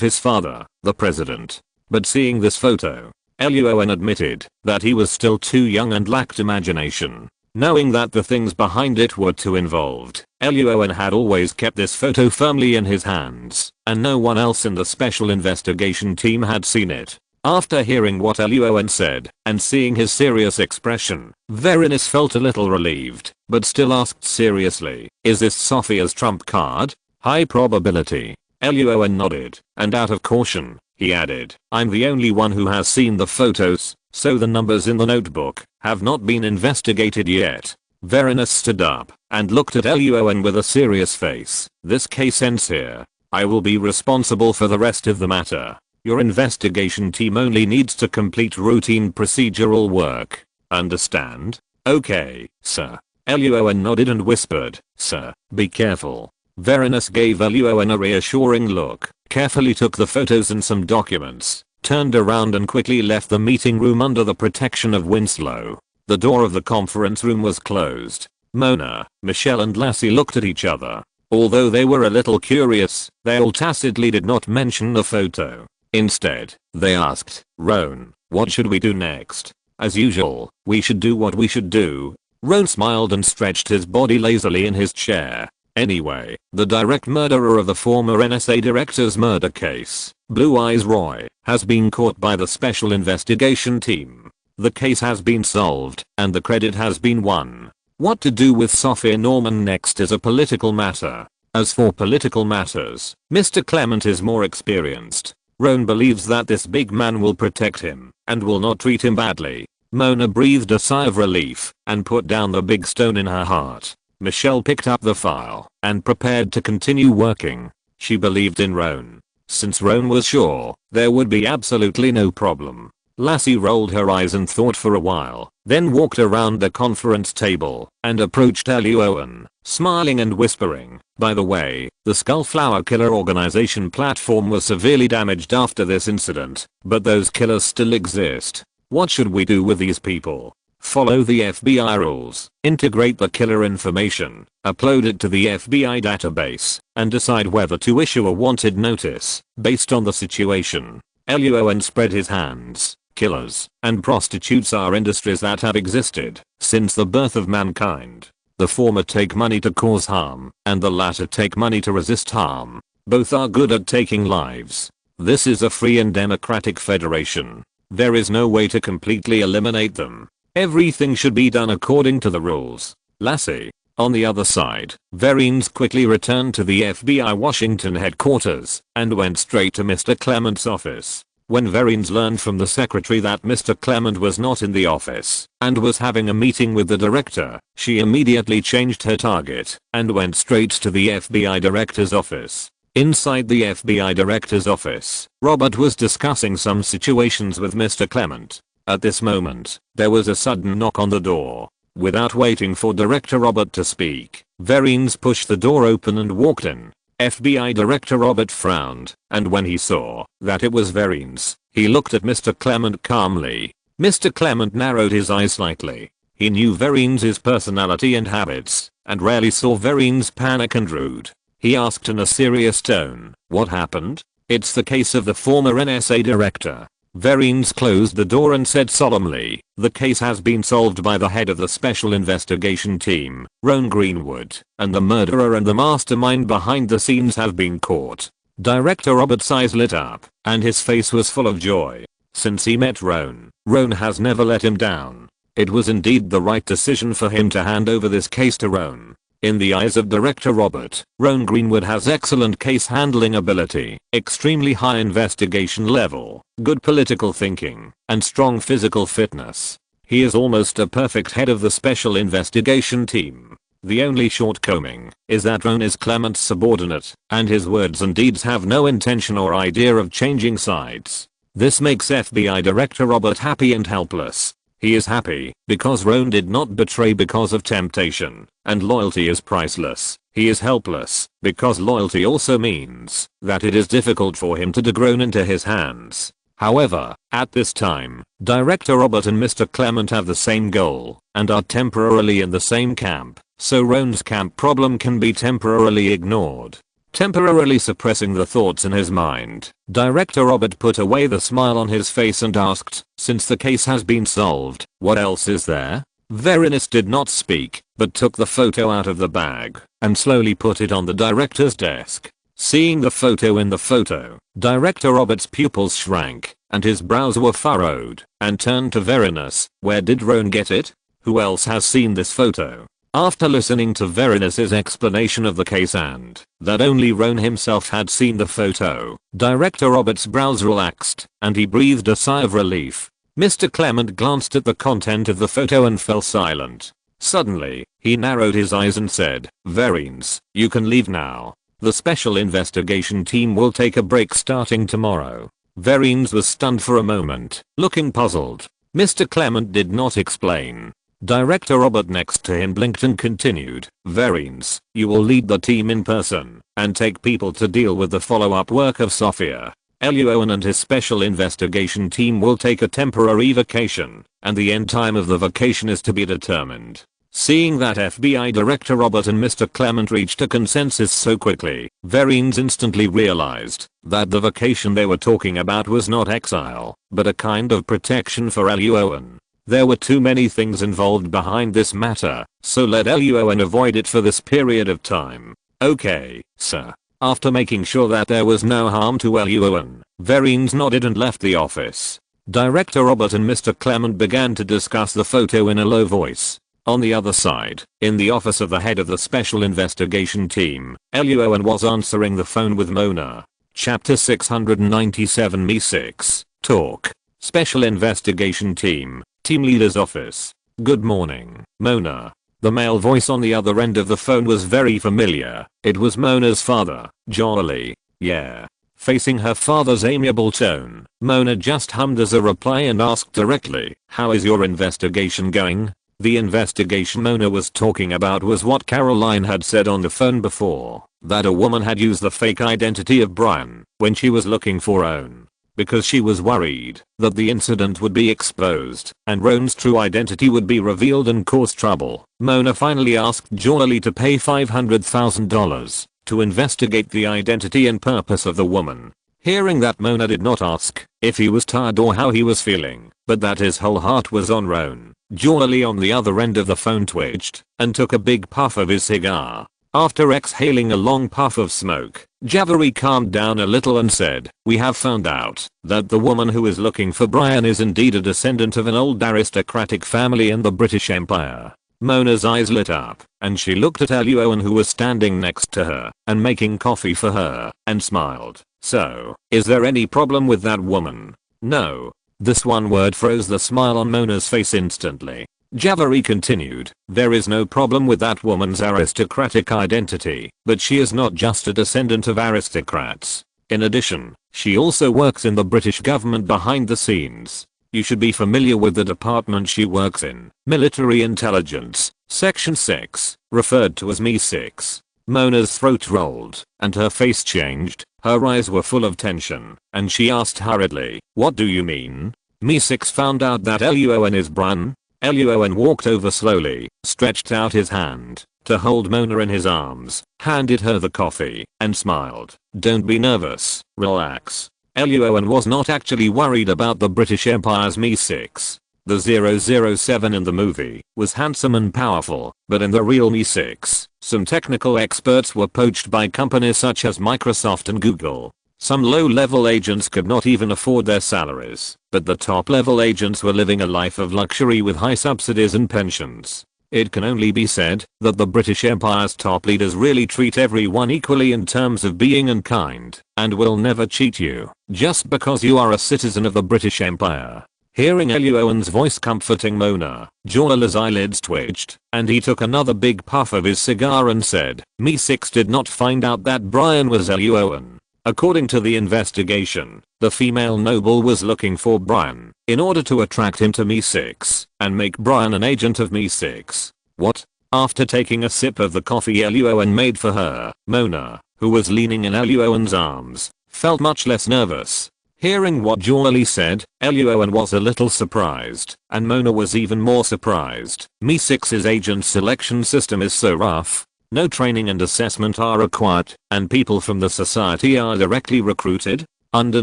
his father, the president. But seeing this photo, Owen admitted that he was still too young and lacked imagination. Knowing that the things behind it were too involved, Owen had always kept this photo firmly in his hands, and no one else in the special investigation team had seen it. After hearing what Owen said, and seeing his serious expression, Verines felt a little relieved, but still asked seriously, "Is this Sophia's trump card?" "High probability." Owen nodded, and out of caution, he added, "I'm the only one who has seen the photos, so the numbers in the notebook have not been investigated yet." Verines stood up and looked at Owen with a serious face. "This case ends here. I will be responsible for the rest of the matter. Your investigation team only needs to complete routine procedural work. Understand?" "Okay, sir." Owen nodded and whispered, "Sir, be careful." Verines gave Owen a reassuring look, carefully took the photos and some documents, turned around and quickly left the meeting room under the protection of Winslow. The door of the conference room was closed. Mona, Michelle and Lassie looked at each other. Although they were a little curious, they all tacitly did not mention the photo. Instead, they asked, "Roan, what should we do next?" "As usual, we should do what we should do." Roan smiled and stretched his body lazily in his chair. "Anyway, the direct murderer of the former NSA director's murder case, Blue Eyes Roy, has been caught by the special investigation team. The case has been solved, and the credit has been won. What to do with Sophia Norman next is a political matter. As for political matters, Mr. Clement is more experienced. Roan believes that this big man will protect him and will not treat him badly." Mona breathed a sigh of relief and put down the big stone in her heart. Michelle picked up the file and prepared to continue working. She believed in Roan. Since Roan was sure, there would be absolutely no problem. Lassie rolled her eyes and thought for a while, then walked around the conference table and approached Owen, smiling and whispering, "By the way, the Skullflower Killer organization platform was severely damaged after this incident, but those killers still exist. What should we do with these people?" Follow the FBI rules, integrate the killer information, upload it to the FBI database, and decide whether to issue a wanted notice based on the situation. Leon spread his hands. Killers and prostitutes are industries that have existed since the birth of mankind. The former take money to cause harm, and the latter take money to resist harm. Both are good at taking lives. This is a free and democratic federation. There is no way to completely eliminate them. Everything should be done according to the rules. Lassie. On the other side, Verines quickly returned to the FBI Washington headquarters and went straight to Mr. Clement's office. When Verines learned from the secretary that Mr. Clement was not in the office and was having a meeting with the director, she immediately changed her target and went straight to the FBI director's office. Inside the FBI director's office, Robert was discussing some situations with Mr. Clement. At this moment, there was a sudden knock on the door. Without waiting for Director Robert to speak, Verines pushed the door open and walked in. FBI Director Robert frowned, and when he saw that it was Verines, he looked at Mr. Clement calmly. Mr. Clement narrowed his eyes slightly. He knew Verines' personality and habits, and rarely saw Verines panic and rude. He asked in a serious tone, "What happened?" "It's the case of the former NSA director." Verines closed the door and said solemnly, "The case has been solved by the head of the Special Investigation Team, Ron Greenwood, and the murderer and the mastermind behind the scenes have been caught." Director Robert's eyes lit up, and his face was full of joy. Since he met Ron has never let him down. It was indeed the right decision for him to hand over this case to Ron. In the eyes of Director Robert, Ron Greenwood has excellent case handling ability, extremely high investigation level, good political thinking, and strong physical fitness. He is almost a perfect head of the Special Investigation Team. The only shortcoming is that Ron is Clement's subordinate, and his words and deeds have no intention or idea of changing sides. This makes FBI Director Robert happy and helpless. He is happy because Ron did not betray because of temptation, and loyalty is priceless. He is helpless because loyalty also means that it is difficult for him to groan into his hands. However, at this time, Director Robert and Mr. Clement have the same goal and are temporarily in the same camp, so Ron's camp problem can be temporarily ignored. Temporarily suppressing the thoughts in his mind, Director Robert put away the smile on his face and asked, "Since the case has been solved, what else is there?" Verines did not speak, but took the photo out of the bag and slowly put it on the director's desk. Seeing the photo in the photo, Director Robert's pupils shrank and his brows were furrowed, and turned to Verines. "Where did Ron get it? Who else has seen this photo?" After listening to Verines' explanation of the case and that only Ron himself had seen the photo, Director Robert's brows relaxed and he breathed a sigh of relief. Mr. Clement glanced at the content of the photo and fell silent. Suddenly, he narrowed his eyes and said, "Verines, you can leave now. The Special Investigation Team will take a break starting tomorrow." Verines was stunned for a moment, looking puzzled. Mr. Clement did not explain. Director Robert next to him blinked and continued, "Verines, you will lead the team in person and take people to deal with the follow-up work of Sophia. Leon and his Special Investigation Team will take a temporary vacation, and the end time of the vacation is to be determined." Seeing that FBI Director Robert and Mr. Clement reached a consensus so quickly, Verines instantly realized that the vacation they were talking about was not exile, but a kind of protection for Leon. There were too many things involved behind this matter, so let Leon avoid it for this period of time. "Okay, sir." After making sure that there was no harm to Leon, Verines nodded and left the office. Director Robert and Mr. Clement began to discuss the photo in a low voice. On the other side, in the office of the head of the Special Investigation Team, Leon was answering the phone with Mona. Chapter 697 Me6, Talk. Special Investigation Team, Team Leader's Office. "Good morning, Mona." The male voice on the other end of the phone was very familiar. It was Mona's father, Jolly. "Yeah." Facing her father's amiable tone, Mona just hummed as a reply and asked directly, "How is your investigation going?" The investigation Mona was talking about was what Caroline had said on the phone before, that a woman had used the fake identity of Brian when she was looking for Owen. because she was worried that the incident would be exposed and Roan's true identity would be revealed and cause trouble. Mona finally asked Jolie to pay $500,000 to investigate the identity and purpose of the woman. Hearing that, Mona did not ask if he was tired or how he was feeling, but that his whole heart was on Roan. Jolie on the other end of the phone twitched and took a big puff of his cigar. After exhaling a long puff of smoke, Javari calmed down a little and said, "We have found out that the woman who is looking for Brian is indeed a descendant of an old aristocratic family in the British Empire." Mona's eyes lit up, and she looked at Eluowan, who was standing next to her and making coffee for her, and smiled. "So, is there any problem with that woman?" "No." This one word froze the smile on Mona's face instantly. Javari continued, "There is no problem with that woman's aristocratic identity, but she is not just a descendant of aristocrats. In addition, she also works in the British government behind the scenes. You should be familiar with the department she works in, Military Intelligence, Section 6, referred to as MI6. Mona's throat rolled, and her face changed. Her eyes were full of tension, and she asked hurriedly, "What do you mean?" "MI6 found out that Eluowan is Brian." Eluowan walked over slowly, stretched out his hand to hold Mona in his arms, handed her the coffee, and smiled. "Don't be nervous, relax." Eluowan was not actually worried about the British Empire's MI6. The 007 in the movie was handsome and powerful, but in the real MI6, some technical experts were poached by companies such as Microsoft and Google. Some low-level agents could not even afford their salaries, but the top-level agents were living a life of luxury with high subsidies and pensions. It can only be said that the British Empire's top leaders really treat everyone equally in terms of being unkind, and will never cheat you just because you are a citizen of the British Empire. Hearing Eluowan's voice comforting Mona, Jolie's eyelids twitched, and he took another big puff of his cigar and said, "MI6 did not find out that Brian was Eluowan. According to the investigation, the female noble was looking for Brian in order to attract him to MI6 and make Brian an agent of MI6. What?" After taking a sip of the coffee Eluowan made for her, Mona, who was leaning in Eluowan's arms, felt much less nervous. Hearing what Jolie said, Eluowan was a little surprised, and Mona was even more surprised. MI6's agent selection system is so rough. No training and assessment are required, and people from the society are directly recruited. Under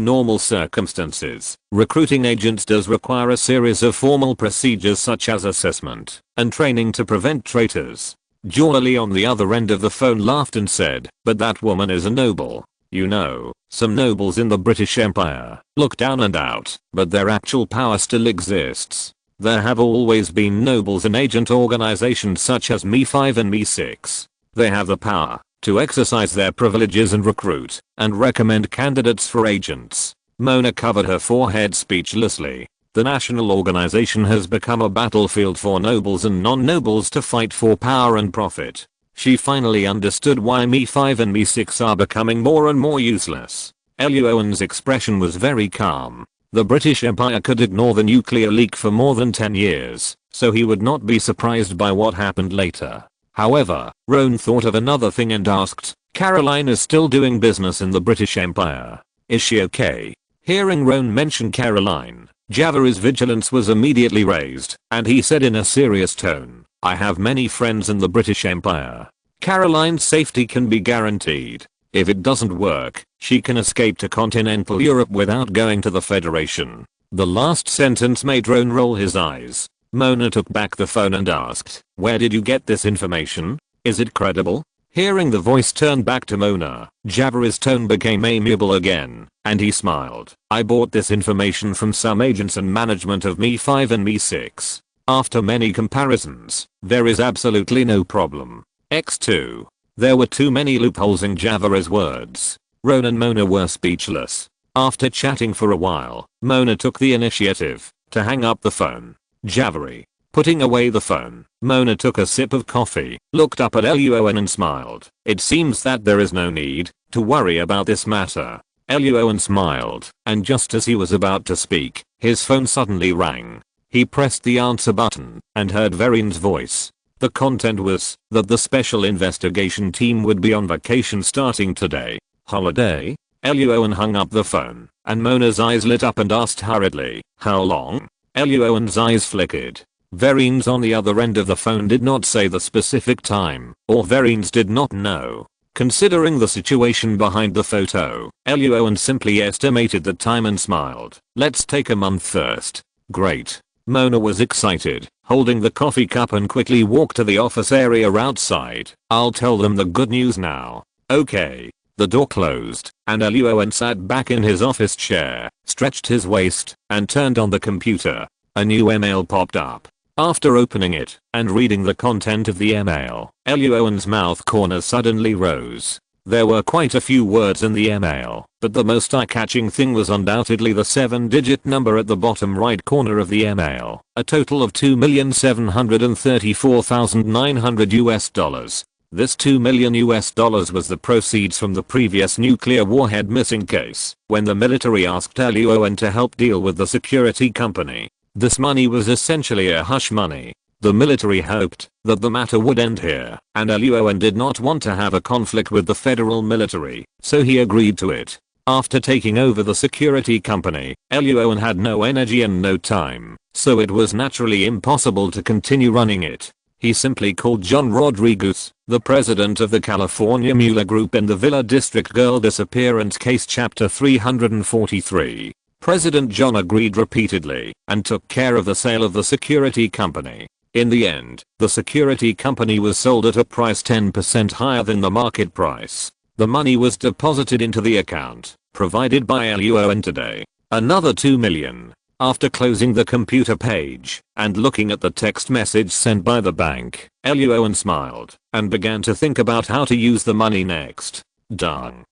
normal circumstances, recruiting agents does require a series of formal procedures such as assessment and training to prevent traitors. Jolie on the other end of the phone laughed and said, "But that woman is a noble. You know, some nobles in the British Empire look down and out, but their actual power still exists. There have always been nobles in agent organizations such as MI5 and MI6. They have the power to exercise their privileges and recruit and recommend candidates for agents." Mona covered her forehead speechlessly. The national organization has become a battlefield for nobles and non-nobles to fight for power and profit. She finally understood why MI5 and MI6 are becoming more and more useless. Eluowan's expression was very calm. The British Empire could ignore the nuclear leak for more than 10 years, so he would not be surprised by what happened later. However, Roan thought of another thing and asked, "Caroline is still doing business in the British Empire. Is she okay?" Hearing Roan mention Caroline, Javari's vigilance was immediately raised, and he said in a serious tone, "I have many friends in the British Empire. Caroline's safety can be guaranteed. If it doesn't work, she can escape to continental Europe without going to the Federation." The last sentence made Roan roll his eyes. Mona took back the phone and asked, "Where did you get this information? Is it credible?" Hearing the voice turn back to Mona, Javari's tone became amiable again, and he smiled. "I bought this information from some agents and management of MI5 and MI6. After many comparisons, there is absolutely no problem. X2. There were too many loopholes in Javari's words. Roan and Mona were speechless. After chatting for a while, Mona took the initiative to hang up the phone. Javari. Putting away the phone, Mona took a sip of coffee, looked up at Eluowan and smiled. "It seems that there is no need to worry about this matter." Eluowan smiled, and just as he was about to speak, his phone suddenly rang. He pressed the answer button and heard Varian's voice. The content was that the special investigation team would be on vacation starting today. Holiday? Luoan hung up the phone, and Mona's eyes lit up and asked hurriedly, "How long?" Luoan's eyes flickered. Vereen's on the other end of the phone did not say the specific time, or Vereen's did not know. Considering the situation behind the photo, Luoan simply estimated the time and smiled. "Let's take a month first." "Great." Mona was excited, holding the coffee cup and quickly walked to the office area outside. "I'll tell them the good news now." "Okay." The door closed, and Luoan sat back in his office chair, stretched his waist, and turned on the computer. A new email popped up. After opening it and reading the content of the email, Luoan's mouth corners suddenly rose. There were quite a few words in the email, but the most eye-catching thing was undoubtedly the 7-digit number at the bottom right corner of the email. A total of $2,734,900. This $2 million was the proceeds from the previous nuclear warhead missing case, when the military asked Luoan to help deal with the security company. This money was essentially a hush money. The military hoped that the matter would end here, and Luoan did not want to have a conflict with the federal military, so he agreed to it. After taking over the security company, Luoan had no energy and no time, so it was naturally impossible to continue running it. He simply called John Rodriguez, the president of the California Mueller Group in the Villa District Girl Disappearance Case Chapter 343. President John agreed repeatedly and took care of the sale of the security company. In the end, the security company was sold at a price 10% higher than the market price. The money was deposited into the account provided by Luoan today. Another $2 million. After closing the computer page and looking at the text message sent by the bank, Luoan smiled and began to think about how to use the money next. Dang.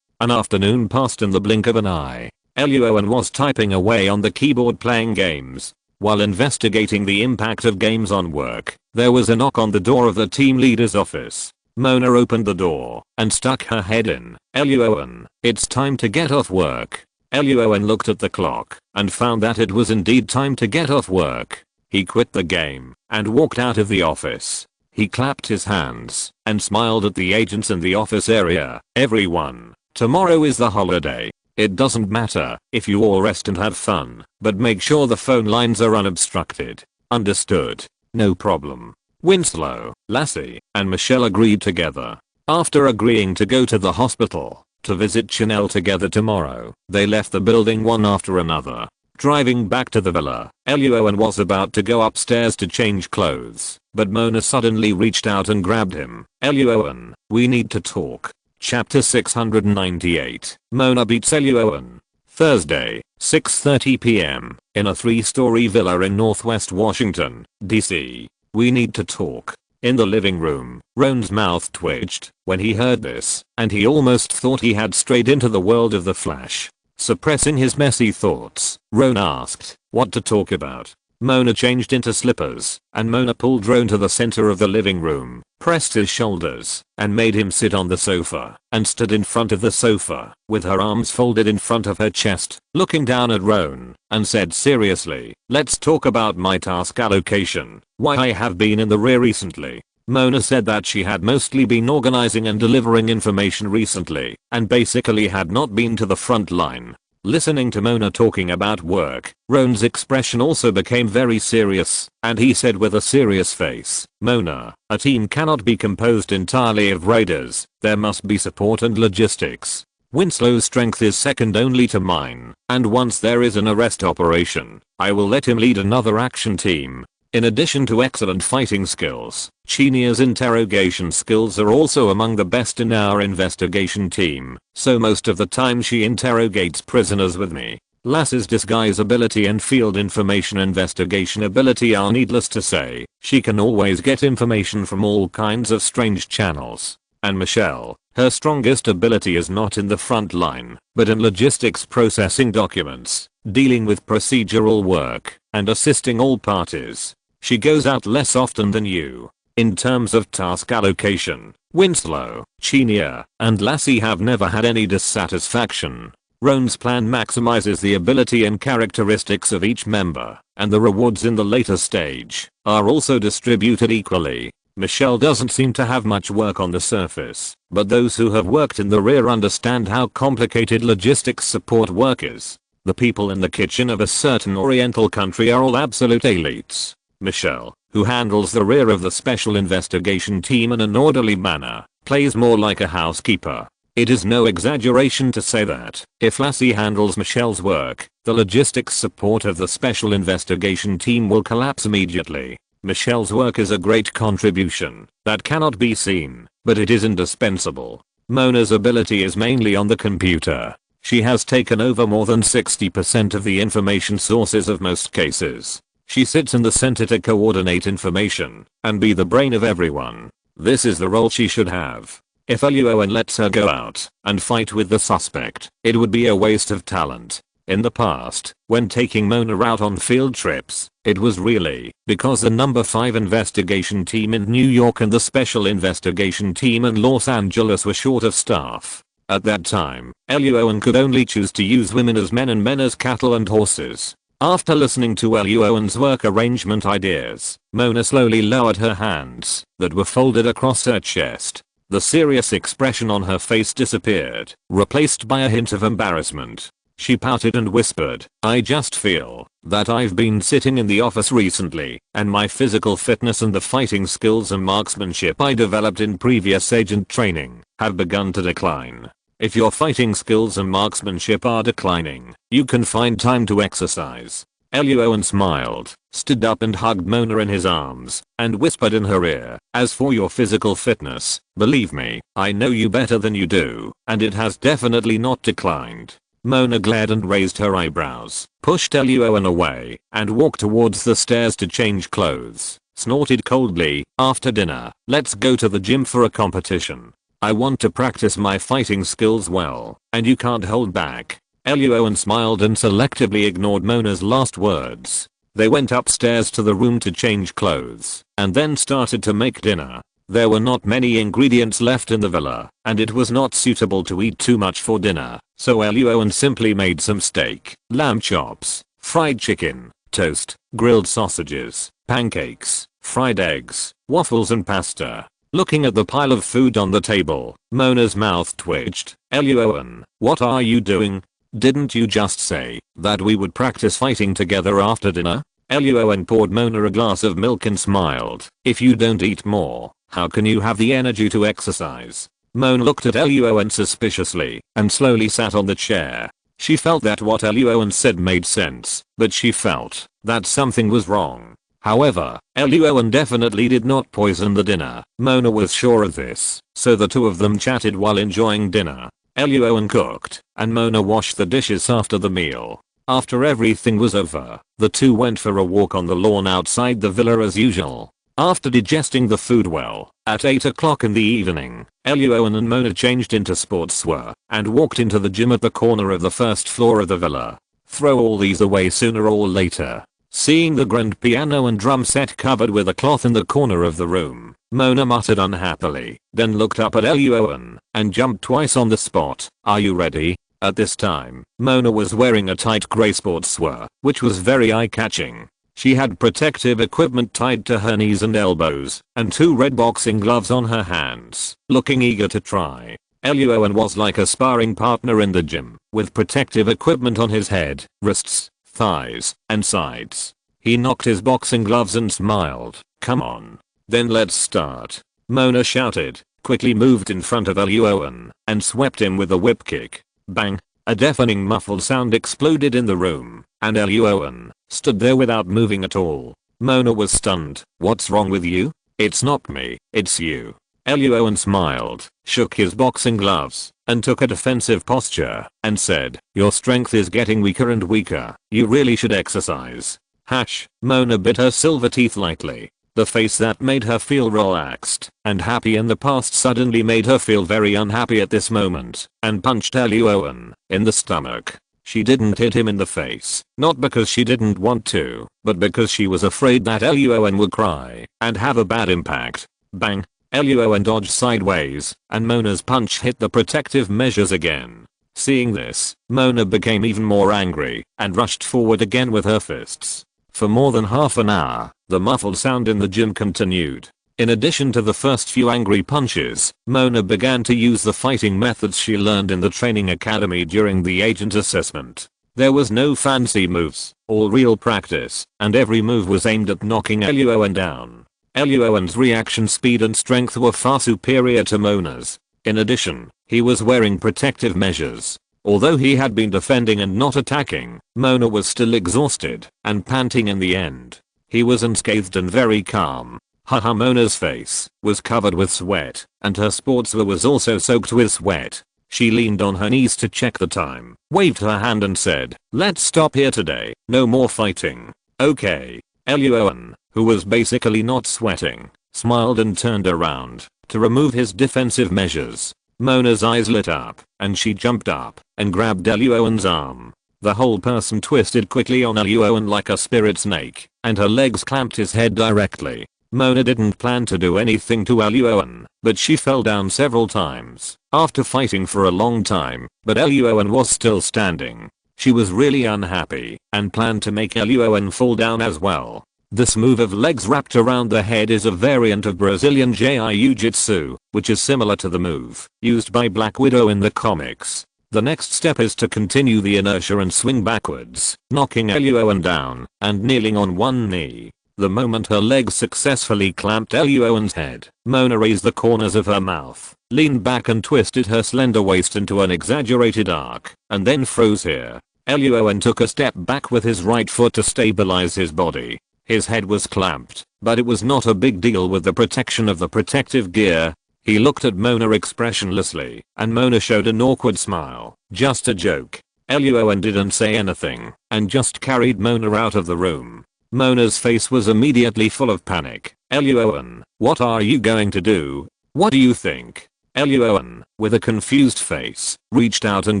An afternoon passed in the blink of an eye. Luoan was typing away on the keyboard playing games. While investigating the impact of games on work, there was a knock on the door of the team leader's office. Mona opened the door and stuck her head in. "Luoan, it's time to get off work." Luoan looked at the clock and found that it was indeed time to get off work. He quit the game and walked out of the office. He clapped his hands and smiled at the agents in the office area. "Everyone, tomorrow is the holiday. It doesn't matter if you all rest and have fun, but make sure the phone lines are unobstructed." "Understood." "No problem." Winslow, Lassie, and Michelle agreed together. After agreeing to go to the hospital to visit Chanel together tomorrow, they left the building one after another. Driving back to the villa, Luoan was about to go upstairs to change clothes, but Mona suddenly reached out and grabbed him. "Luoan, we need to talk." Chapter 698. Mona beats Luoan. Thursday, 6:30 p.m. in a 3-story villa in Northwest Washington, D.C. "We need to talk." In the living room, Roan's mouth twitched when he heard this, and he almost thought he had strayed into the world of the Flash. Suppressing his messy thoughts, Roan asked, "What to talk about?" Mona changed into slippers, and Mona pulled Roan to the center of the living room, pressed his shoulders, and made him sit on the sofa, and stood in front of the sofa, with her arms folded in front of her chest, looking down at Roan, and said seriously, "Let's talk about my task allocation, why I have been in the rear recently." Mona said that she had mostly been organizing and delivering information recently, and basically had not been to the front line. Listening to Mona talking about work, Roan's expression also became very serious, and he said with a serious face, "Mona, a team cannot be composed entirely of raiders, there must be support and logistics. Winslow's strength is second only to mine, and once there is an arrest operation, I will let him lead another action team." In addition to excellent fighting skills, Chenia's interrogation skills are also among the best in our investigation team, so most of the time she interrogates prisoners with me. Lass's disguise ability and field information investigation ability are needless to say. She can always get information from all kinds of strange channels. And Michelle, her strongest ability is not in the front line, but in logistics, processing documents, dealing with procedural work, and assisting all parties. She goes out less often than you. In terms of task allocation, Winslow, Chenia, and Lassie have never had any dissatisfaction. Roan's plan maximizes the ability and characteristics of each member, and the rewards in the later stage are also distributed equally. Michelle doesn't seem to have much work on the surface, but those who have worked in the rear understand how complicated logistics support work is. The people in the kitchen of a certain oriental country are all absolute elites. Michelle, who handles the rear of the special investigation team in an orderly manner, plays more like a housekeeper. It is no exaggeration to say that, if Lassie handles Michelle's work, the logistics support of the special investigation team will collapse immediately. Michelle's work is a great contribution that cannot be seen, but it is indispensable. Mona's ability is mainly on the computer. She has taken over more than 60% of the information sources of most cases. She sits in the center to coordinate information and be the brain of everyone. This is the role she should have. If Eluowen lets her go out and fight with the suspect, it would be a waste of talent. In the past, when taking Mona out on field trips, it was really because the number 5 investigation team in New York and the special investigation team in Los Angeles were short of staff. At that time, Eluowen could only choose to use women as men and men as cattle and horses. After listening to Eluowen's work arrangement ideas, Mona slowly lowered her hands that were folded across her chest. The serious expression on her face disappeared, replaced by a hint of embarrassment. She pouted and whispered, "I just feel that I've been sitting in the office recently, and my physical fitness and the fighting skills and marksmanship I developed in previous agent training have begun to decline. If your fighting skills and marksmanship are declining, you can find time to exercise." Eluowen smiled, stood up and hugged Mona in his arms, and whispered in her ear, "As for your physical fitness, believe me, I know you better than you do, and it has definitely not declined." Mona glared and raised her eyebrows, pushed Eluowen away, and walked towards the stairs to change clothes, snorted coldly, "After dinner, let's go to the gym for a competition. I want to practice my fighting skills well, and you can't hold back." Eluowen smiled and selectively ignored Mona's last words. They went upstairs to the room to change clothes, and then started to make dinner. There were not many ingredients left in the villa, and it was not suitable to eat too much for dinner, so Eluowen simply made some steak, lamb chops, fried chicken, toast, grilled sausages, pancakes, fried eggs, waffles and pasta. Looking at the pile of food on the table, Mona's mouth twitched. "Eluowen, what are you doing? Didn't you just say that we would practice fighting together after dinner?" Eluowen poured Mona a glass of milk and smiled. "If you don't eat more, how can you have the energy to exercise?" Mona looked at Eluowen suspiciously and slowly sat on the chair. She felt that what Eluowen said made sense, but she felt that something was wrong. However, Eluowen definitely did not poison the dinner. Mona was sure of this, so the two of them chatted while enjoying dinner. Eluowen cooked, and Mona washed the dishes after the meal. After everything was over, the two went for a walk on the lawn outside the villa as usual. After digesting the food well, at 8 o'clock in the evening, Eluowen and Mona changed into sportswear and walked into the gym at the corner of the first floor of the villa. Throw all these away sooner or later. Seeing the grand piano and drum set covered with a cloth in the corner of the room, Mona muttered unhappily, then looked up at Eluowen and jumped twice on the spot. "Are you ready?" At this time, Mona was wearing a tight grey sportswear, which was very eye-catching. She had protective equipment tied to her knees and elbows, and 2 red boxing gloves on her hands, looking eager to try. Eluowen was like a sparring partner in the gym, with protective equipment on his head, wrists, thighs, and sides. He knocked his boxing gloves and smiled. "Come on. Then let's start." Mona shouted, quickly moved in front of Eluowen, and swept him with a whip kick. Bang! A deafening muffled sound exploded in the room, and Eluowen stood there without moving at all. Mona was stunned. "What's wrong with you?" "It's not me, it's you." Eluowen smiled, shook his boxing gloves, and took a defensive posture, and said, "Your strength is getting weaker and weaker. You really should exercise." Hash. Mona bit her silver teeth lightly. The face that made her feel relaxed and happy in the past suddenly made her feel very unhappy at this moment, and punched Eluowen in the stomach. She didn't hit him in the face, not because she didn't want to, but because she was afraid that Eluowen would cry and have a bad impact. Bang! Eluowen dodged sideways, and Mona's punch hit the protective measures again. Seeing this, Mona became even more angry and rushed forward again with her fists. For more than half an hour, the muffled sound in the gym continued. In addition to the first few angry punches, Mona began to use the fighting methods she learned in the training academy during the agent assessment. There was no fancy moves, all real practice, and every move was aimed at knocking Eluowen down. Eluowen's reaction speed and strength were far superior to Mona's. In addition, he was wearing protective measures. Although he had been defending and not attacking, Mona was still exhausted and panting in the end. He was unscathed and very calm. Haha, Mona's face was covered with sweat, and her sportswear was also soaked with sweat. She leaned on her knees to check the time, waved her hand and said, "Let's stop here today, no more fighting." "Okay." Eluowen, who was basically not sweating, smiled and turned around to remove his defensive measures. Mona's eyes lit up, and she jumped up and grabbed Eluowen's arm. The whole person twisted quickly on Eluowen like a spirit snake, and her legs clamped his head directly. Mona didn't plan to do anything to Eluowen, but she fell down several times after fighting for a long time, but Eluowen was still standing. She was really unhappy and planned to make Eluowen fall down as well. This move of legs wrapped around the head is a variant of Brazilian Jiu-Jitsu, which is similar to the move used by Black Widow in the comics. The next step is to continue the inertia and swing backwards, knocking Eluowen down and kneeling on one knee. The moment her legs successfully clamped Eluowen's head, Mona raised the corners of her mouth, leaned back and twisted her slender waist into an exaggerated arc, and then froze here. Eluowen took a step back with his right foot to stabilize his body. His head was clamped, but it was not a big deal with the protection of the protective gear. He looked at Mona expressionlessly, and Mona showed an awkward smile. Just a joke. Eluowen didn't say anything, and just carried Mona out of the room. Mona's face was immediately full of panic. "Eluowen, what are you going to do? What do you think?" Eluowen, with a confused face, reached out and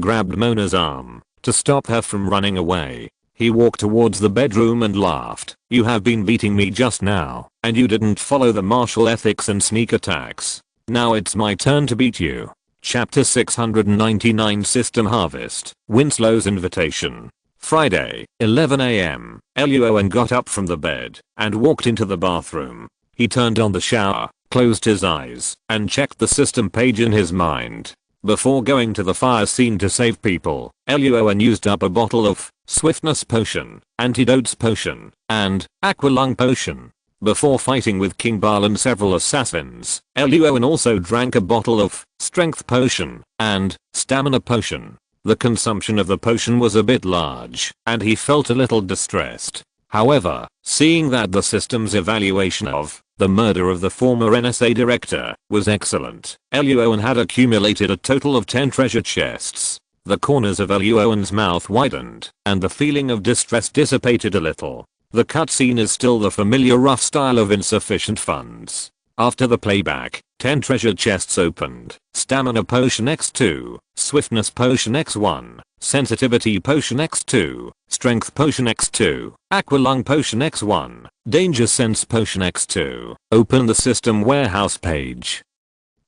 grabbed Mona's arm to stop her from running away. He walked towards the bedroom and laughed. "You have been beating me just now, and you didn't follow the martial ethics and sneak attacks. Now it's my turn to beat you." Chapter 699 System Harvest, Winslow's Invitation. Friday, 11 AM. Eluowen got up from the bed and walked into the bathroom. He turned on the shower, closed his eyes, and checked the system page in his mind. Before going to the fire scene to save people, Eluowen used up a bottle of Swiftness Potion, Antidotes Potion, and Aqualung Potion. Before fighting with King Bal and several assassins, Eluowen also drank a bottle of Strength Potion and Stamina Potion. The consumption of the potion was a bit large, and he felt a little distressed. However, seeing that the system's evaluation of the murder of the former NSA director was excellent, Eluowen had accumulated a total of 10 treasure chests. The corners of Eluowen's mouth widened, and the feeling of distress dissipated a little. The cutscene is still the familiar rough style of insufficient funds. After the playback, 10 treasure chests opened. Stamina Potion X2, Swiftness Potion X1, Sensitivity Potion X2, Strength Potion X2, Aqualung Potion X1, Danger Sense Potion X2. Open the system warehouse page.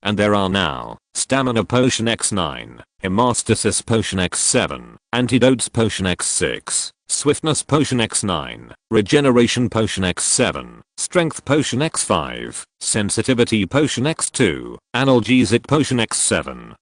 And there are now Stamina Potion X9, Hemastasis Potion X7, Antidotes Potion X6, Swiftness Potion X9, Regeneration Potion X7, Strength Potion X5, Sensitivity Potion X2, Analgesic Potion X7,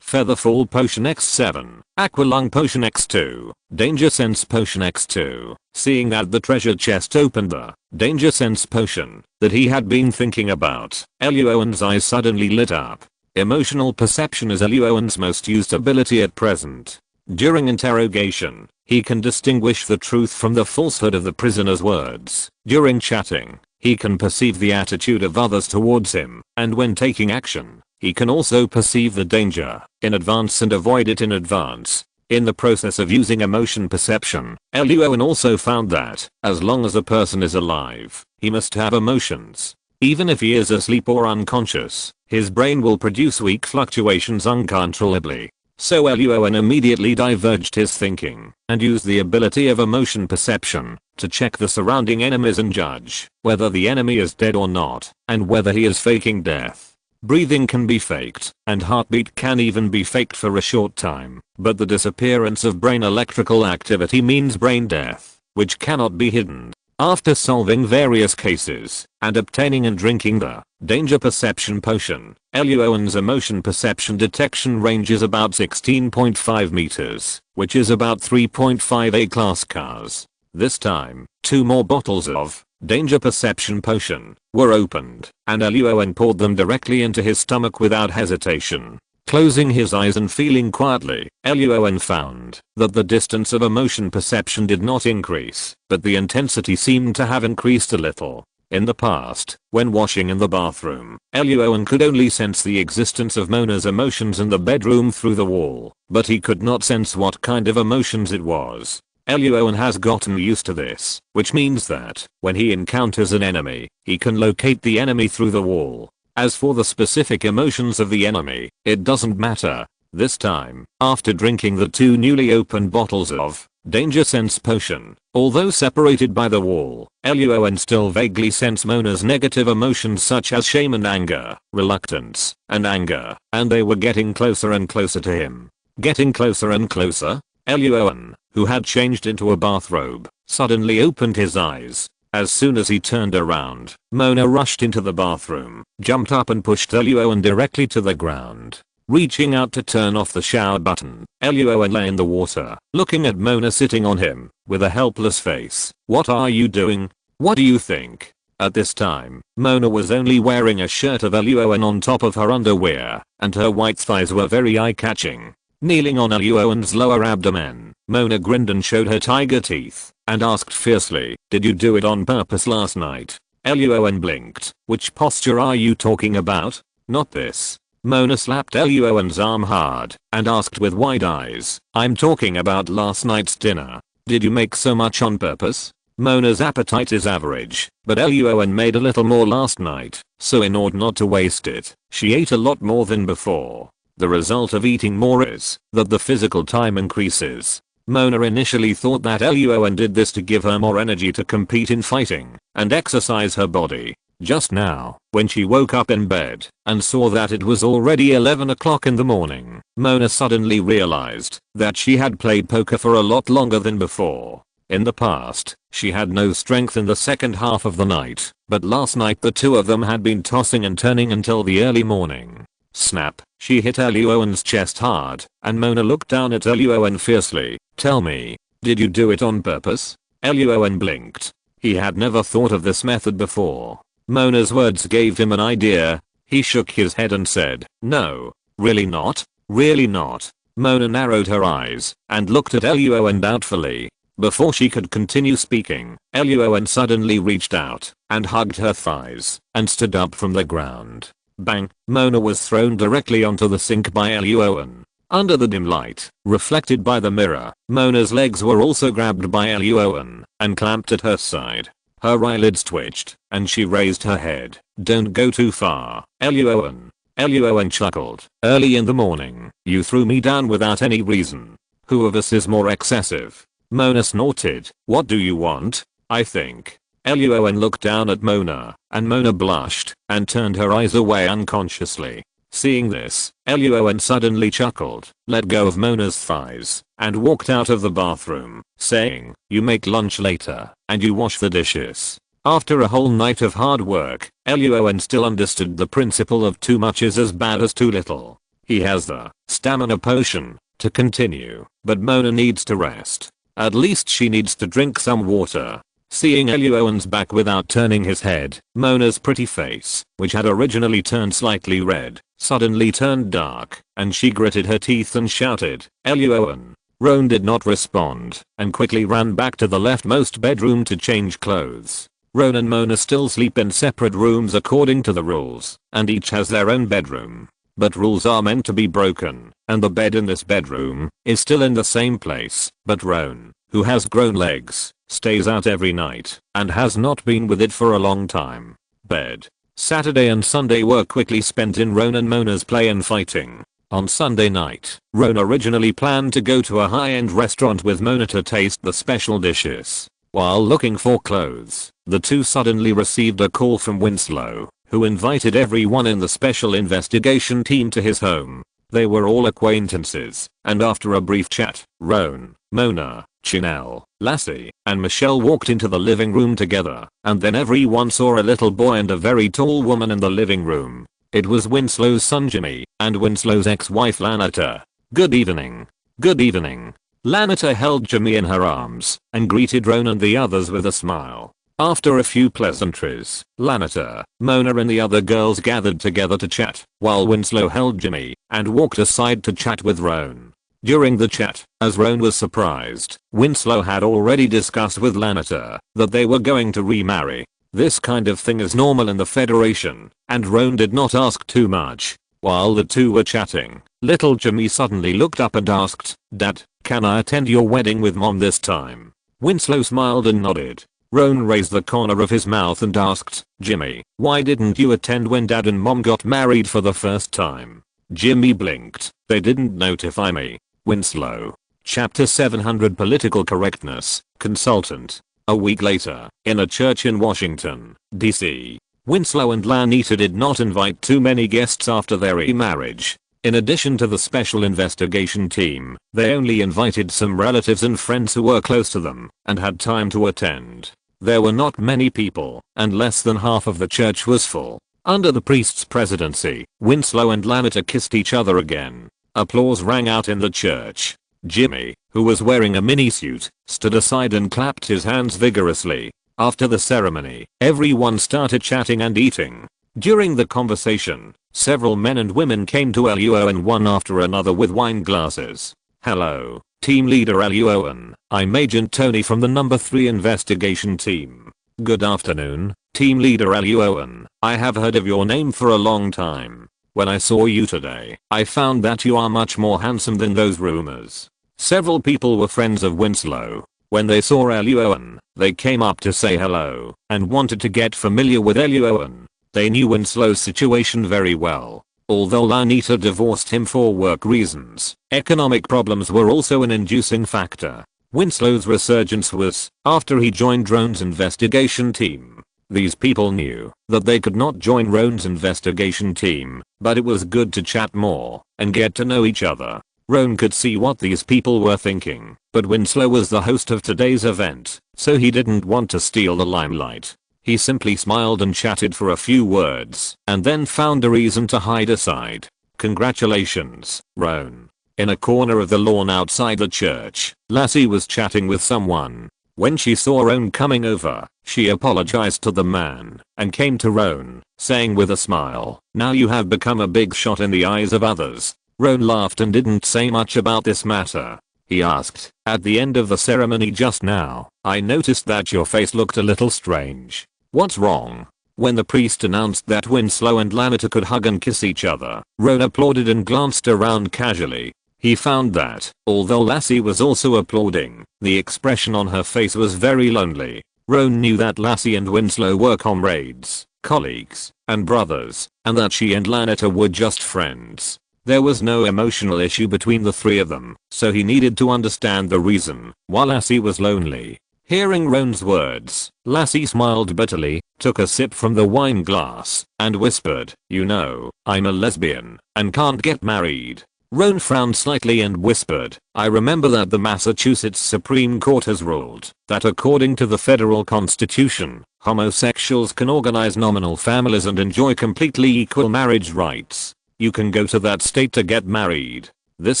Featherfall Potion X7, Aqualung Potion X2, Danger Sense Potion X2. Seeing that the treasure chest opened the Danger Sense Potion that he had been thinking about, Eluowen's eyes suddenly lit up. Emotional perception is Eluowen's most used ability at present. During interrogation, he can distinguish the truth from the falsehood of the prisoner's words. During chatting, he can perceive the attitude of others towards him, and when taking action, he can also perceive the danger in advance and avoid it in advance. In the process of using emotion perception, Eluowen also found that, as long as a person is alive, he must have emotions. Even if he is asleep or unconscious, his brain will produce weak fluctuations uncontrollably. So Eluowen immediately diverged his thinking and used the ability of emotion perception to check the surrounding enemies and judge whether the enemy is dead or not, and whether he is faking death. Breathing can be faked, and heartbeat can even be faked for a short time, but the disappearance of brain electrical activity means brain death, which cannot be hidden. After solving various cases and obtaining and drinking the danger perception potion, Eluowen's emotion perception detection range is about 16.5 meters, which is about 3.5 A-class cars. This time, 2 more bottles of danger perception potion were opened, and Eluowen poured them directly into his stomach without hesitation. Closing his eyes and feeling quietly, Eluowen found that the distance of emotion perception did not increase, but the intensity seemed to have increased a little. In the past, when washing in the bathroom, Eluowen could only sense the existence of Mona's emotions in the bedroom through the wall, but he could not sense what kind of emotions it was. Eluowen has gotten used to this, which means that when he encounters an enemy, he can locate the enemy through the wall. As for the specific emotions of the enemy, it doesn't matter. This time, after drinking the 2 newly opened bottles of Danger Sense potion, although separated by the wall, Eluowen still vaguely sensed Mona's negative emotions such as shame and anger, reluctance, and anger, and they were getting closer and closer to him. Getting closer and closer? Eluowen, who had changed into a bathrobe, suddenly opened his eyes. As soon as he turned around, Mona rushed into the bathroom, jumped up and pushed Eluowen directly to the ground. Reaching out to turn off the shower button, Eluowen lay in the water, looking at Mona sitting on him, with a helpless face. "What are you doing? What do you think?" At this time, Mona was only wearing a shirt of Eluowen on top of her underwear, and her white thighs were very eye-catching. Kneeling on Eluowen's lower abdomen, Mona grinned and showed her tiger teeth, and asked fiercely, "Did you do it on purpose last night?" Eluowen blinked. "Which posture are you talking about?" "Not this." Mona slapped Eluowen's arm hard, and asked with wide eyes, "I'm talking about last night's dinner. Did you make so much on purpose?" Mona's appetite is average, but Eluowen made a little more last night, so in order not to waste it, she ate a lot more than before. The result of eating more is that the physical time increases. Mona initially thought that Eluowen did this to give her more energy to compete in fighting and exercise her body. Just now, when she woke up in bed and saw that it was already 11 o'clock in the morning, Mona suddenly realized that she had played poker for a lot longer than before. In the past, she had no strength in the second half of the night, but last night the two of them had been tossing and turning until the early morning. Snap, she hit Eluowen's chest hard, and Mona looked down at Eluowen fiercely. "Tell me, did you do it on purpose?" Eluowen blinked. He had never thought of this method before. Mona's words gave him an idea. He shook his head and said, "No, really not, really not." Mona narrowed her eyes and looked at Eluowen doubtfully. Before she could continue speaking, Eluowen suddenly reached out and hugged her thighs and stood up from the ground. Bang! Mona was thrown directly onto the sink by Eluowen. Under the dim light, reflected by the mirror, Mona's legs were also grabbed by Eluowen and clamped at her side. Her eyelids twitched, and she raised her head. "Don't go too far, Eluowen." Eluowen chuckled. "Early in the morning, you threw me down without any reason. Who of us is more excessive?" Mona snorted. "What do you want?" "I think." Eluowen looked down at Mona, and Mona blushed and turned her eyes away unconsciously. Seeing this, Eluowen suddenly chuckled, let go of Mona's thighs, and walked out of the bathroom, saying, "You make lunch later, and you wash the dishes." After a whole night of hard work, Eluowen still understood the principle of too much is as bad as too little. He has the stamina potion to continue, but Mona needs to rest. At least she needs to drink some water. Seeing Eluowen's back without turning his head, Mona's pretty face, which had originally turned slightly red, suddenly turned dark, and she gritted her teeth and shouted, "Eluowen!" Roan did not respond, and quickly ran back to the leftmost bedroom to change clothes. Roan and Mona still sleep in separate rooms according to the rules, and each has their own bedroom. But rules are meant to be broken, and the bed in this bedroom is still in the same place, but Roan, who has grown legs, stays out every night, and has not been with it for a long time. Bed. Saturday and Sunday were quickly spent in Roan and Mona's play and fighting. On Sunday night, Roan originally planned to go to a high-end restaurant with Mona to taste the special dishes. While looking for clothes, the two suddenly received a call from Winslow, who invited everyone in the special investigation team to his home. They were all acquaintances, and after a brief chat, Roan, Mona, Chanel, Lassie, and Michelle walked into the living room together, and then everyone saw a little boy and a very tall woman in the living room. It was Winslow's son Jimmy, and Winslow's ex-wife Lanita. "Good evening." "Good evening." Lanita held Jimmy in her arms, and greeted Roan and the others with a smile. After a few pleasantries, Lanita, Mona and the other girls gathered together to chat, while Winslow held Jimmy, and walked aside to chat with Roan. During the chat, as Roan was surprised, Winslow had already discussed with Lanita that they were going to remarry. This kind of thing is normal in the Federation, and Roan did not ask too much. While the two were chatting, little Jimmy suddenly looked up and asked, "Dad, can I attend your wedding with Mom this time?" Winslow smiled and nodded. Roan raised the corner of his mouth and asked, "Jimmy, why didn't you attend when Dad and Mom got married for the first time?" Jimmy blinked. "They didn't notify me." Winslow. Chapter 700 Political Correctness, Consultant. A week later, in a church in Washington, D.C., Winslow and Lanita did not invite too many guests after their remarriage. In addition to the special investigation team, they only invited some relatives and friends who were close to them and had time to attend. There were not many people, and less than half of the church was full. Under the priest's presidency, Winslow and Lanita kissed each other again. Applause rang out in the church. Jimmy, who was wearing a mini-suit, stood aside and clapped his hands vigorously. After the ceremony, everyone started chatting and eating. During the conversation, several men and women came to Luon one after another with wine glasses. "Hello, Team Leader Luon. I'm Agent Tony from the number 3 investigation team." "Good afternoon, Team Leader Luon. I have heard of your name for a long time. When I saw you today, I found that you are much more handsome than those rumors." Several people were friends of Winslow. When they saw Luon, they came up to say hello and wanted to get familiar with Luon. They knew Winslow's situation very well. Although Lanita divorced him for work reasons, economic problems were also an inducing factor. Winslow's resurgence was after he joined Roan's investigation team. These people knew that they could not join Roan's investigation team, but it was good to chat more and get to know each other. Roan could see what these people were thinking, but Winslow was the host of today's event, so he didn't want to steal the limelight. He simply smiled and chatted for a few words, and then found a reason to hide aside. "Congratulations, Roan." In a corner of the lawn outside the church, Lassie was chatting with someone. When she saw Roan coming over, she apologized to the man and came to Roan, saying with a smile, "Now you have become a big shot in the eyes of others." Roan laughed and didn't say much about this matter. He asked, "At the end of the ceremony just now, I noticed that your face looked a little strange. What's wrong?" When the priest announced that Winslow and Lanita could hug and kiss each other, Roan applauded and glanced around casually. He found that, although Lassie was also applauding, the expression on her face was very lonely. Roan knew that Lassie and Winslow were comrades, colleagues, and brothers, and that she and Lanita were just friends. There was no emotional issue between the three of them, so he needed to understand the reason why Lassie was lonely. Hearing Roan's words, Lassie smiled bitterly, took a sip from the wine glass, and whispered, "You know, I'm a lesbian and can't get married." Roan frowned slightly and whispered, "I remember that the Massachusetts Supreme Court has ruled that according to the federal constitution, homosexuals can organize nominal families and enjoy completely equal marriage rights. You can go to that state to get married." This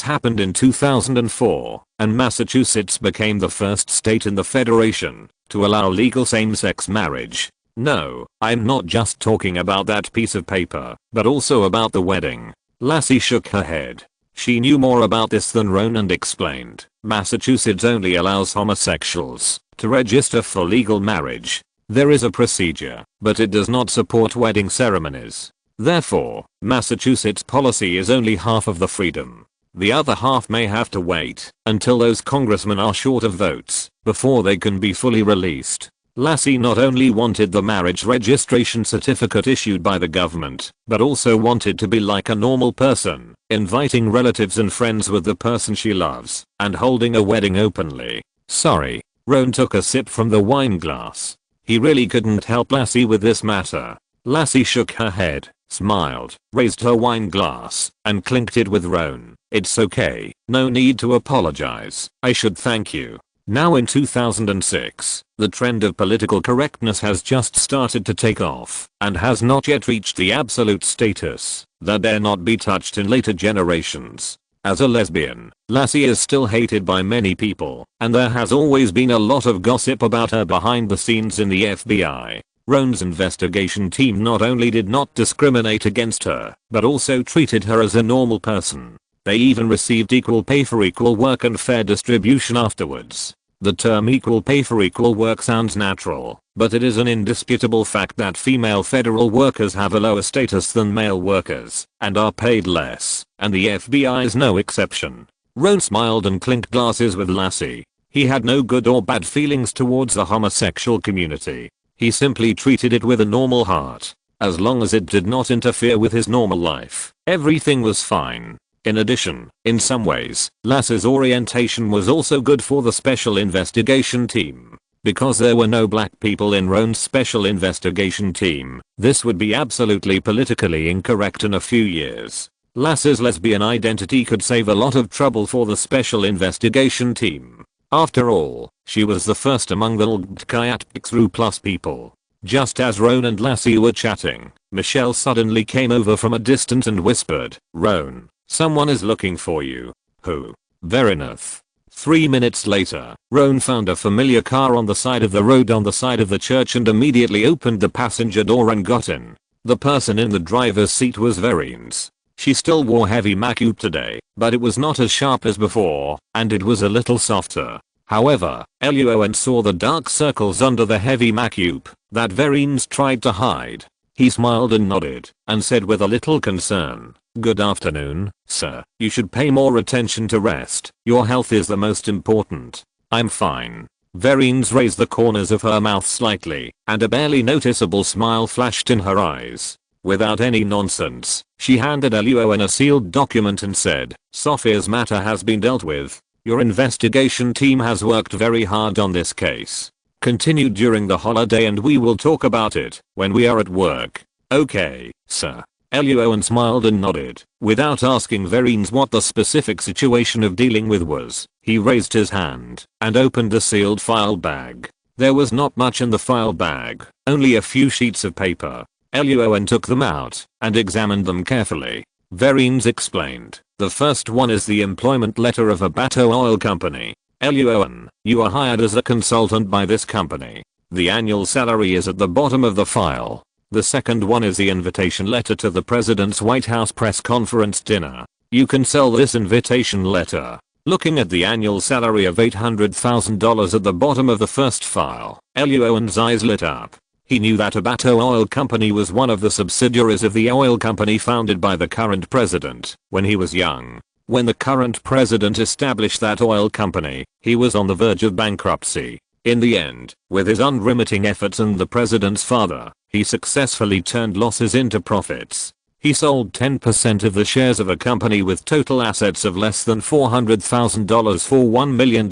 happened in 2004, and Massachusetts became the first state in the Federation to allow legal same-sex marriage. "No, I'm not just talking about that piece of paper, but also about the wedding." Lassie shook her head. She knew more about this than Roan and explained, "Massachusetts only allows homosexuals to register for legal marriage. There is a procedure, but it does not support wedding ceremonies. Therefore, Massachusetts policy is only half of the freedom. The other half may have to wait until those congressmen are short of votes before they can be fully released." Lassie not only wanted the marriage registration certificate issued by the government, but also wanted to be like a normal person, inviting relatives and friends with the person she loves, and holding a wedding openly. "Sorry." Roan took a sip from the wine glass. He really couldn't help Lassie with this matter. Lassie shook her head, smiled, raised her wine glass, and clinked it with Roan. It's okay, no need to apologize. I should thank you. Now in 2006, the trend of political correctness has just started to take off and has not yet reached the absolute status that dare not be touched in later generations. As a lesbian, Lassie is still hated by many people, and there has always been a lot of gossip about her behind the scenes in the FBI. Roan's investigation team not only did not discriminate against her, but also treated her as a normal person. They even received equal pay for equal work and fair distribution afterwards. The term equal pay for equal work sounds natural, but it is an indisputable fact that female federal workers have a lower status than male workers and are paid less, and the FBI is no exception. Roan smiled and clinked glasses with Lassie. He had no good or bad feelings towards the homosexual community. He simply treated it with a normal heart. As long as it did not interfere with his normal life, everything was fine. In addition, in some ways, Lassie's orientation was also good for the special investigation team. Because there were no black people in Roan's special investigation team, this would be absolutely politically incorrect in a few years. Lassie's lesbian identity could save a lot of trouble for the special investigation team. After all, she was the first among the LGBTQ+ people. Just as Roan and Lassie were chatting, Michelle suddenly came over from a distance and whispered, "Roan, someone is looking for you." "Who?" "Very enough." 3 minutes later, Roan found a familiar car on the side of the road on the side of the church and immediately opened the passenger door and got in. The person in the driver's seat was Vereen's. She still wore heavy makeup today, but it was not as sharp as before, and it was a little softer. However, Luan saw the dark circles under the heavy makeup that Vereen's tried to hide. He smiled and nodded, and said with a little concern, "Good afternoon, sir. You should pay more attention to rest. Your health is the most important." "I'm fine." Vereen's raised the corners of her mouth slightly, and a barely noticeable smile flashed in her eyes. Without any nonsense, she handed Luan a sealed document and said, "Sophia's matter has been dealt with. Your investigation team has worked very hard on this case. Continue during the holiday and we will talk about it when we are at work." "Okay, sir." Luan smiled and nodded. Without asking Vereen's what the specific situation of dealing with was, he raised his hand and opened the sealed file bag. There was not much in the file bag, only a few sheets of paper. Luan took them out and examined them carefully. Vereen's explained, "The first one is the employment letter of Abato Oil Company. Luan, you are hired as a consultant by this company. The annual salary is at the bottom of the file." The second one is the invitation letter to the President's White House press conference dinner. "You can sell this invitation letter." Looking at the annual salary of $800,000 at the bottom of the first file, Luan's eyes lit up. He knew that Abato Oil Company was one of the subsidiaries of the oil company founded by the current president when he was young. When the current president established that oil company, he was on the verge of bankruptcy. In the end, with his unremitting efforts and the president's father, he successfully turned losses into profits. He sold 10% of the shares of a company with total assets of less than $400,000 for $1 million.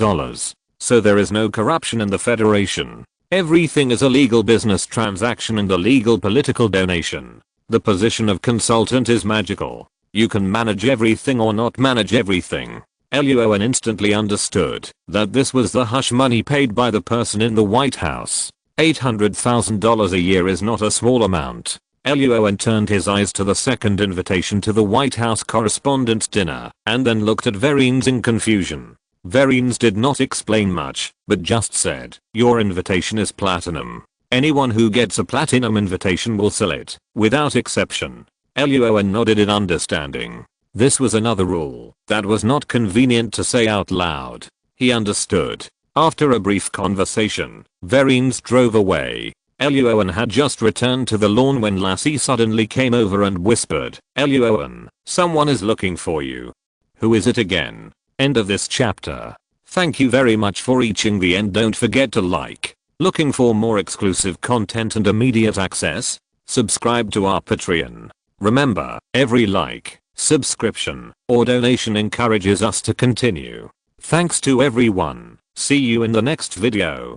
So there is no corruption in the Federation. Everything is a legal business transaction and a legal political donation. The position of consultant is magical. You can manage everything or not manage everything. Luan instantly understood that this was the hush money paid by the person in the White House. $800,000 a year is not a small amount. Luan turned his eyes to the second invitation to the White House Correspondents' Dinner and then looked at Vereen's in confusion. Vereen's did not explain much, but just said, "Your invitation is platinum. Anyone who gets a platinum invitation will sell it, without exception." Luan nodded in understanding. This was another rule that was not convenient to say out loud. He understood. After a brief conversation, Vereen's drove away. Luan had just returned to the lawn when Lassie suddenly came over and whispered, "Luan, someone is looking for you." "Who is it again?" End of this chapter. Thank you very much for reaching the end. Don't forget to like. Looking for more exclusive content and immediate access? Subscribe to our Patreon. Remember, every like, subscription, or donation encourages us to continue. Thanks to everyone. See you in the next video.